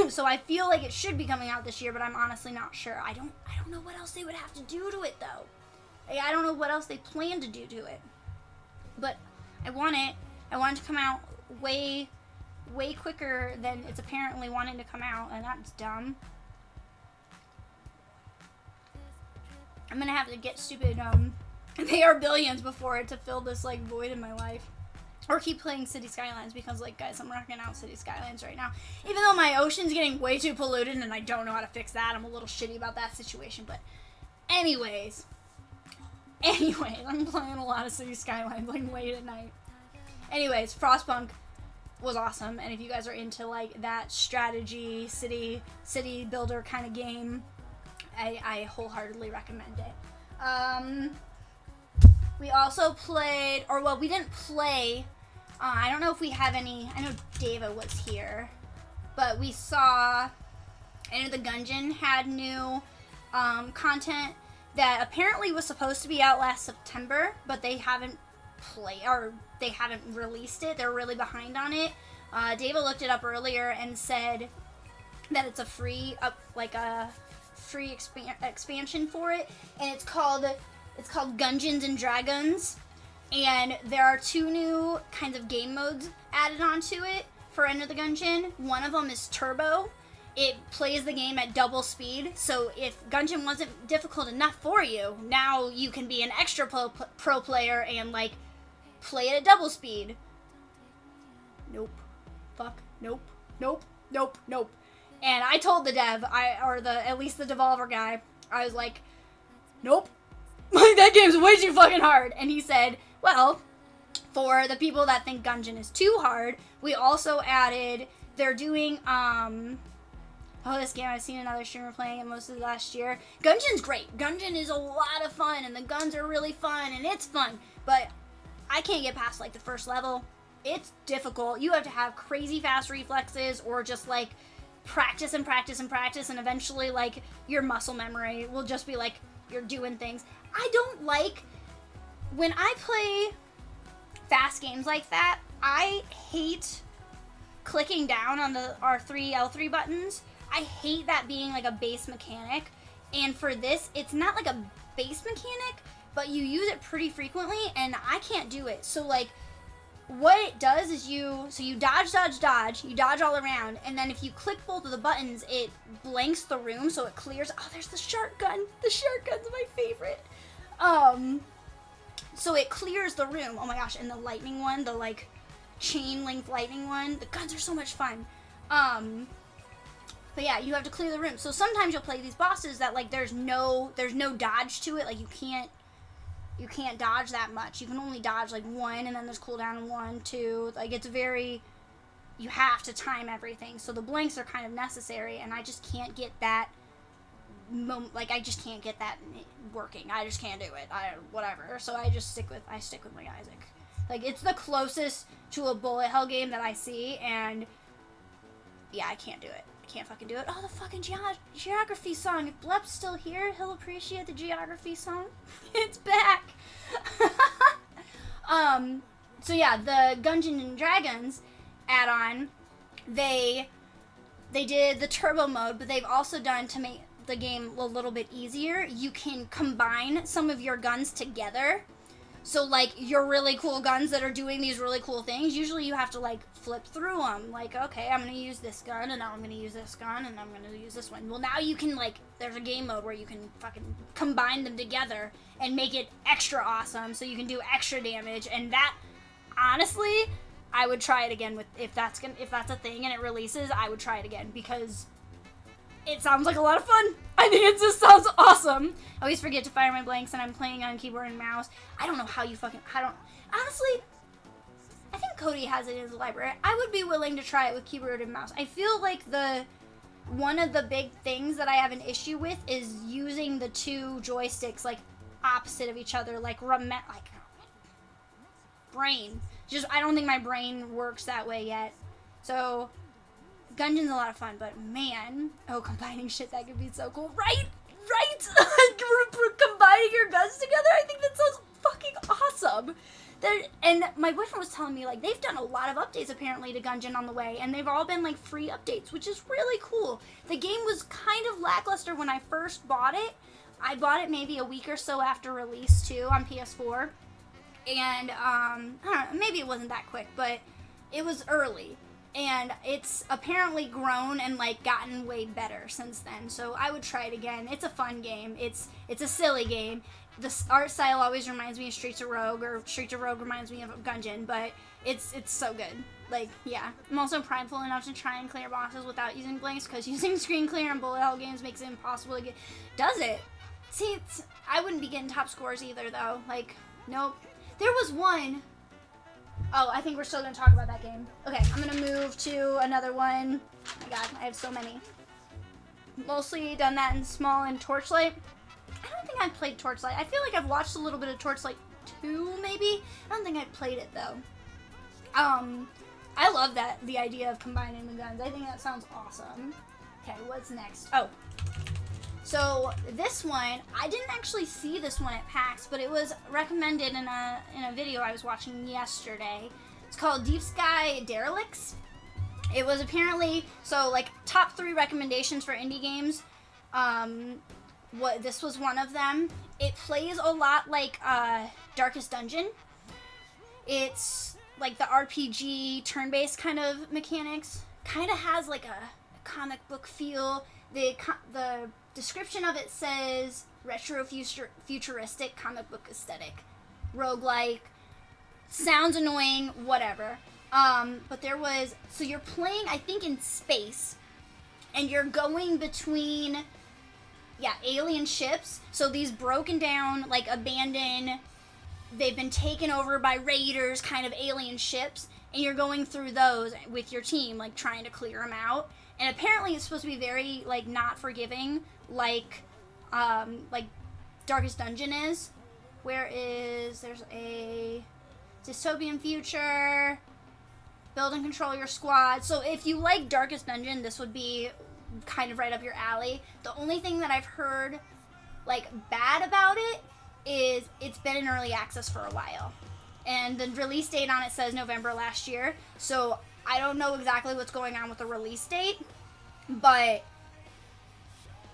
So I feel like it should be coming out this year, but I'm honestly not sure. I don't know what else they would have to do to it, though. I don't know what else they plan to do to it. But I want it. I want it to come out way quicker than it's apparently wanting to come out, and that's dumb. I'm gonna have to get stupid, they are billions before it to fill this, like, void in my life. Or keep playing City Skylines because, like, guys, I'm rocking out City Skylines right now. Even though my ocean's getting way too polluted and I don't know how to fix that, I'm a little shitty about that situation. But anyways, I'm playing a lot of City Skylines, like, late at night. Anyways, Frostpunk was awesome. And if you guys are into, like, that strategy, city builder kind of game, I wholeheartedly recommend it. We also played, or well, we didn't play, I don't know if we have any, I know Dava was here, but we saw, I know the Gungeon had new content that apparently was supposed to be out last September, but they haven't they haven't released it. They're really behind on it. Dava looked it up earlier and said that it's a free, expansion for it, and it's called Gungeons and Dragons, and there are 2 new kinds of game modes added onto it for Enter the Gungeon. One of them is Turbo. It plays the game at double speed, so if Gungeon wasn't difficult enough for you, now you can be an extra pro player and, like, play it at double speed. Nope. Fuck. Nope. Nope. Nope. Nope. And I told the dev, at least the Devolver guy, I was like, nope. That game's way too fucking hard. And he said, well, for the people that think Gungeon is too hard, we also added, they're doing, this game, I've seen another streamer playing it most of last year. Gungeon's great. Gungeon is a lot of fun, and the guns are really fun, and it's fun. But I can't get past, like, the first level. It's difficult. You have to have crazy fast reflexes, or just, like, practice and practice and practice, and eventually, like, your muscle memory will just be, like, you're doing things. I don't like, when I play fast games like that, I hate clicking down on the R3, L3 buttons. I hate that being, like, a base mechanic. And for this, it's not, like, a base mechanic, but you use it pretty frequently, and I can't do it. So, like, what it does is you dodge, you dodge all around, and then if you click both of the buttons, it blanks the room, so it clears. Oh, there's the shark gun. The shark gun's my favorite. So it clears the room. Oh my gosh, and the lightning one, the, like, chain link lightning one, the guns are so much fun. But yeah, you have to clear the room. So sometimes you'll play these bosses that, like, there's no dodge to it. Like, you can't dodge that much. You can only dodge, like, 1, and then there's cooldown in 1, 2. Like, it's very, you have to time everything. So the blanks are kind of necessary, and I just can't get that, I just can't get that working. I just can't do it. Whatever. So I stick with my Isaac. Like, it's the closest to a bullet hell game that I see, and yeah, I can't do it. I can't fucking do it. Oh, the fucking geography song. If Blep's still here, he'll appreciate the geography song. It's back. So yeah, the Gungeons and Dragons add-on, they did the turbo mode, but they've also done, to make the game a little bit easier, you can combine some of your guns together. So, like, your really cool guns that are doing these really cool things, usually you have to, like, flip through them. Like, okay, I'm going to use this gun, and now I'm going to use this gun, and I'm going to use this one. Well, now you can, like, there's a game mode where you can fucking combine them together and make it extra awesome, so you can do extra damage. And that, honestly, I would try it again with, if that's a thing and it releases, I would try it again, because it sounds like a lot of fun. I think it just sounds awesome. I always forget to fire my blanks, and I'm playing on keyboard and mouse. I don't know how you honestly, I think Cody has it in his library. I would be willing to try it with keyboard and mouse. I feel like one of the big things that I have an issue with is using the 2 joysticks, like, opposite of each other, like brain. Just, I don't think my brain works that way yet. So, Gungeon's a lot of fun, but man, combining shit, that could be so cool. Right? Combining your guns together, I think that sounds fucking awesome. And my boyfriend was telling me, like, they've done a lot of updates, apparently, to Gungeon on the way, and they've all been, like, free updates, which is really cool. The game was kind of lackluster when I first bought it. I bought it maybe a week or so after release, too, on PS4. And, I don't know, maybe it wasn't that quick, but it was early. And it's apparently grown and, like, gotten way better since then. So I would try it again. It's a fun game. It's a silly game. The art style always reminds me of Streets of Rogue, or Streets of Rogue reminds me of Gungeon, but it's so good. Like, yeah. I'm also prideful enough to try and clear bosses without using blinks, because using screen clear in bullet hell games makes it impossible to get... Does it? See, I wouldn't be getting top scores either, though. Like, nope. There was one... Oh, I think we're still going to talk about that game. Okay, I'm going to move to another one. Oh my god, I have so many. Mostly done that in small and Torchlight. I don't think I've played Torchlight. I feel like I've watched a little bit of Torchlight 2, maybe? I don't think I've played it, though. I love the idea of combining the guns. I think that sounds awesome. Okay, what's next? Oh. So, this one, I didn't actually see this one at PAX, but it was recommended in a video I was watching yesterday. It's called Deep Sky Derelicts. It was apparently, so, like, top 3 recommendations for indie games. This was one of them. It plays a lot like Darkest Dungeon. It's like the RPG turn-based kind of mechanics. Kind of has like a comic book feel. The description of it says retro-futuristic comic book aesthetic. Roguelike. Sounds annoying, whatever. But there was, so you're playing, I think, in space. And you're going between... Yeah, alien ships. So these broken down, like abandoned, they've been taken over by raiders, kind of alien ships, and you're going through those with your team, like trying to clear them out. And apparently it's supposed to be very, like, not forgiving, like Darkest Dungeon is. There's a dystopian future, build and control your squad. So if you like Darkest Dungeon, this would be kind of right up your alley. The only thing that I've heard, like, bad about it is it's been in early access for a while. And the release date on it says November last year. So I don't know exactly what's going on with the release date, but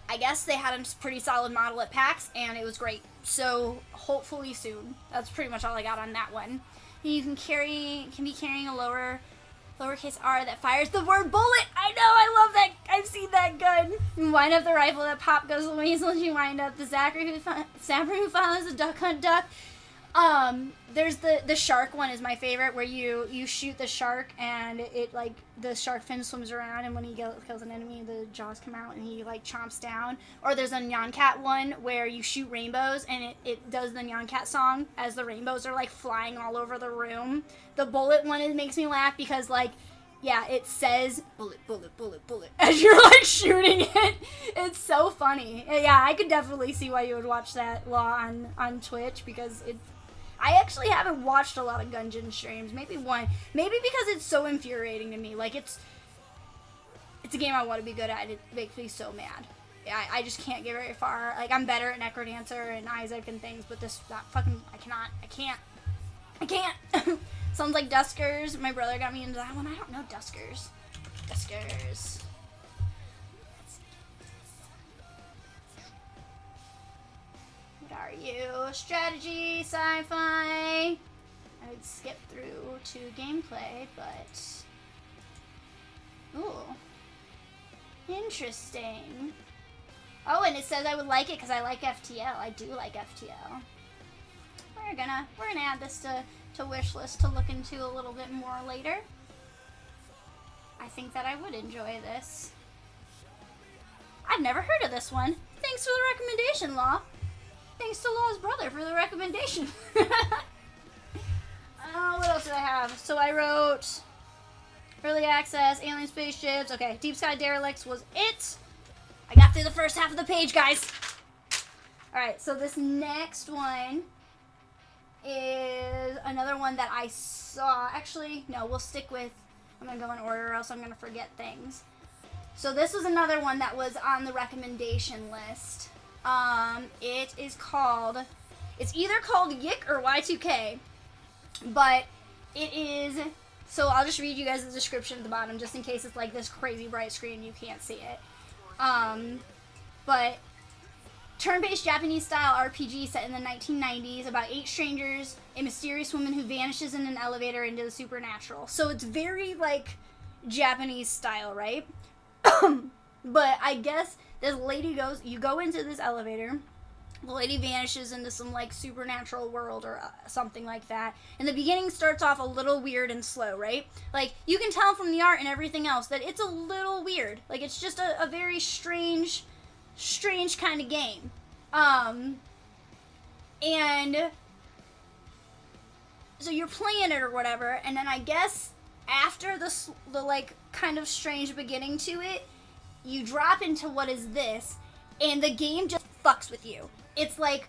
I guess they had a pretty solid model at PAX, and it was great. So hopefully soon. That's pretty much all I got on that one. You can be carrying a lowercase r that fires the word bullet. I know, I love that. I've seen that gun. You wind up the rifle, that pop goes the weasel, you wind up the sapper who follows the duck hunt duck. There's the shark one is my favorite, where you shoot the shark and it, like, the shark fin swims around, and when he kills an enemy, the jaws come out and he, like, chomps down. Or there's a Nyan Cat one where you shoot rainbows and it does the Nyan Cat song as the rainbows are, like, flying all over the room. The bullet one, it makes me laugh because, like, yeah, it says bullet, bullet, bullet, bullet as you're, like, shooting it. It's so funny. Yeah, I could definitely see why you would watch that on Twitch, because I actually haven't watched a lot of Gungeon streams. Maybe one. Maybe because it's so infuriating to me. Like, it's a game I want to be good at. It makes me so mad. Yeah, I just can't get very far. Like, I'm better at Necrodancer and Isaac and things, but this, that fucking, I can't. Sounds like Duskers. My brother got me into that one. I don't know Duskers. What are you? Strategy, sci-fi. I would skip through to gameplay, but... Ooh. Interesting. Oh, and it says I would like it because I like FTL. I do like FTL. We're gonna add this to wish list to look into a little bit more later. I think that I would enjoy this. I've never heard of this one. Thanks for the recommendation, Law. Thanks to Law's brother for the recommendation. What else did I have? So I wrote early access, alien spaceships. Okay, Deep Sky Derelicts was it. I got through the first half of the page, guys. Alright, so this next one is another one that I saw. Actually, no, we'll stick with, I'm going to go in order or else I'm going to forget things. So this was another one that was on the recommendation list. It's either called Yik or Y2K. But it is, so I'll just read you guys the description at the bottom just in case it's like this crazy bright screen you can't see it. But turn-based Japanese-style RPG set in the 1990s about 8 strangers, a mysterious woman who vanishes in an elevator into the supernatural. So it's very, like, Japanese style, right? But I guess this lady goes, you go into this elevator, the lady vanishes into some, like, supernatural world or something like that. And the beginning starts off a little weird and slow, right? Like, you can tell from the art and everything else that it's a little weird. Like, it's just a very strange kind of game. And so you're playing it or whatever, and then I guess after the like, kind of strange beginning to it, you drop into what is this, and the game just fucks with you. It's like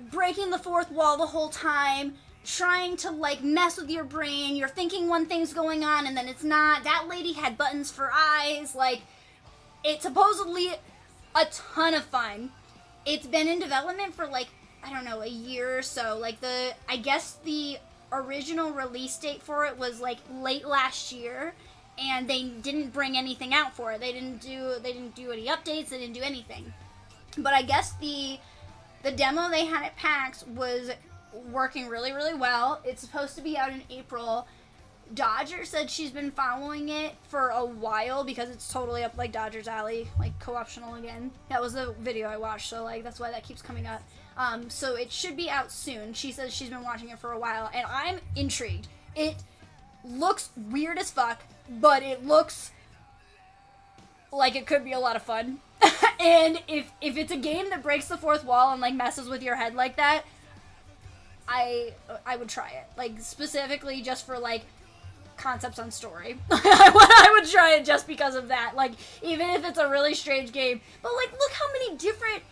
breaking the fourth wall the whole time, trying to, like, mess with your brain. You're thinking one thing's going on, and then it's not. That lady had buttons for eyes. Like, it's supposedly a ton of fun. It's been in development for, like, I don't know, a year or so. Like, I guess the original release date for it was, like, late last year, and they didn't bring anything out for it. They didn't do any updates. They didn't do anything. But I guess the demo they had at PAX was working really, really well. It's supposed to be out in April. Dodger said she's been following it for a while because it's totally up, like, Dodger's alley, like, co-optional again. That was the video I watched, so, like, that's why that keeps coming up. So it should be out soon. She says she's been watching it for a while, and I'm intrigued. It looks weird as fuck, but it looks like it could be a lot of fun. And if it's a game that breaks the fourth wall and, like, messes with your head like that, I would try it. Like, specifically just for, like, concepts on story. I would try it just because of that. Like, even if it's a really strange game. But, like, look how many different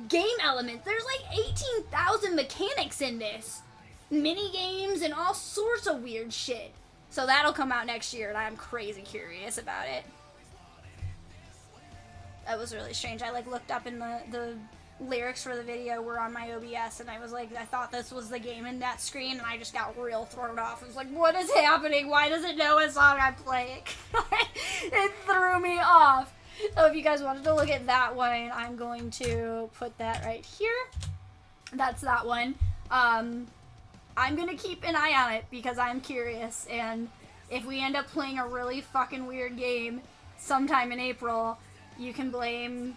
game elements. There's, like, 18,000 mechanics in this. Mini games and all sorts of weird shit. So that'll come out next year, and I'm crazy curious about it. That was really strange. I, like, looked up and the lyrics for the video were on my OBS, and I was like, I thought this was the game in that screen, and I just got real thrown off. I was like, what is happening? Why does it know what song I'm playing? It threw me off. So if you guys wanted to look at that one, I'm going to put that right here. That's that one. I'm going to keep an eye on it because I'm curious, and if we end up playing a really fucking weird game sometime in April, you can blame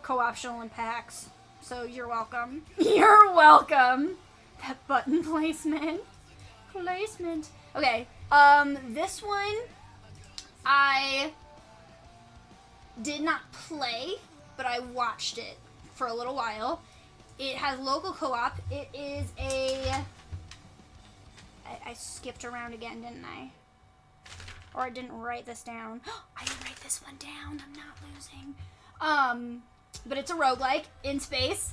co-optional and PAX. So you're welcome. You're welcome. That button placement. Okay, this one I did not play, but I watched it for a little while. It has local co-op. It is I skipped around again, didn't I? Or I didn't write this down. I didn't write this one down. I'm not losing. But it's a roguelike in space.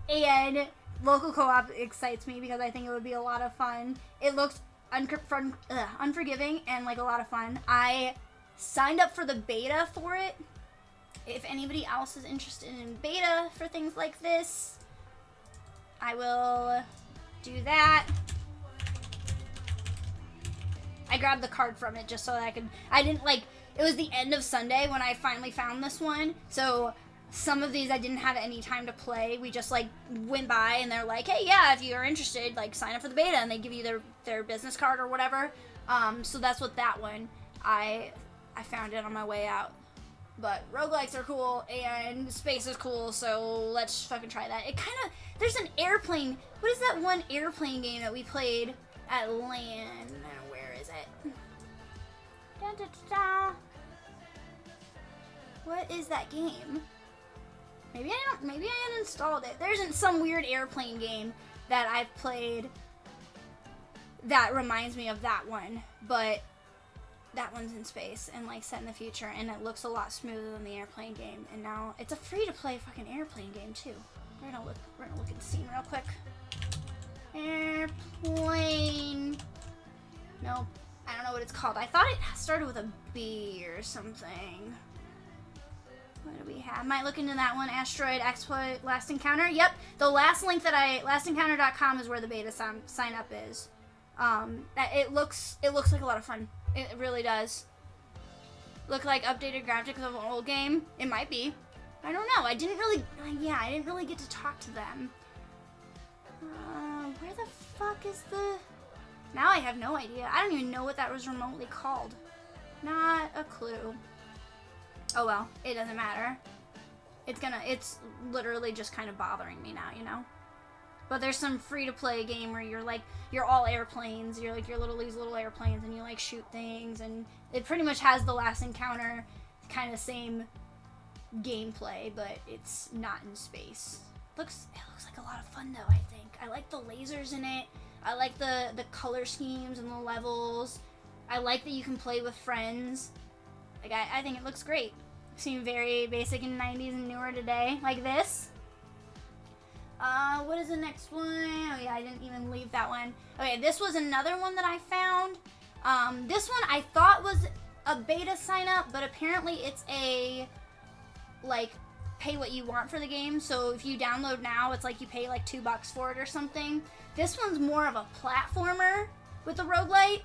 And local co-op excites me because I think it would be a lot of fun. It looks unforgiving and, like, a lot of fun. I signed up for the beta for it. If anybody else is interested in beta for things like this, I will do that. I grabbed the card from it just so that it was the end of Sunday when I finally found this one, so some of these I didn't have any time to play. We just, like, went by and they're like, hey, yeah, if you're interested, like, sign up for the beta, and they give you their business card or whatever. So that's what that one, I found it on my way out. But roguelikes are cool, and space is cool, so let's fucking try that. It kind of, there's an airplane, what is that one airplane game that we played at LAN? Where is it? Da, da, da, da. What is that game? Maybe I uninstalled it. There's some weird airplane game that I've played that reminds me of that one, but that one's in space and, like, set in the future, and it looks a lot smoother than the airplane game. And now it's a free-to-play fucking airplane game too. We're gonna look at Steam real quick. Airplane. Nope. I don't know what it's called. I thought it started with a B or something. What do we have? Might look into that one. Asteroid Exploit Last Encounter. Yep. The last link that lastencounter.com is where the beta sign up is. It looks like a lot of fun. It really does. Look like updated graphics of an old game. It might be. I don't know. I didn't really get to talk to them. Where the fuck is the... Now I have no idea. I don't even know what that was remotely called. Not a clue. Oh well, it doesn't matter. It's literally just kind of bothering me now, you know? But there's some free-to-play game where you're all airplanes. You're like, these little airplanes, and you like shoot things, and it pretty much has the Last Encounter kind of same gameplay, but it's not in space. It looks like a lot of fun though, I think. I like the lasers in it. I like the color schemes and the levels. I like that you can play with friends. Like, I think it looks great. Seem very basic in the 90s and newer today, like this. What is the next one? Oh yeah, I didn't even leave that one. Okay, this was another one that I found. This one I thought was a beta sign up, but apparently it's a, like, pay what you want for the game. So if you download now, it's like you pay like $2 for it or something. This one's more of a platformer with a roguelite,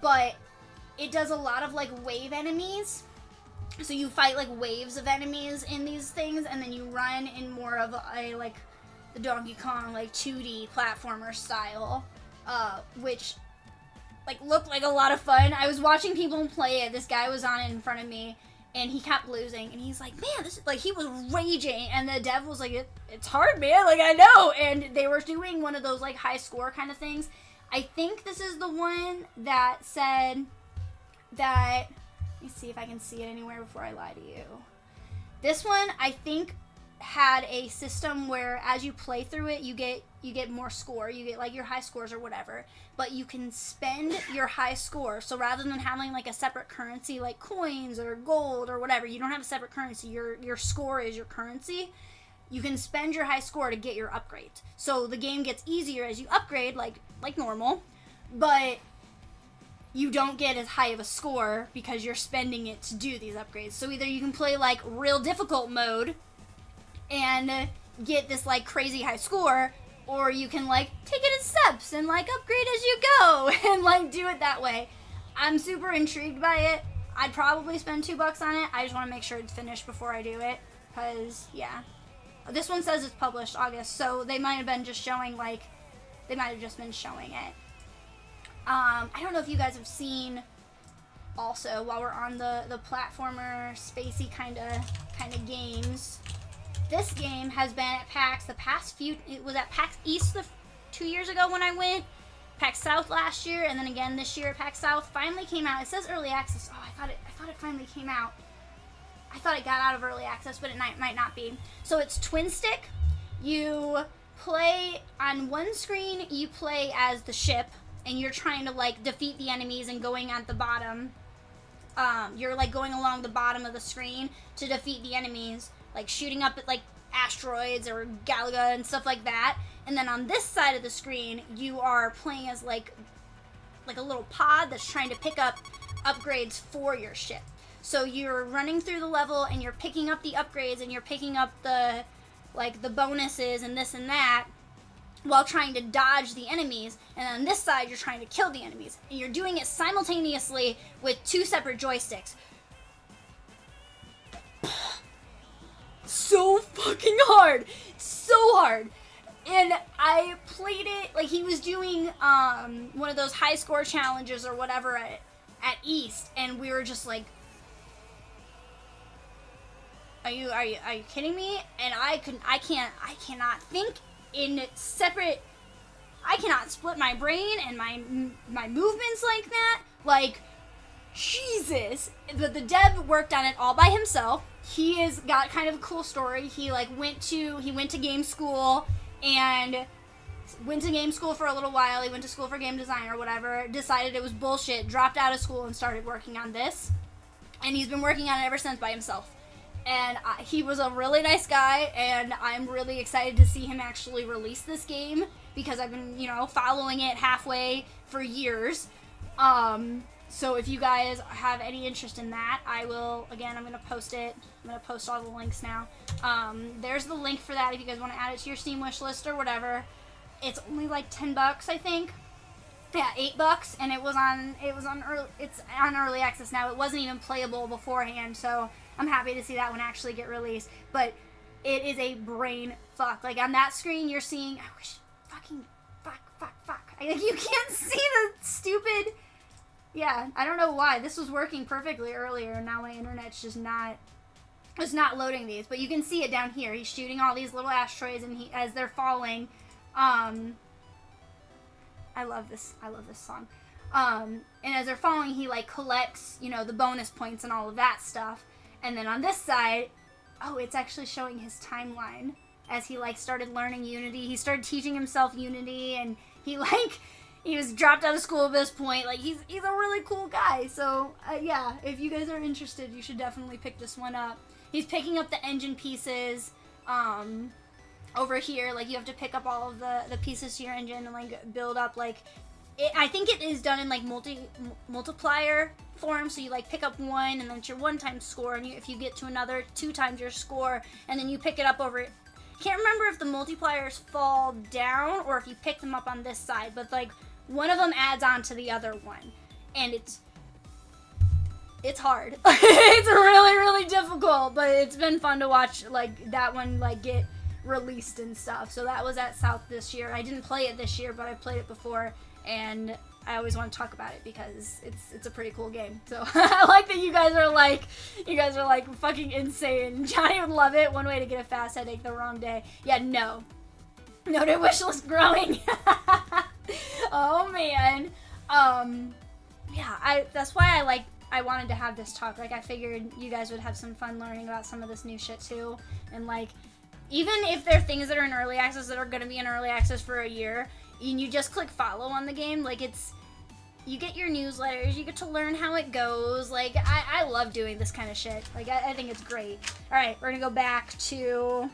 but it does a lot of like wave enemies. So you fight like waves of enemies in these things, and then you run in more of a like the Donkey Kong like 2D platformer style, which like looked like a lot of fun. I was watching people play it. This guy was on it in front of me, and he kept losing, and he's like, man, this is like, he was raging, and the dev was like, it's hard, man, like, I know, and they were doing one of those like high score kind of things. I think this is the one that said that, let me see if I can see it anywhere before I lie to you. This one, I think, had a system where as you play through it, you get more score. You get like your high scores or whatever, but you can spend your high score. So rather than having like a separate currency like coins or gold or whatever, you don't have a separate currency. Your score is your currency. You can spend your high score to get your upgrades. So the game gets easier as you upgrade, like normal, but you don't get as high of a score because you're spending it to do these upgrades. So either you can play like real difficult mode and get this like crazy high score, or you can like take it in steps and like upgrade as you go and like do it that way. I'm super intrigued by it. I'd probably spend $2 on it. I just want to make sure it's finished before I do it, because yeah, this one says it's published August, so they might have been just showing like, they might have just been showing it. I don't know if you guys have seen also, while we're on the platformer spacey kind of games, this game has been at PAX the past few. It was at PAX East 2 years ago when I went, PAX South last year, and then again this year at PAX South. Finally came out. It says early access. Oh, I thought it finally came out. I thought it got out of early access, but it might not be. So it's twin stick. You play on one screen. You play as the ship, and you're trying to like defeat the enemies and going at the bottom. You're like going along the bottom of the screen to defeat the enemies, like shooting up at like asteroids or Galaga and stuff like that. And then on this side of the screen, you are playing as like a little pod that's trying to pick up upgrades for your ship. So you're running through the level and you're picking up the upgrades and you're picking up the bonuses and this and that while trying to dodge the enemies. And on this side, you're trying to kill the enemies. And you're doing it simultaneously with 2 separate joysticks. So fucking hard. So hard. And I played it, like he was doing one of those high score challenges or whatever at East, and we were just like, Are you kidding me? And I cannot think in separate. I cannot split my brain and my movements like that. Like, Jesus. But the dev worked on it all by himself. He has got kind of a cool story. He went to game school and went to game school for a little while. He went to school for game design or whatever. Decided it was bullshit. Dropped out of school and started working on this. And he's been working on it ever since by himself. And he was a really nice guy, and I'm really excited to see him actually release this game, because I've been, following it halfway for years. So if you guys have any interest in that, I will, again, I'm going to post it. I'm going to post all the links now. There's the link for that if you guys want to add it to your Steam wish list or whatever. It's only like $10, I think. Yeah, $8, and it's on early access now. It wasn't even playable beforehand, so I'm happy to see that one actually get released. But it is a brain fuck. Like on that screen, you're seeing. I wish fuck. Like you can't see the stupid. Yeah, I don't know why this was working perfectly earlier, and now my internet's just not. It's not loading these, but you can see it down here. He's shooting all these little asteroids, and as they're falling. I love this song. And as they're falling, he like collects, the bonus points and all of that stuff. And then on this side, it's actually showing his timeline as he like started learning Unity. He started teaching himself Unity, and he was dropped out of school at this point. Like he's a really cool guy. So yeah, if you guys are interested, you should definitely pick this one up. He's picking up the engine pieces. Over here, like you have to pick up all of the pieces to your engine and like build up like it. I think it is done in like multiplier form, so you like pick up one and then it's your 1 time score, and if you get to another 2 times your score, and then you pick it up over. Can't remember if the multipliers fall down or if you pick them up on this side, but like one of them adds on to the other one, and it's hard. It's really, really difficult, but it's been fun to watch like that one like get released and stuff. So that was at South this year. I didn't play it this year, but I played it before, and I always want to talk about it because it's a pretty cool game. So I like that you guys are like fucking insane. Johnny would love it. One way to get a fast headache the wrong day. Yeah, no to wish list growing. Oh man. Yeah, that's why I wanted to have this talk. Like I figured you guys would have some fun learning about some of this new shit too, and like even if there are things that are in early access that are going to be in early access for a year, and you just click follow on the game, like you get your newsletters, you get to learn how it goes. Like, I love doing this kind of shit. Like, I think it's great. Alright, we're going to go back to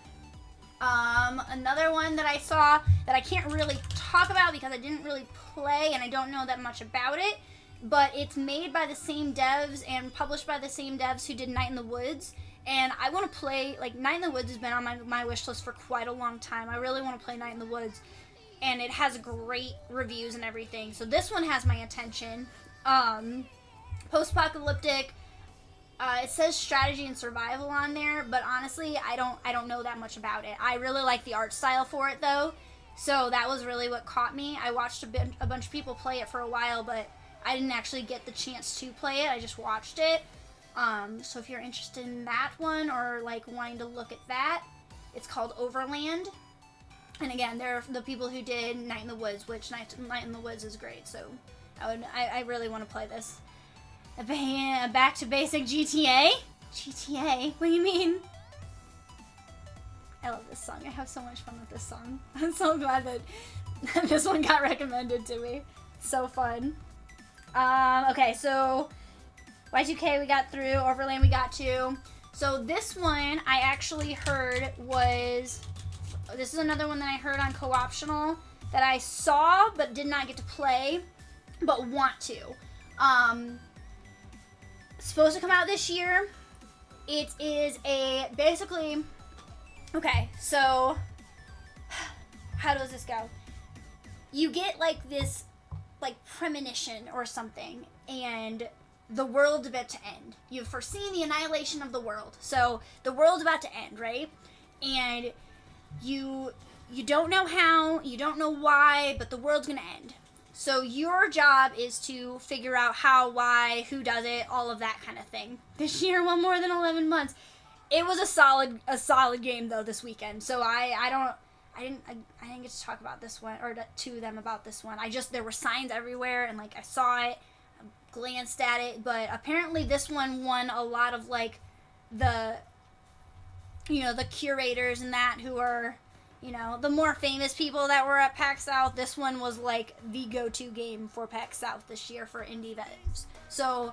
another one that I saw that I can't really talk about because I didn't really play and I don't know that much about it. But it's made by the same devs and published by the same devs who did Night in the Woods. And I want to play, like, Night in the Woods has been on my wish list for quite a long time. I really want to play Night in the Woods. And it has great reviews and everything. So this one has my attention. Post-apocalyptic. It says strategy and survival on there, but honestly, I don't know that much about it. I really like the art style for it, though. So that was really what caught me. I watched a bunch of people play it for a while, but I didn't actually get the chance to play it. I just watched it. So if you're interested in that one or like wanting to look at that, it's called Overland. And again, they're the people who did Night in the Woods, which Night in the Woods is great. So I really want to play this. Back to basic GTA? GTA? What do you mean? I love this song. I have so much fun with this song. I'm so glad that this one got recommended to me. It's so fun. Okay, so Y2K we got through, Overland we got to. So this one I actually heard was, this is another one that I heard on Co-optional that I saw but did not get to play, but want to. Supposed to come out this year. It is basically, okay, so how does this go? You get like this like premonition or something, and the world's about to end. You've foreseen the annihilation of the world. So the world's about to end, right? And you don't know how, you don't know why, but the world's gonna end. So your job is to figure out how, why, who does it, all of that kind of thing. This year, well, more than 11 months. It was a solid game though this weekend. So I didn't get to talk about this one or to them about this one. There were signs everywhere and like I saw it, glanced at it, but apparently this one won a lot of like the curators and that who are, the more famous people that were at PAX South. This one was like the go-to game for PAX South this year for indie devs. So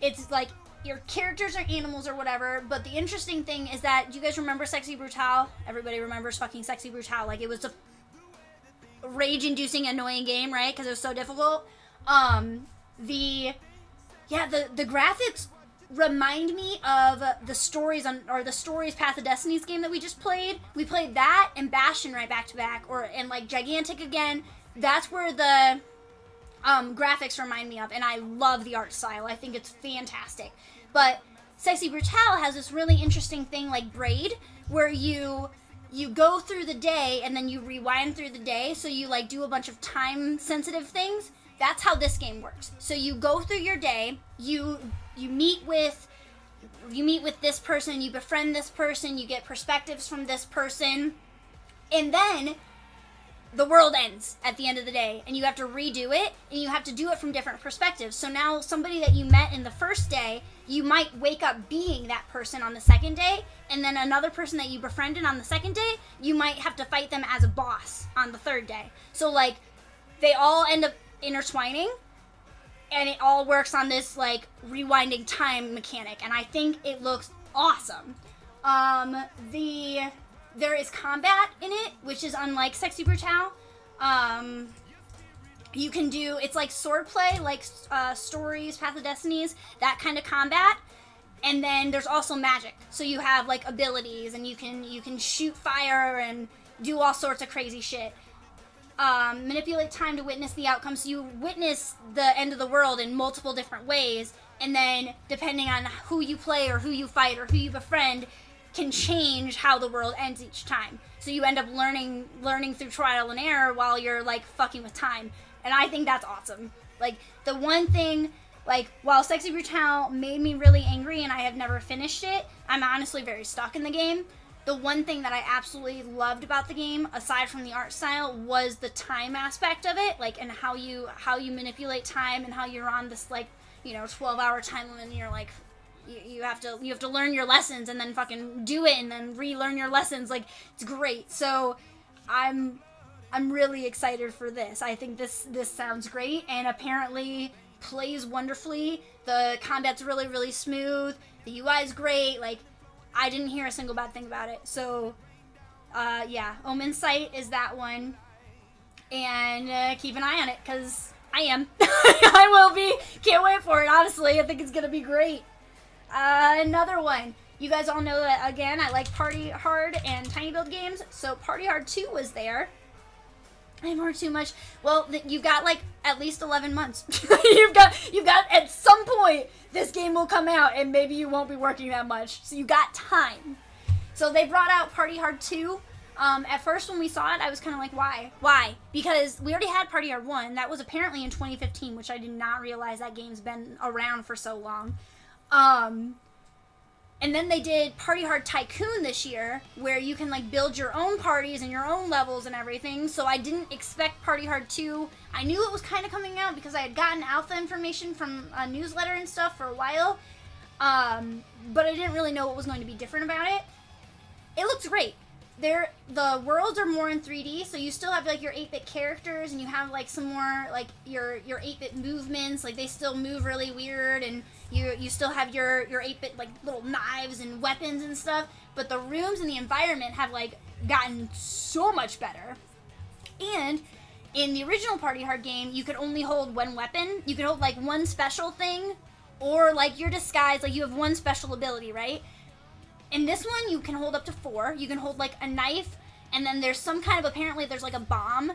it's like your characters are animals or whatever, but the interesting thing is that, do you guys remember Sexy Brutale? Everybody remembers fucking Sexy Brutale. Like, it was a rage-inducing, annoying game, right? Because it was so difficult. The graphics remind me of the stories Path of Destiny's game that we just played. We played that and Bastion right back to back, and like Gigantic again. That's where graphics remind me of, and I love the art style. I think it's fantastic. But Sexy Brutale has this really interesting thing like Braid, where you go through the day and then you rewind through the day, so you like do a bunch of time sensitive things. That's how this game works. So you go through your day, you meet with this person, you befriend this person, you get perspectives from this person, and then the world ends at the end of the day, and you have to redo it, and you have to do it from different perspectives. So now somebody that you met in the first day, you might wake up being that person on the second day, and then another person that you befriended on the second day, you might have to fight them as a boss on the third day. So like, they all end up intertwining, and it all works on this like rewinding time mechanic, and I think it looks awesome. There is combat in it, which is unlike Sexy Brutale. You can do, it's like swordplay, like Stories, Path of Destinies, that kind of combat. And then there's also magic. So you have like abilities, and you can shoot fire and do all sorts of crazy shit. Manipulate time to witness the outcome. So you witness the end of the world in multiple different ways, and then depending on who you play or who you fight or who you befriend, can change how the world ends each time. So you end up learning through trial and error while you're like fucking with time. And I think that's awesome. Like, the one thing, like, while Sexy Brutale made me really angry and I have never finished it, I'm honestly very stuck in the game. The one thing that I absolutely loved about the game, aside from the art style, was the time aspect of it, like, and how you manipulate time, and how you're on this like, 12-hour time limit, and you're like, you have to learn your lessons and then fucking do it and then relearn your lessons. Like, it's great. So I'm really excited for this. I think this sounds great, and apparently plays wonderfully. The combat's really, really smooth. The UI is great. Like, I didn't hear a single bad thing about it. So yeah, Omen Sight is that one, and keep an eye on it, because I am. I will be. Can't wait for it, honestly. I think it's gonna be great. Another one. You guys all know that, again, I like Party Hard and Tiny Build games, so Party Hard 2 was there. I haven't heard too much. Well, you've got like at least 11 months. you've got at some point this game will come out, and maybe you won't be working that much, so you got time. So they brought out Party Hard 2. At first when we saw it, I was kind of like, why? Because we already had Party Hard 1. That was apparently in 2015, which I did not realize that game's been around for so long. And then they did Party Hard Tycoon this year, where you can like build your own parties and your own levels and everything. So I didn't expect Party Hard 2. I knew it was kind of coming out because I had gotten alpha information from a newsletter and stuff for a while. But I didn't really know what was going to be different about it. It looks great. The worlds are more in 3D, so you still have like your 8-bit characters, and you have like some more like your 8-bit movements. Like, they still move really weird, and you still have your 8-bit like little knives and weapons and stuff. But the rooms and the environment have like gotten so much better. And in the original Party Hard game, you could only hold one weapon. You could hold like one special thing, or like your disguise. Like, you have one special ability, right? In this one, you can hold up to 4. You can hold, like, a knife, and then there's some kind of, apparently there's, like, a bomb,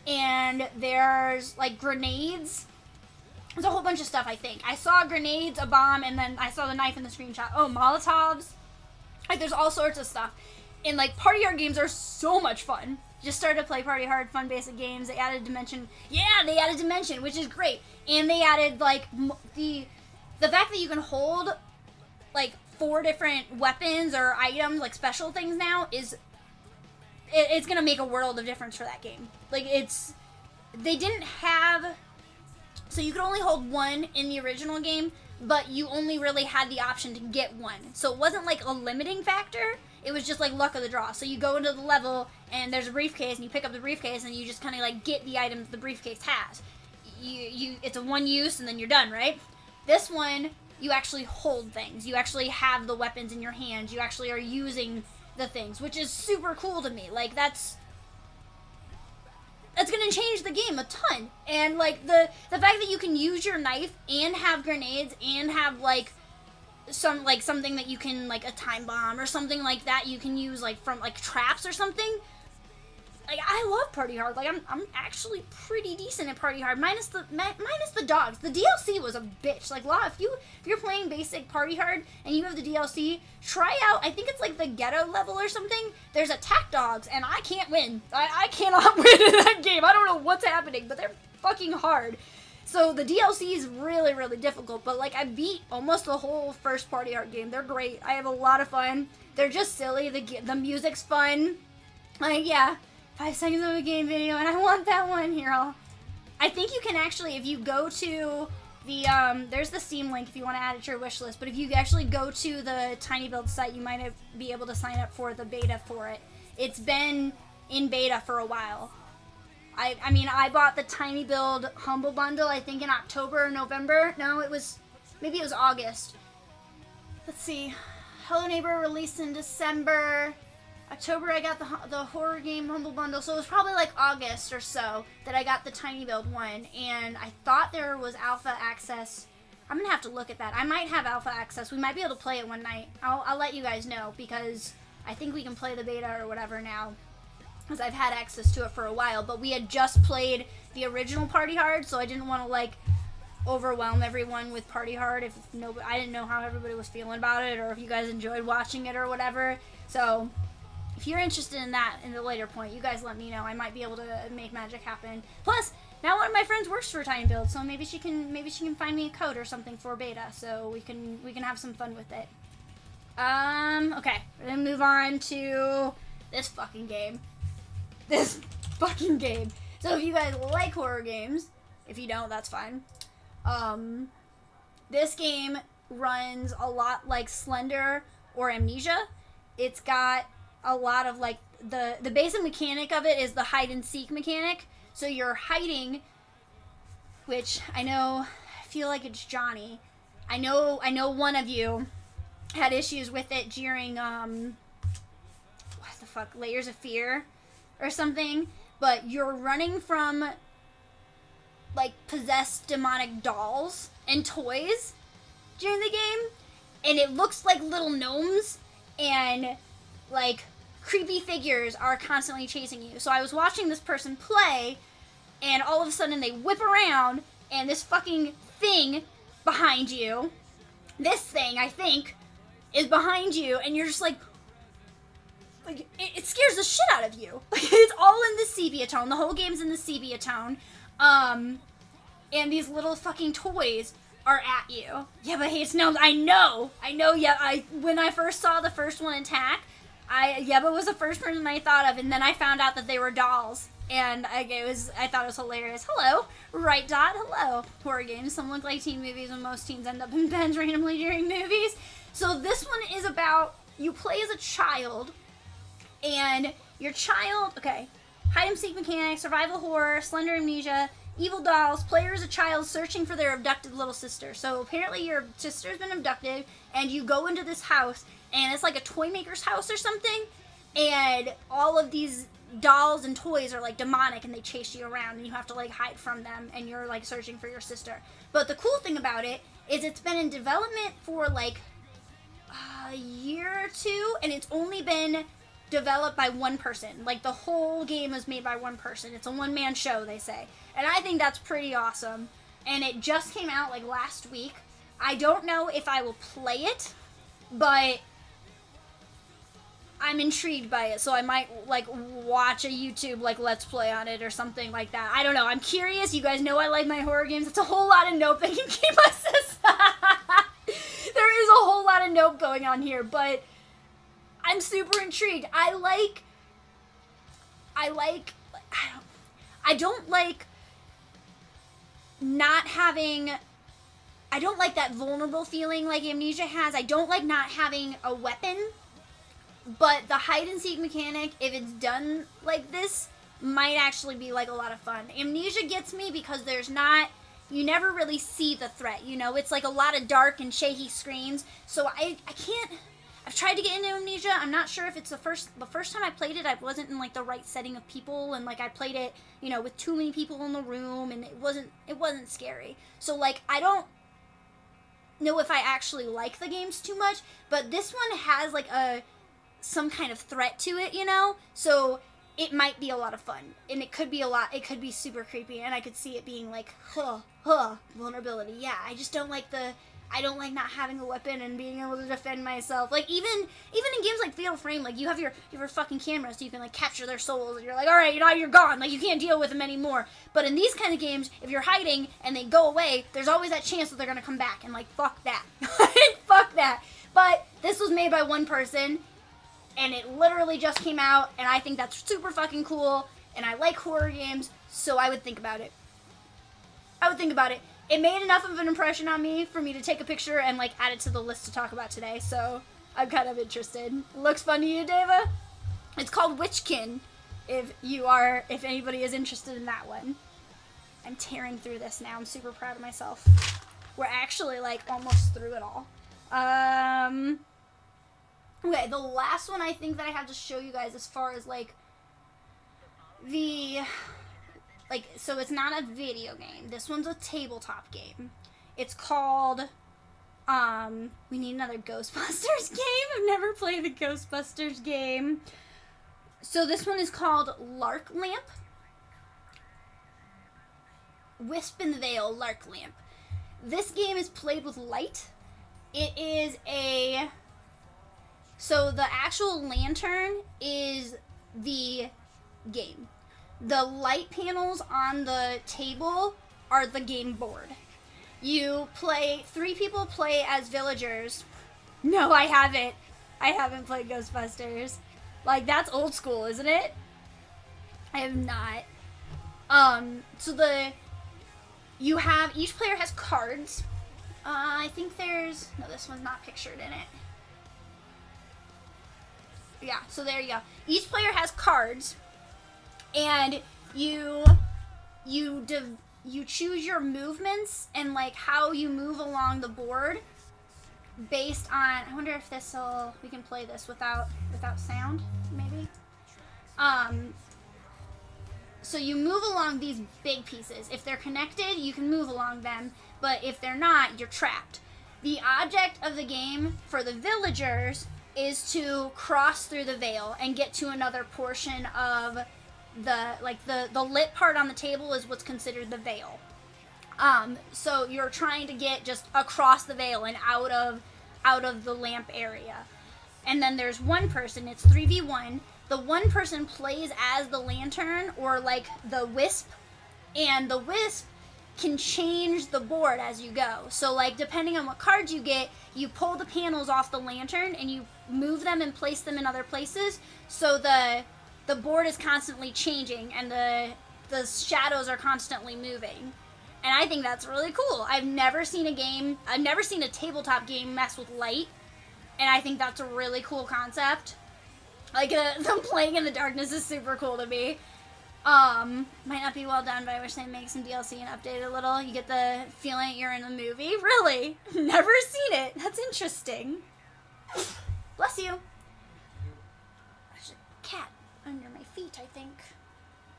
and there's, like, grenades. There's a whole bunch of stuff, I think. I saw grenades, a bomb, and then I saw the knife in the screenshot. Oh, Molotovs. Like, there's all sorts of stuff. And, like, Party Hard games are so much fun. Just started to play Party Hard, fun basic games. They added Dimension. Yeah, they added Dimension, which is great. And they added, like, the fact that you can hold, like, 4 different weapons or items, like special things now, it's gonna make a world of difference for that game. Like, they didn't have, so you could only hold 1 in the original game, but you only really had the option to get 1. So it wasn't like a limiting factor, it was just like luck of the draw. So you go into the level, and there's a briefcase, and you pick up the briefcase, and you just kind of like get the items the briefcase has. It's a one use, and then you're done, right? This one, you actually hold things. You actually have the weapons in your hands. You actually are using the things, which is super cool to me. Like, that's gonna change the game a ton. And like the fact that you can use your knife and have grenades and have like something that you can, like a time bomb or something like that, you can use like from like traps or something. like, I love Party Hard. Like, I'm actually pretty decent at Party Hard, minus the dogs. The DLC was a bitch. Like, if you're playing basic Party Hard and you have the DLC, try out, I think it's like the ghetto level or something. There's attack dogs, and I can't win. I cannot win in that game. I don't know what's happening, but they're fucking hard. So the DLC is really, really difficult, but like, I beat almost the whole first Party Hard game. They're great. I have a lot of fun. They're just silly. The music's fun. Like, yeah. 5 seconds of a game video, and I want that one here. I think you can actually, if you go to the, there's the Steam link if you want to add it to your wish list, but if you actually go to the Tiny Build site, you might be able to sign up for the beta for it. It's been in beta for a while. I mean, I bought the Tiny Build Humble Bundle, I think in October or November. No, maybe it was August. Let's see. Hello Neighbor released in December. October, I got the horror game Humble Bundle, so it was probably like August or so that I got the Tiny Build one, and I thought there was alpha access. I'm gonna have to look at that. I might have alpha access. We might be able to play it one night. I'll let you guys know, because I think we can play the beta or whatever now, because I've had access to it for a while, but we had just played the original Party Hard, so I didn't want to like overwhelm everyone with Party Hard if I didn't know how everybody was feeling about it, or if you guys enjoyed watching it or whatever. So if you're interested in that in the later point, you guys let me know. I might be able to make magic happen. Plus, now one of my friends works for Tiny Build, so maybe she can find me a code or something for beta, so we can have some fun with it. Okay, we're gonna move on to this fucking game. This fucking game. So if you guys like horror games, if you don't, that's fine. This game runs a lot like Slender or Amnesia. It's got a lot of like the basic mechanic of it is the hide and seek mechanic. So you're hiding, which I feel like it's Johnny. I know one of you had issues with it during what the fuck, Layers of Fear or something, but you're running from like possessed demonic dolls and toys during the game, and it looks like little gnomes and like creepy figures are constantly chasing you. So I was watching this person play, and all of a sudden they whip around, and this fucking thing behind you, this thing, I think, is behind you, and you're just like it scares the shit out of you. Like, it's all in the sepia tone. The whole game's in the sepia tone. And these little fucking toys are at you. Yeba hates gnomes. I know. Yeah, when I first saw the first one attack, Yeba was the first person I thought of, and then I found out that they were dolls, and I thought it was hilarious. Hello, Right Dot. Hello, horror games. Some look like teen movies, and most teens end up in beds randomly during movies. So this one is about, you play as a child, and your child, okay, hide and seek mechanics, survival horror, Slender Amnesia, evil dolls, player as a child searching for their abducted little sister. So apparently your sister's been abducted, and you go into this house, and it's like a toy maker's house or something, and all of these dolls and toys are like demonic, and they chase you around, and you have to like hide from them, and you're like searching for your sister. But the cool thing about it is it's been in development for like a year or two, and it's only been developed by one person. Like, the whole game was made by one person. It's a one-man show, they say. And I think that's pretty awesome. And it just came out like last week. I don't know if I will play it, but I'm intrigued by it, so I might like watch a YouTube like Let's Play on it or something like that. I don't know. I'm curious. You guys know I like my horror games. It's a whole lot of nope that can keep us. There is a whole lot of nope going on here, but I'm super intrigued. I don't like not having, I don't like that vulnerable feeling like Amnesia has. I don't like not having a weapon, but the hide and seek mechanic, if it's done like this, might actually be like a lot of fun. Amnesia gets me because you never really see the threat, you know? It's like a lot of dark and shaky screens, so I can't. I've tried to get into Amnesia. I'm not sure if it's the first time I played it, I wasn't in like the right setting of people, and like I played it, you know, with too many people in the room, and it wasn't scary. So like, I don't know if I actually like the games too much, but this one has like some kind of threat to it, you know? So it might be a lot of fun, and it could be super creepy, and I could see it being like, vulnerability. Yeah, I just don't like I don't like not having a weapon and being able to defend myself. Like, even in games like Fatal Frame, like, you have your fucking cameras so you can, like, capture their souls, and you're like, alright, now you're gone, like, you can't deal with them anymore. But in these kind of games, if you're hiding and they go away, there's always that chance that they're gonna come back, and, like, fuck that. Fuck that. But this was made by one person, and it literally just came out, and I think that's super fucking cool, and I like horror games, so I would think about it. It made enough of an impression on me for me to take a picture and, like, add it to the list to talk about today, so I'm kind of interested. Looks fun to you, Deva? It's called Witchkin, if anybody is interested in that one. I'm tearing through this now. I'm super proud of myself. We're actually, like, almost through it all. Okay, the last one I think that I have to show you guys as far as, like, so it's not a video game. This one's a tabletop game. It's called, we need another Ghostbusters game. I've never played the Ghostbusters game. So this one is called Lark Lamp. Wisp in the Veil, Lark Lamp. This game is played with light. It is so the actual lantern is the game. The light panels on the table are the game board. Three people play as villagers. No, I haven't. I haven't played Ghostbusters. Like, that's old school, isn't it? I have not. Each player has cards. I think no, this one's not pictured in it. Yeah, so there you go. Each player has cards, and you choose your movements and, like, how you move along the board based on, I wonder if we can play this without sound, maybe? So you move along these big pieces. If they're connected, you can move along them, but if they're not, you're trapped. The object of the game for the villagers is to cross through the veil and get to another portion of the lit part on the table is what's considered the veil. So you're trying to get just across the veil and out of the lamp area. And then there's one person, it's 3v1. The one person plays as the lantern or, like, the wisp, and the wisp can change the board as you go. So, like, depending on what cards you get, you pull the panels off the lantern and you move them and place them in other places. So the board is constantly changing and the shadows are constantly moving. And I think that's really cool. I've never seen a tabletop game mess with light, and I think that's a really cool concept. Like, them playing in the darkness is super cool to me. Might not be well done, but I wish they'd make some DLC and update it a little. You get the feeling that you're in a movie. Really? Never seen it. That's interesting. Bless you. There's a cat under my feet, I think.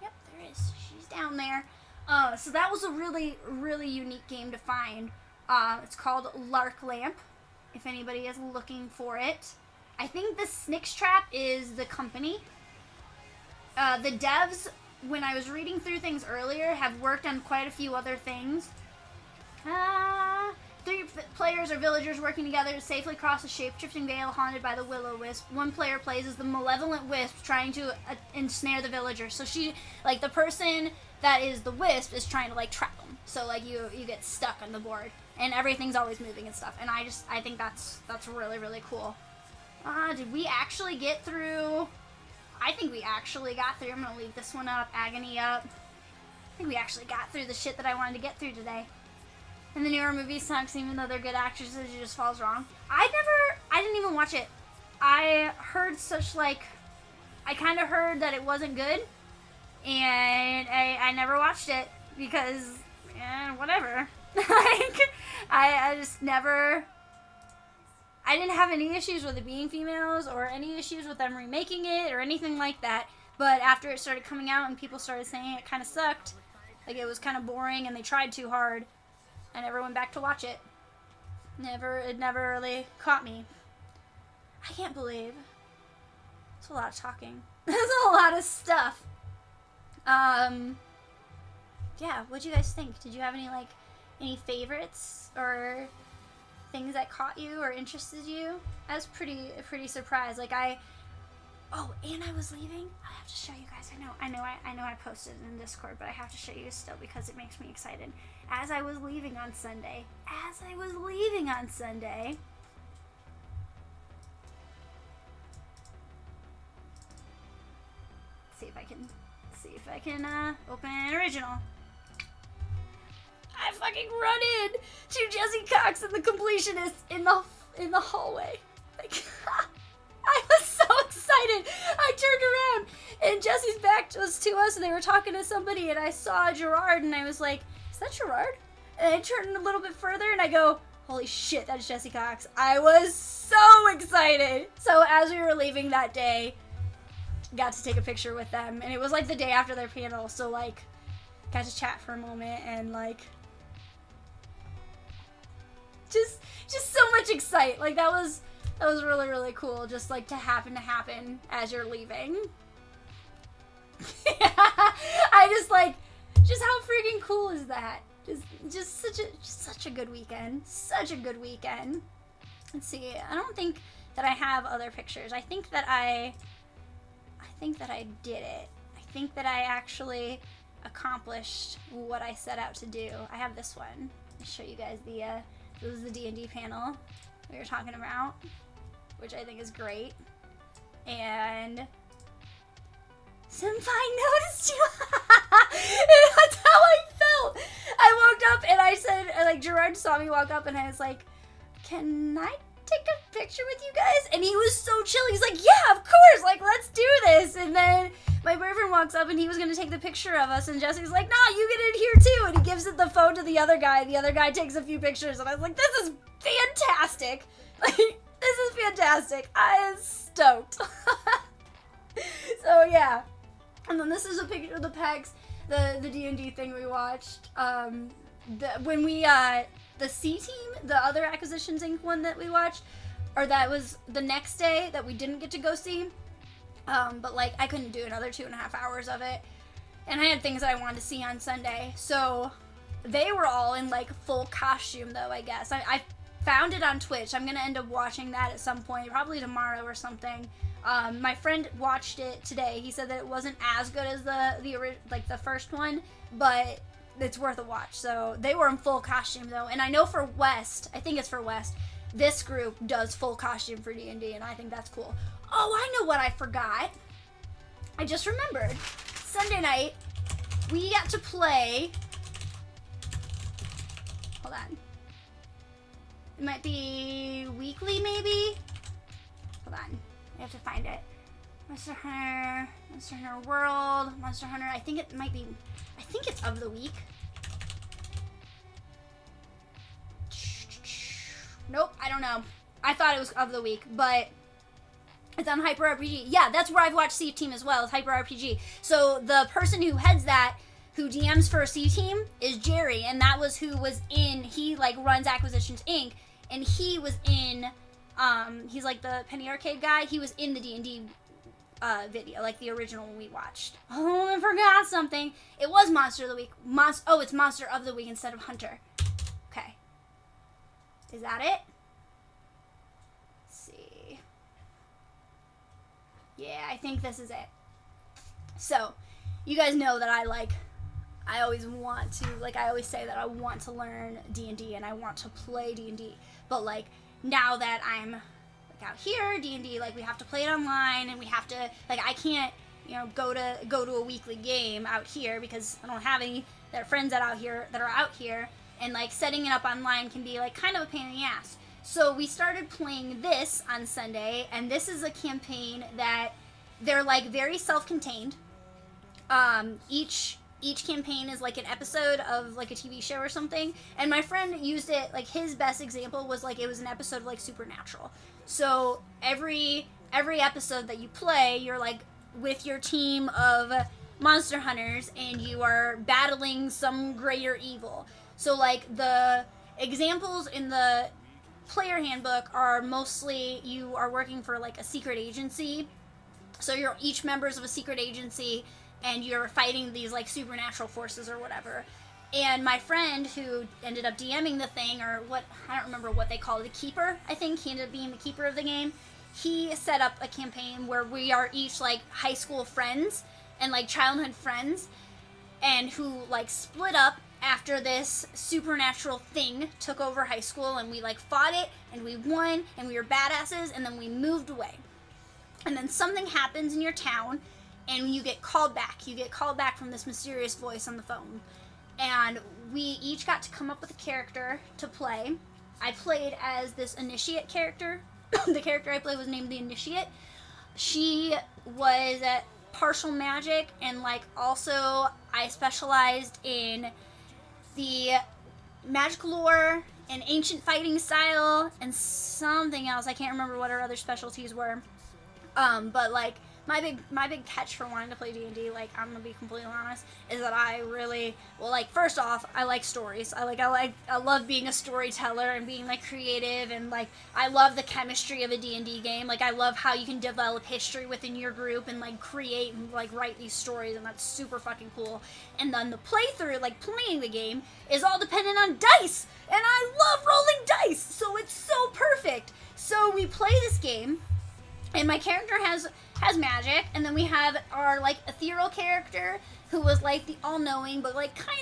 Yep, there is. She's down there. So that was a really, really unique game to find. It's called Lark Lamp, if anybody is looking for it. I think the Snicks Trap is the company. The devs, when I was reading through things earlier, have worked on quite a few other things. 3 players or villagers working together to safely cross a shape-shifting veil haunted by the Will-O-Wisp. One player plays as the malevolent wisp trying to ensnare the villagers. So the person that is the wisp is trying to, like, trap them. So, like, you get stuck on the board, and everything's always moving and stuff. And I think that's really, really cool. Did we actually get through? I think we actually got through. I'm gonna leave this one up, Agony up. I think we actually got through the shit that I wanted to get through today. And the newer movie sucks, even though they're good actresses, it just falls wrong. I didn't even watch it. I heard I kind of heard that it wasn't good, and I never watched it because, whatever. Like, I just never. I didn't have any issues with it being females or any issues with them remaking it or anything like that. But after it started coming out and people started saying it kind of sucked, like it was kind of boring and they tried too hard, I never went back to watch it. It never really caught me. I can't believe. It's a lot of talking. That's a lot of stuff. Yeah, what'd you guys think? Did you have any favorites or things that caught you or interested you? I was pretty surprised. And I was leaving. I have to show you guys. I know I posted it in Discord, but I have to show you still because it makes me excited. As I was leaving on Sunday. See if I can open an original. I fucking run in to Jesse Cox and the completionist in the hallway. I was so excited. I turned around and Jesse's back was to us and they were talking to somebody and I saw Gerard and I was like, is that Gerard? And I turned a little bit further and I go, holy shit, that's Jesse Cox. I was so excited. So as we were leaving that day, got to take a picture with them and it was the day after their panel, so got to chat for a moment and just so much excite. That was really, really cool just to happen as you're leaving. I just how freaking cool is that? Just such a good weekend. Such a good weekend. Let's see. I don't think that I have other pictures. I think that I did it. I think that I actually accomplished what I set out to do. I have this one. I'll show you guys this is the D&D panel we were talking about, which I think is great. And Senpai noticed you. That's how I felt. I woke up and I said, Gerard saw me walk up and I was like, can I take a picture with you guys? And he was so chill. He's like, yeah, of course, let's do this. And then my boyfriend walks up and he was gonna take the picture of us and Jesse's like, nah, you get in here too. And he gives it the phone to the other guy. The other guy takes a few pictures and I was like, this is fantastic. This is fantastic. I am stoked. So yeah. And then this is a picture of the PAX, the D&D thing we watched. The C Team, the other Acquisitions Inc. one that we watched, or that was the next day that we didn't get to go see. But I couldn't do another 2.5 hours of it. And I had things that I wanted to see on Sunday. So they were all in full costume though, I guess. I found it on Twitch. I'm gonna end up watching that at some point, probably tomorrow or something. My friend watched it today. He said that it wasn't as good as the first one, but it's worth a watch. So they were in full costume though, and I know for West, I think it's for West, this group does full costume for D&D, and I think that's cool. Oh, I know what I forgot. I just remembered. Sunday night, we got to play. Hold on. It might be weekly, maybe. Hold on. I have to find it. Monster Hunter World, Monster Hunter. I think it's of the week. Nope, I don't know. I thought it was of the week, but it's on Hyper RPG. Yeah, that's where I've watched C Team as well, is Hyper RPG. So the person who heads that, who DMs for C Team, is Jerry, and that was who was in, he runs Acquisitions Inc., and he was in, he's the Penny Arcade guy, he was in the D&D video, the original one we watched. Oh, I forgot something. It was Monster of the Week. It's Monster of the Week instead of Hunter. Okay. Is that it? Let's see. Yeah, I think this is it. So, you guys know that I always want to, I always say that I want to learn D&D and I want to play D&D. But, now that I'm out here, D&D, we have to play it online, and we have to, I can't, go to a weekly game out here because I don't have any that are friends that are out here, and setting it up online can be kind of a pain in the ass. So we started playing this on Sunday, and this is a campaign that they're very self-contained. Each campaign is an episode of a TV show or something, and my friend used it, his best example was it was an episode of Supernatural. So every episode that you play, you're with your team of monster hunters and you are battling some greater evil. So the examples in the player handbook are mostly you are working for a secret agency So you're each members of a secret agency, and you're fighting these like supernatural forces or whatever. And my friend who ended up DMing the thing, or what, I don't remember what they call it, the keeper, I think. He ended up being the keeper of the game. He set up a campaign where we are each like high school friends and like childhood friends, and who like split up after this supernatural thing took over high school, and we like fought it, and we won, and we were badasses, and then we moved away. And then something happens in your town, and you get called back. You get called back from this mysterious voice on the phone. And we each got to come up with a character to play. I played as this initiate character. The character I played was named the Initiate. She was at partial magic, and like also I specialized in the magic lore and ancient fighting style and something else. I can't remember what our other specialties were. But like my big catch for wanting to play D&D, like I'm gonna be completely honest, is that I really, well, like first off, I like stories. I love being a storyteller and being like creative, and like I love the chemistry of a D&D game. Like I love how you can develop history within your group and like create and like write these stories, and that's super fucking cool. And then the playthrough, like playing the game, is all dependent on dice, and I love rolling dice, so it's so perfect. So we play this game, and my character has magic, and then we have our like ethereal character who was like the all-knowing, but like kind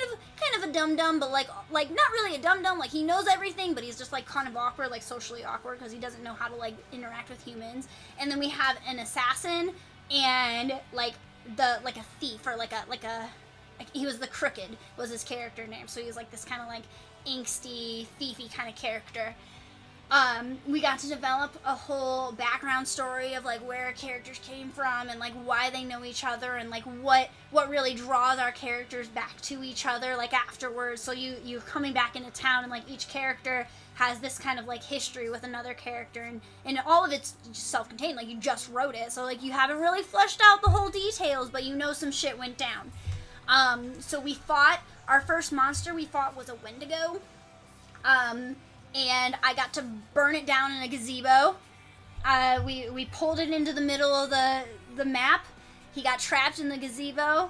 of a dum-dum, but like not really a dum-dum, like he knows everything, but he's just like kind of awkward, like socially awkward, because he doesn't know how to like interact with humans. And then we have an assassin, and like a thief, or like he was the Crooked was his character name, so he was like this kind of like angsty, thiefy kind of character. We got to develop a whole background story of like where our characters came from, and like why they know each other, and like what really draws our characters back to each other like afterwards. So you're coming back into town, and like each character has this kind of like history with another character, and all of it's self-contained, like you just wrote it, so like you haven't really fleshed out the whole details, but you know some shit went down. So we fought, our first monster we fought was a Wendigo. And I got to burn it down in a gazebo. We pulled it into the middle of the map. He got trapped in the gazebo.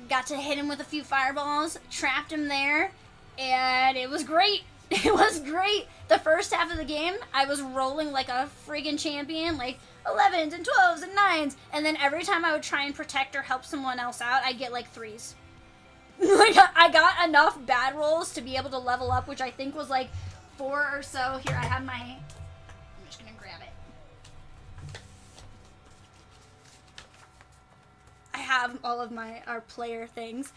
Got to hit him with a few fireballs. Trapped him there. And it was great. It was great. The first half of the game, I was rolling like a friggin' champion. Like 11s and 12s and 9s. And then every time I would try and protect or help someone else out, I'd get like 3s. Like I got enough bad rolls to be able to level up, which I think was like 4 or so. Here, I have my, I'm just gonna grab it. I have all of our player things.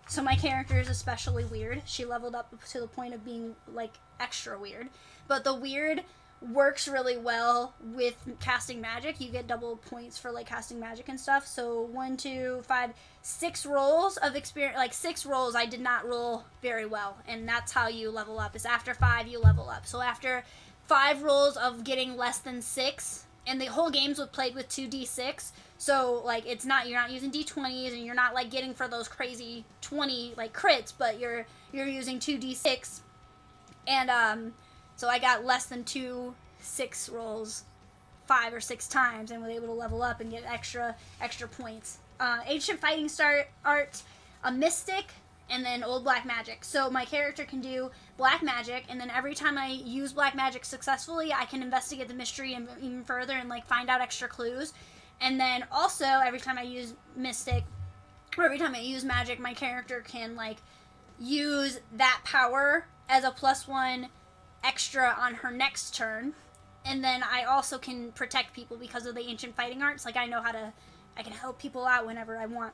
So my character is especially weird. She leveled up to the point of being like extra weird. But the weird works really well with casting magic. You get double points for like casting magic and stuff. So 1, 2, 5, 6 rolls of experience, like 6 rolls I did not roll very well, and that's how you level up, is after 5 you level up. So after 5 rolls of getting less than 6, and the whole game's played with 2d6, so like it's not, you're not using d20s, and you're not like getting for those crazy 20 like crits, but you're using 2d6, and so I got less than 6 rolls 5 or 6 times, and was able to level up and get extra points. Ancient fighting art, a mystic, and then old black magic. So my character can do black magic, and then every time I use black magic successfully, I can investigate the mystery even further and like find out extra clues. And then also every time I use mystic, or every time I use magic, my character can like use that power as a +1 extra on her next turn. And then I also can protect people because of the ancient fighting arts. Like I can help people out whenever I want,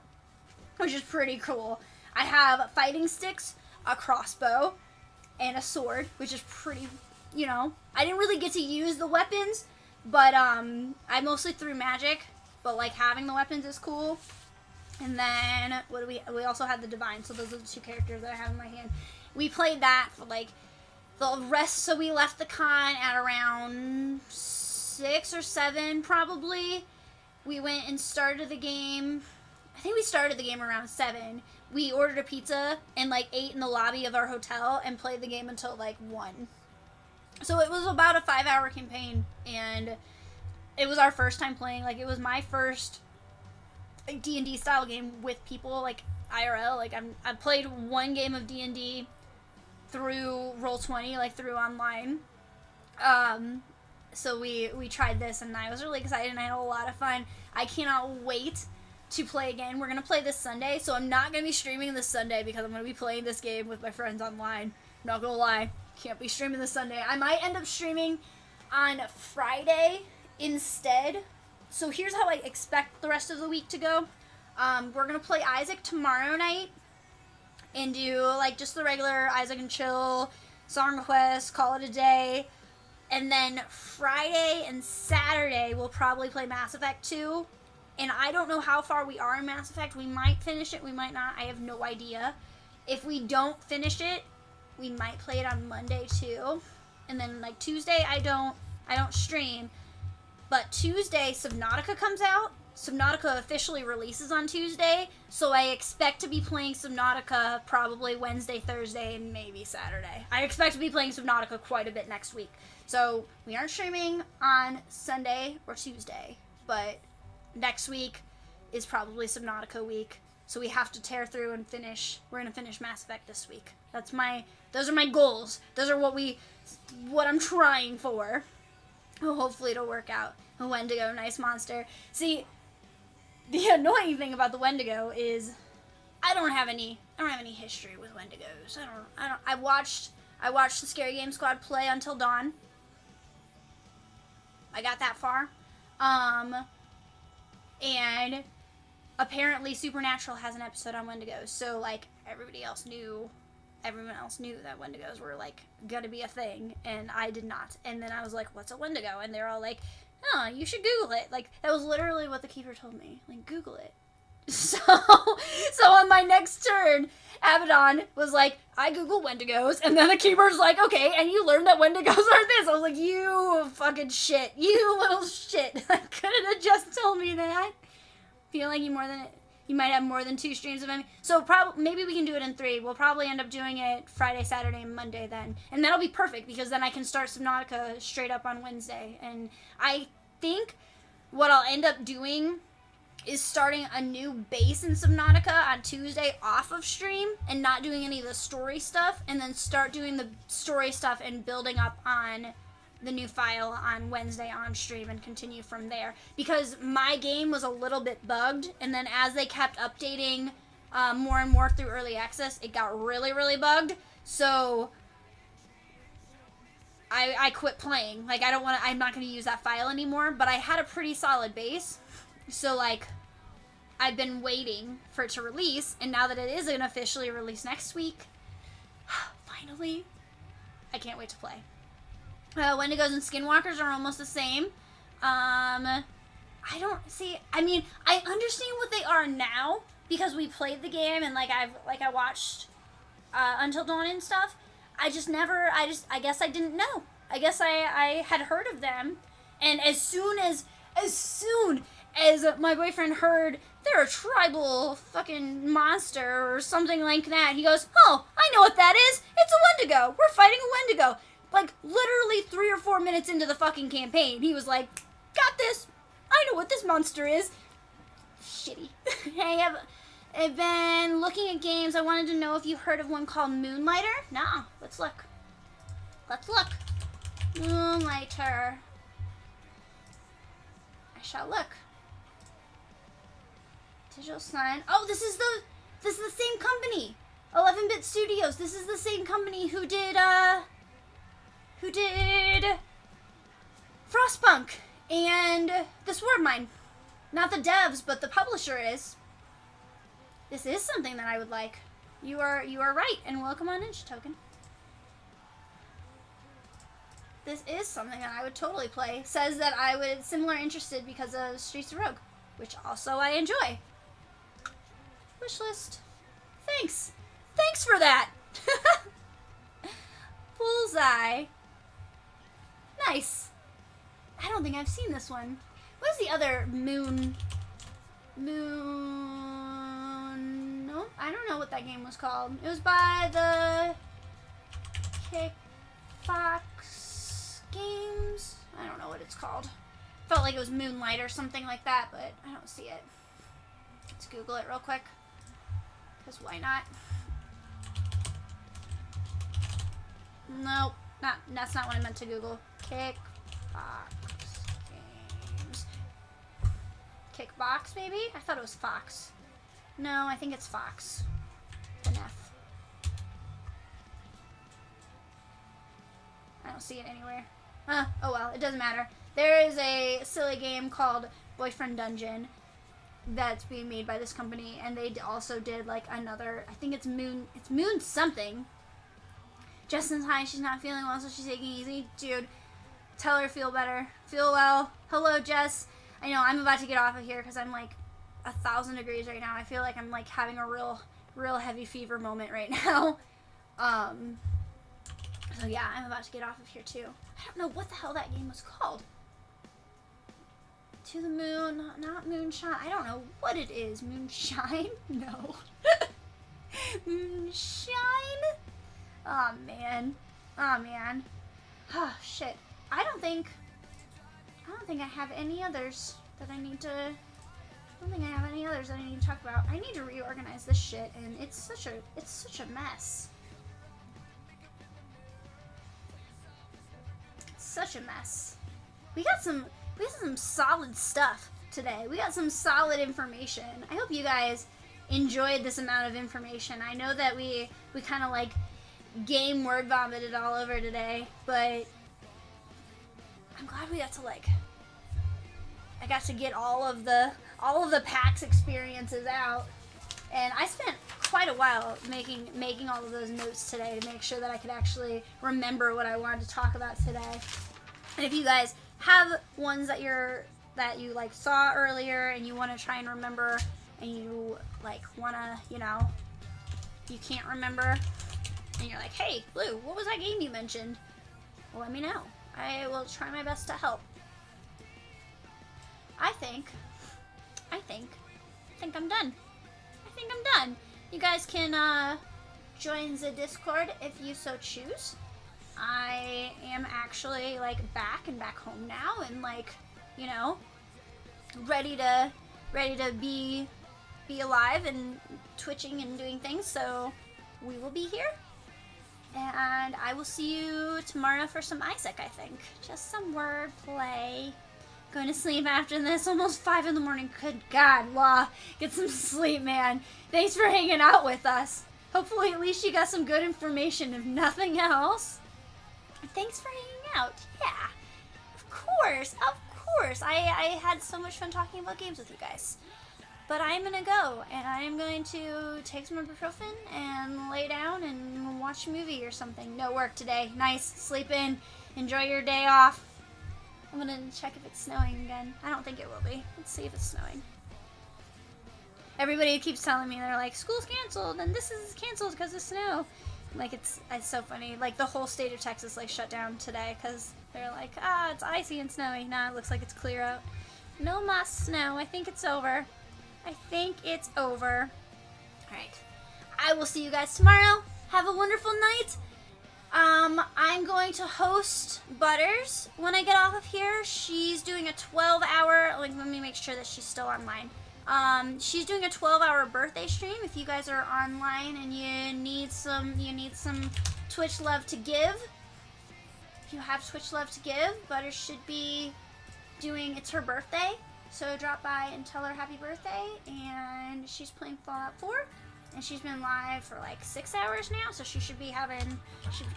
which is pretty cool. I have fighting sticks, a crossbow, and a sword, which is pretty, you know, I didn't really get to use the weapons, but I mostly threw magic, but like having the weapons is cool. And then what do we also had the divine, so those are the 2 characters that I have in my hand. We played that for like the rest, so we left the con at around 6 or 7 probably. We went and started the game, I think we started the game around 7. We ordered a pizza and like ate in the lobby of our hotel and played the game until like 1. So it was about a 5-hour campaign, and it was our first time playing. Like, it was my first like, D&D style game with people, like, IRL. Like, I've played one game of D&D through Roll20, like, through online. So we tried this, and I was really excited, and I had a lot of fun. I cannot wait to play again. We're going to play this Sunday, so I'm not going to be streaming this Sunday because I'm going to be playing this game with my friends online. Not going to lie. Can't be streaming this Sunday. I might end up streaming on Friday instead. So here's how I expect the rest of the week to go. We're going to play Isaac tomorrow night and do like just the regular Isaac and chill, song quest, call it a day. And then Friday and Saturday we'll probably play Mass Effect 2. And I don't know how far we are in Mass Effect. We might finish it, we might not. I have no idea. If we don't finish it, we might play it on Monday too. And then like Tuesday I don't stream. But Tuesday Subnautica comes out. Subnautica officially releases on Tuesday. So I expect to be playing Subnautica probably Wednesday, Thursday, and maybe Saturday. I expect to be playing Subnautica quite a bit next week. So we aren't streaming on Sunday or Tuesday. But next week is probably Subnautica week. So we have to tear through and finish. We're going to finish Mass Effect this week. Those are my goals. Those are what I'm trying for. Oh, hopefully it'll work out. A Wendigo, nice monster. See, the annoying thing about the Wendigo is I don't have any history with Wendigos. I watched the Scary Game Squad play Until Dawn. I got that far. And apparently Supernatural has an episode on Wendigos. So like everyone else knew that Wendigos were like gonna be a thing, and I did not. And then I was like, what's a Wendigo? And they're all like, oh, you should Google it. Like, that was literally what the keeper told me. Like, Google it. So on my next turn, Abaddon was like, I Googled Wendigos, and then the keeper's like, okay, and you learned that Wendigos are this. I was like, you fucking shit. You little shit. I couldn't have just told me that. Feel like you might have more than 2 streams of me. So maybe we can do it in 3. We'll probably end up doing it Friday, Saturday, and Monday then. And that'll be perfect because then I can start Subnautica straight up on Wednesday. And I think what I'll end up doing is starting a new base in Subnautica on Tuesday off of stream and not doing any of the story stuff, and then start doing the story stuff and building up on the new file on Wednesday on stream and continue from there. Because my game was a little bit bugged, and then as they kept updating more and more through early access, it got really, really bugged. So I quit playing. Like, I'm not going to use that file anymore, but I had a pretty solid base. So, like, I've been waiting for it to release, and now that it is going to officially release next week, finally, I can't wait to play. Wendigos and Skinwalkers are almost the same. I understand what they are now, because we played the game, and, I watched Until Dawn and stuff. I guess I didn't know. I guess I had heard of them, and as soon as my boyfriend heard they're a tribal fucking monster or something like that, he goes, oh, I know what that is. It's a Wendigo. We're fighting a Wendigo. Like, literally 3 or 4 minutes into the fucking campaign, he was like, got this. I know what this monster is. Shitty. Hey, I've been looking at games. I wanted to know if you've heard of one called Moonlighter. No, let's look. Moonlighter. I shall look. Digital Sign. Oh, this is the same company. 11-Bit Studios. This is the same company who did Frostpunk and The Sword Mine. Not the devs, but the publisher is. This is something that I would like. You are right, and welcome on in, Token. This is something that I would totally play. Says that I would similar interested because of Streets of Rogue, which also I enjoy. Wishlist. Thanks for that. Bullseye. Nice. I don't think I've seen this one. What is the other Moon? No, I don't know what that game was called. It was by the Kickbox Games. I don't know what it's called. Felt like it was Moonlight or something like that, but I don't see it. Let's Google it real quick. Because why not? Nope. That's not what I meant to Google. Kickbox games. Kickbox, maybe? I thought it was Fox. No, I think it's Fox. An F. I don't see it anywhere. Oh well, it doesn't matter. There is a silly game called Boyfriend Dungeon that's being made by this company, and they also did like another, I think it's Moon something. Justin's high, she's not feeling well, so she's taking it easy. Dude, tell her feel better. Feel well. Hello, Jess. I know, I'm about to get off of here because I'm like 1,000 degrees right now. I feel like I'm like having a real heavy fever moment right now. So yeah, I'm about to get off of here too. I don't know what the hell that game was called. To the moon, not moonshine. I don't know what it is. Moonshine? No. Moonshine? Oh man. Oh shit. I don't think I have any others that I need to. I don't think I have any others that I need to talk about. I need to reorganize this shit, and it's such a mess. It's such a mess. We got some solid stuff today. We got some solid information. I hope you guys enjoyed this amount of information. I know that we kind of like game word vomited all over today, but I'm glad we got to like. I got to get all of the PAX experiences out, and I spent quite a while making all of those notes today to make sure that I could actually remember what I wanted to talk about today. And if you guys have ones that you like saw earlier and you want to try and remember, and you like want to, you can't remember, and you're like, hey Blue, what was that game you mentioned? Well, let me know. I will try my best to help. I think I'm done. You guys can join the Discord if you so choose. I am actually like back home now, and like, ready to be alive and twitching and doing things. So we will be here, and I will see you tomorrow for some Isaac. I think just some wordplay. Going to sleep after this. Almost 5 in the morning. Good God, Law. Get some sleep, man. Thanks for hanging out with us. Hopefully at least you got some good information, if nothing else. Thanks for hanging out. Yeah. Of course. I had so much fun talking about games with you guys. But I'm going to go, and I'm going to take some ibuprofen and lay down and watch a movie or something. No work today. Nice. Sleep in. Enjoy your day off. I'm gonna check if it's snowing again. I don't think it will be. Let's see if it's snowing. Everybody keeps telling me, they're like, school's canceled, and this is canceled because of snow. Like, it's so funny. Like, the whole state of Texas, like, shut down today because they're like, it's icy and snowy. Nah, it looks like it's clear out. No more snow. I think it's over. Alright. I will see you guys tomorrow. Have a wonderful night. I'm going to host Butters when I get off of here. She's doing a 12-hour, like, let me make sure that she's still online. She's doing a 12-hour birthday stream. If you guys are online and you need some Twitch love to give, if you have Twitch love to give, Butters should be doing, it's her birthday, so drop by and tell her happy birthday. And she's playing Fallout 4. And she's been live for like 6 hours now, so she should be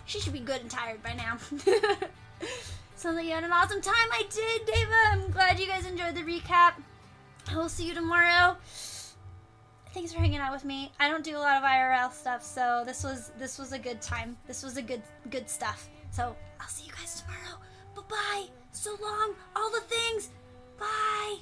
she should be good and tired by now. Sounds like you had an awesome time. I did, Deva. I'm glad you guys enjoyed the recap. I will see you tomorrow. Thanks for hanging out with me. I don't do a lot of IRL stuff, so this was a good time. This was a good stuff. So I'll see you guys tomorrow. Bye-bye. So long. All the things. Bye.